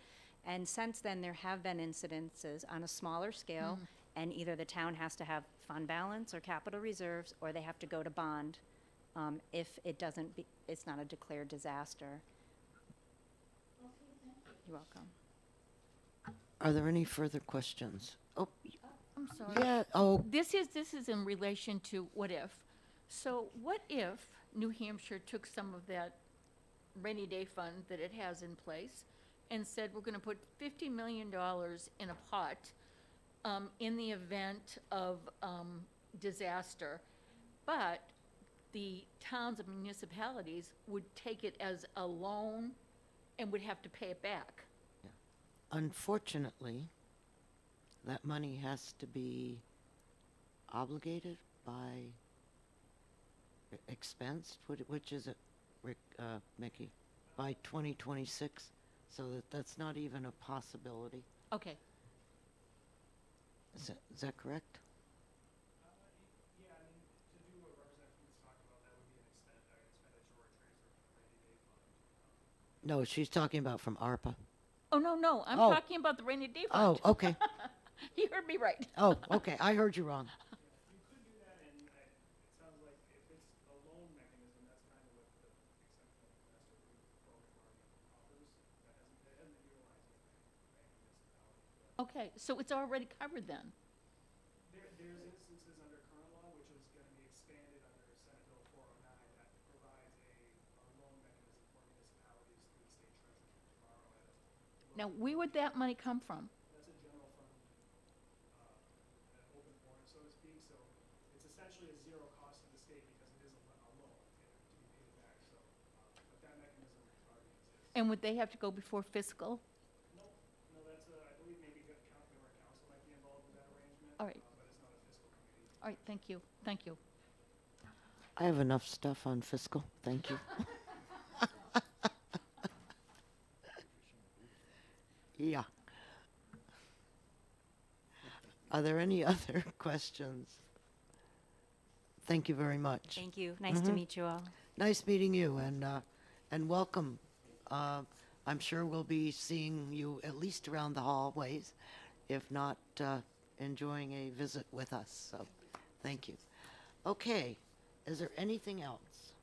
And since then, there have been incidences on a smaller scale, and either the town has to have fund balance or capital reserves, or they have to go to bond if it's not a declared disaster. You're welcome. Are there any further questions? Oh, I'm sorry. yeah, oh, This is in relation to what if. So what if New Hampshire took some of that rainy day fund that it has in place and said, we're gonna put $50 million in a pot in the event of disaster, but the towns and municipalities would take it as a loan and would have to pay it back? unfortunately, that money has to be obligated by expensed, which is it, Rick, Mickey? By 2026, so that's not even a possibility. Okay. Is that correct? Yeah, I mean, to do what Representative Heath's talking about, that would be an expenditure or transfer from the rainy day fund. No, she's talking about from ARPA. Oh, no, I'm Oh. talking about the rainy day fund. Oh, okay. You heard me right. Oh, okay, I heard you wrong. You could do that, and it sounds like if it's a loan mechanism, that's kind of what the exceptional investor program already offers. That hasn't been utilized in any municipality. Okay, so it's already covered then? There's instances under current law, which is gonna be expanded under Senate Bill 409 that provides a loan mechanism for municipalities through the state treasury to borrow at a Now, where would that money come from? That's a general fund, an open warrant, so to speak, so it's essentially a zero cost to the state because it is a loan to be paid back, so, but that mechanism already exists. And would they have to go before fiscal? No, that's, I believe maybe member council might be involved with that arrangement. All right. But it's not a fiscal committee. All right, thank you, thank you. I have enough stuff on fiscal, thank you. Yeah. Are there any other questions? Thank you very much. Thank you. Nice to meet you all. Nice meeting you, and welcome. I'm sure we'll be seeing you at least around the hallways, if not enjoying a visit with us, so thank you. Okay, is there anything else?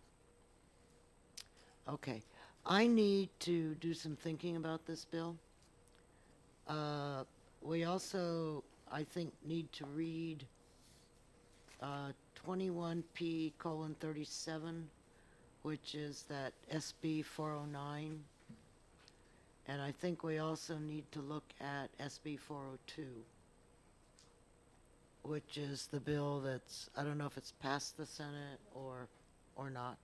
Okay, I need to do some thinking about this bill. We also, I think, need to read 21P:37, which is that SB 409. And I think we also need to look at SB 402, which is the bill that's, I don't know if it's passed the Senate or not.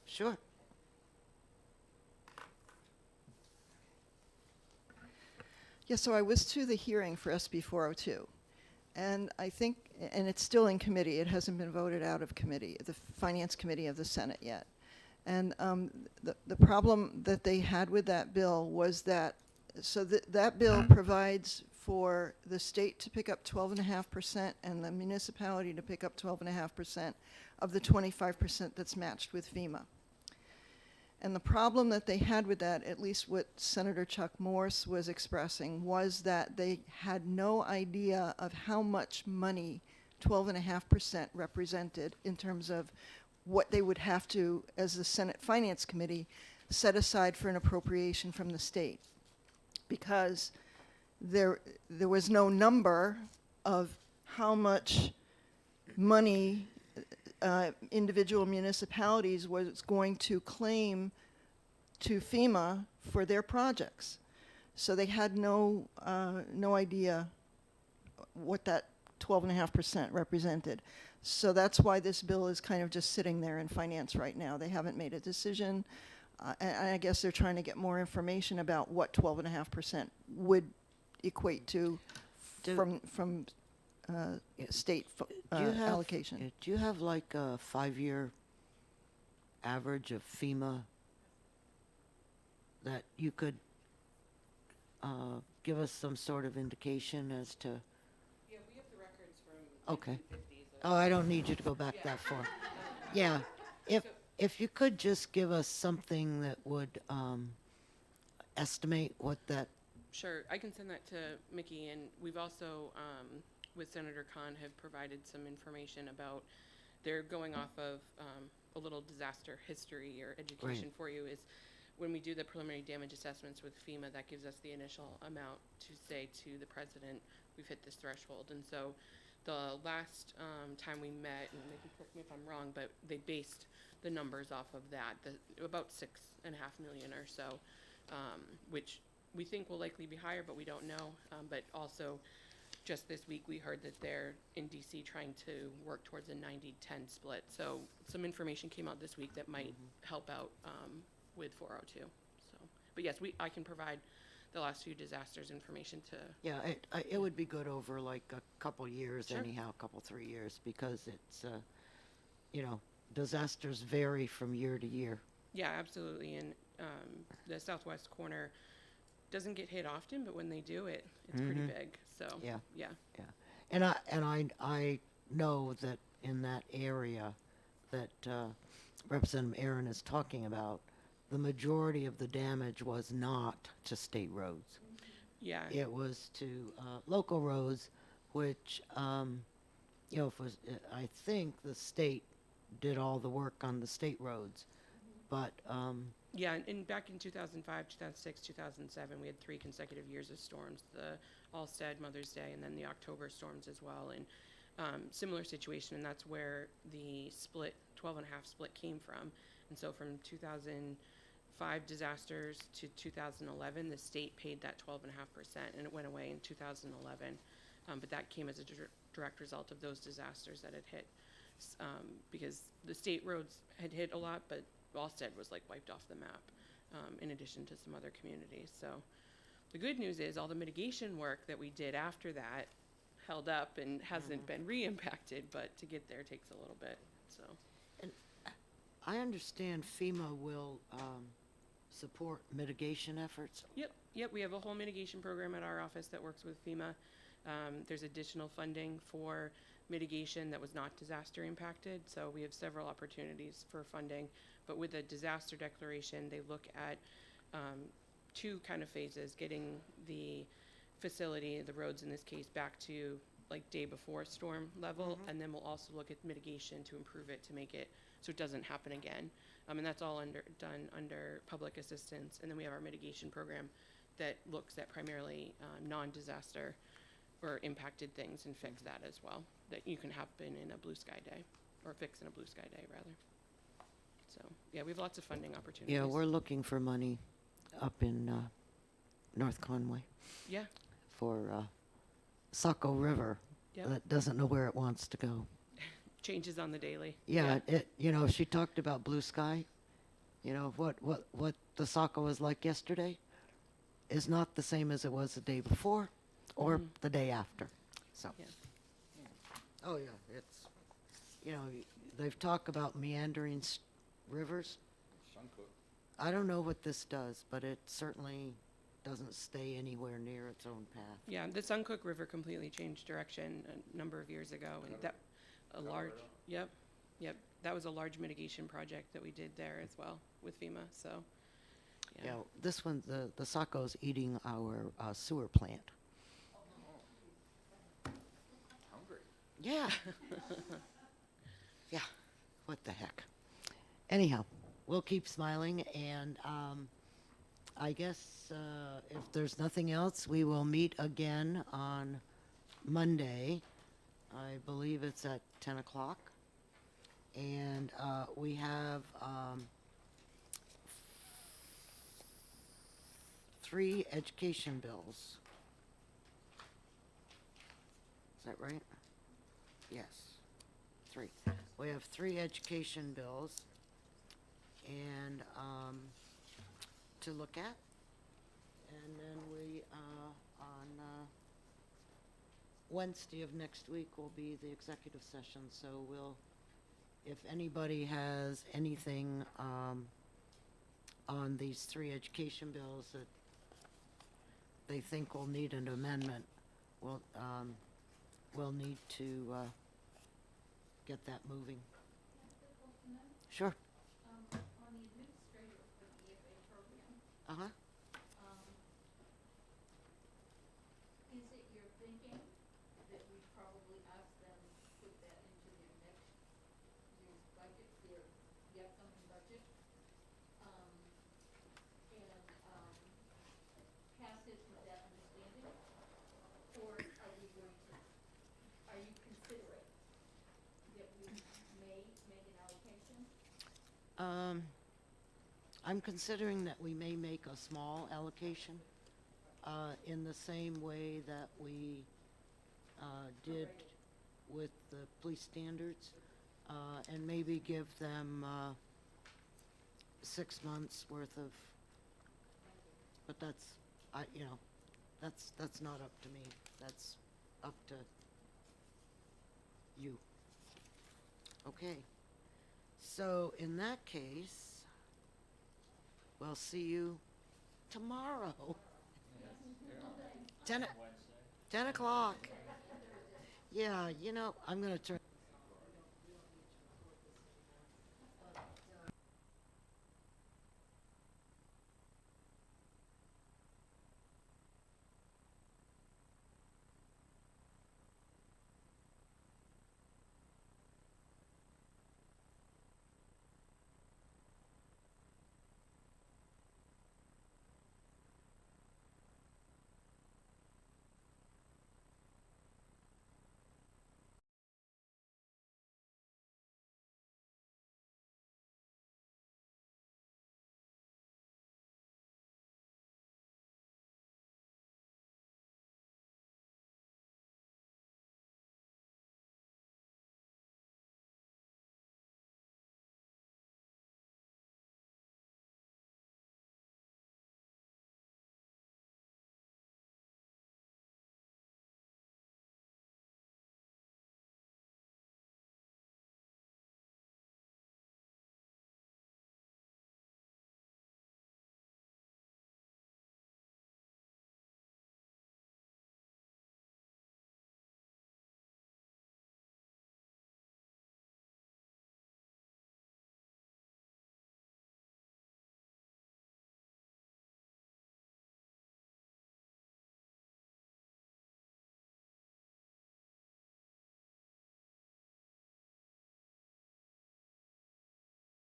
Sure. Yeah, so I was to the hearing for SB 402, and I think, and it's still in committee, it hasn't been voted out of committee, the Finance Committee of the Senate yet. And the problem that they had with that bill was that, so that bill provides for the state to pick up 12.5% and the municipality to pick up 12.5% of the 25% that's matched with FEMA. And the problem that they had with that, at least what Senator Chuck Morse was expressing, was that they had no idea of how much money 12.5% represented in terms of what they would have to, as the Senate Finance Committee, set aside for an appropriation from the state. Because there was no number of how much money individual municipalities was going to claim to FEMA for their projects. So they had no idea what that 12.5% represented. So that's why this bill is kind of just sitting there in finance right now. They haven't made a decision. And I guess they're trying to get more information about what 12.5% would equate to from state allocation. Do you have like a 5-year average of FEMA that you could give us some sort of indication as to? Yeah, we have the records from Okay. 1950s. Oh, I don't need you to go back that far. Yeah, if you could just give us something that would estimate what that. Sure, I can send that to Mickey, and we've also, with Senator Khan, have provided some information about, they're going off of a little disaster history or education for you, is when we do the preliminary damage assessments with FEMA, that gives us the initial amount to say to the president, we've hit this threshold. And so the last time we met, and they can correct me if I'm wrong, but they based the numbers off of that, about 6.5 million or so, which we think will likely be higher, but we don't know. But also, just this week, we heard that they're in DC trying to work towards a 90-10 split. So some information came out this week that might help out with 402. So, but yes, I can provide the last few disasters information to. Yeah, it would be good over like a couple years Sure. anyhow, 3 years, because it's, disasters vary from year to year. Yeah, absolutely. And the southwest corner doesn't get hit often, but when they do, it's pretty big. So Yeah. yeah. Yeah, and I know that in that area that Representative Aaron is talking about, the majority of the damage was not to state roads. Yeah. It was to local roads, which, I think the state did all the work on the state roads, but. Yeah, and back in 2005, 2006, 2007, we had 3 consecutive years of storms. The Allstead, Mother's Day, and then the October storms as well. And similar situation, and that's where the split, 12.5 split came from. And so from 2005 disasters to 2011, the state paid that 12.5%, and it went away in 2011. But that came as a direct result of those disasters that had hit, because the state roads had hit a lot, but Allstead was like wiped off the map, in addition to some other communities. So the good news is all the mitigation work that we did after that held up and hasn't been re-impacted, but to get there takes a little bit, so. I understand FEMA will support mitigation efforts. Yep, we have a whole mitigation program at our office that works with FEMA. There's additional funding for mitigation that was not disaster impacted, so we have several opportunities for funding. But with a disaster declaration, they look at two kind of phases: getting the facility, the roads in this case, back to like day before storm level, and then we'll also look at mitigation to improve it, to make it so it doesn't happen again. And that's all done under public assistance. And then we have our mitigation program that looks at primarily non-disaster or impacted things and fix that as well, that you can happen in a blue sky day, or fix in a blue sky day rather. So yeah, we have lots of funding opportunities. Yeah, we're looking for money up in North Conway Yeah, for Saco River Yep. that doesn't know where it wants to go. changes on the daily. Yeah, she talked about blue sky. You know, what the Saco was like yesterday is not the same as it was the day before or the day after. So. Yeah. Oh, yeah, it's, they've talked about meandering rivers. I don't know what this does, but it certainly doesn't stay anywhere near its own path. Yeah, the Suncook River completely changed direction a number of years ago, and that yep, that was a large mitigation project that we did there as well with FEMA. So, Yeah, this one, the Saco's eating our sewer plant. Hungry. Yeah. Yeah, what the heck. Anyhow, we'll keep smiling, and I guess if there's nothing else, we will meet again on Monday. I believe it's at 10 o'clock. And we have 3 education bills. Is that right? Yes, 3. We have 3 education bills and to look at. And then we, on Wednesday of next week will be the executive session, so we'll, if anybody has anything on these 3 education bills that they think will need an amendment, we'll need to get that moving. Sure. On the administrator for the EFA program, Uh-huh. is it your thinking that we probably ask them to put that into their next year's budget, the upcoming budget? Pass it with that understanding? Or are we going to, are you considering that we may make an allocation? I'm considering that we may make a small allocation in the same way that we did with the police standards, and maybe give them 6 months worth of, but that's, that's not up to me. That's up to you. Okay. So in that case, we'll see you tomorrow. 10 o'clock. Yeah, I'm going to turn.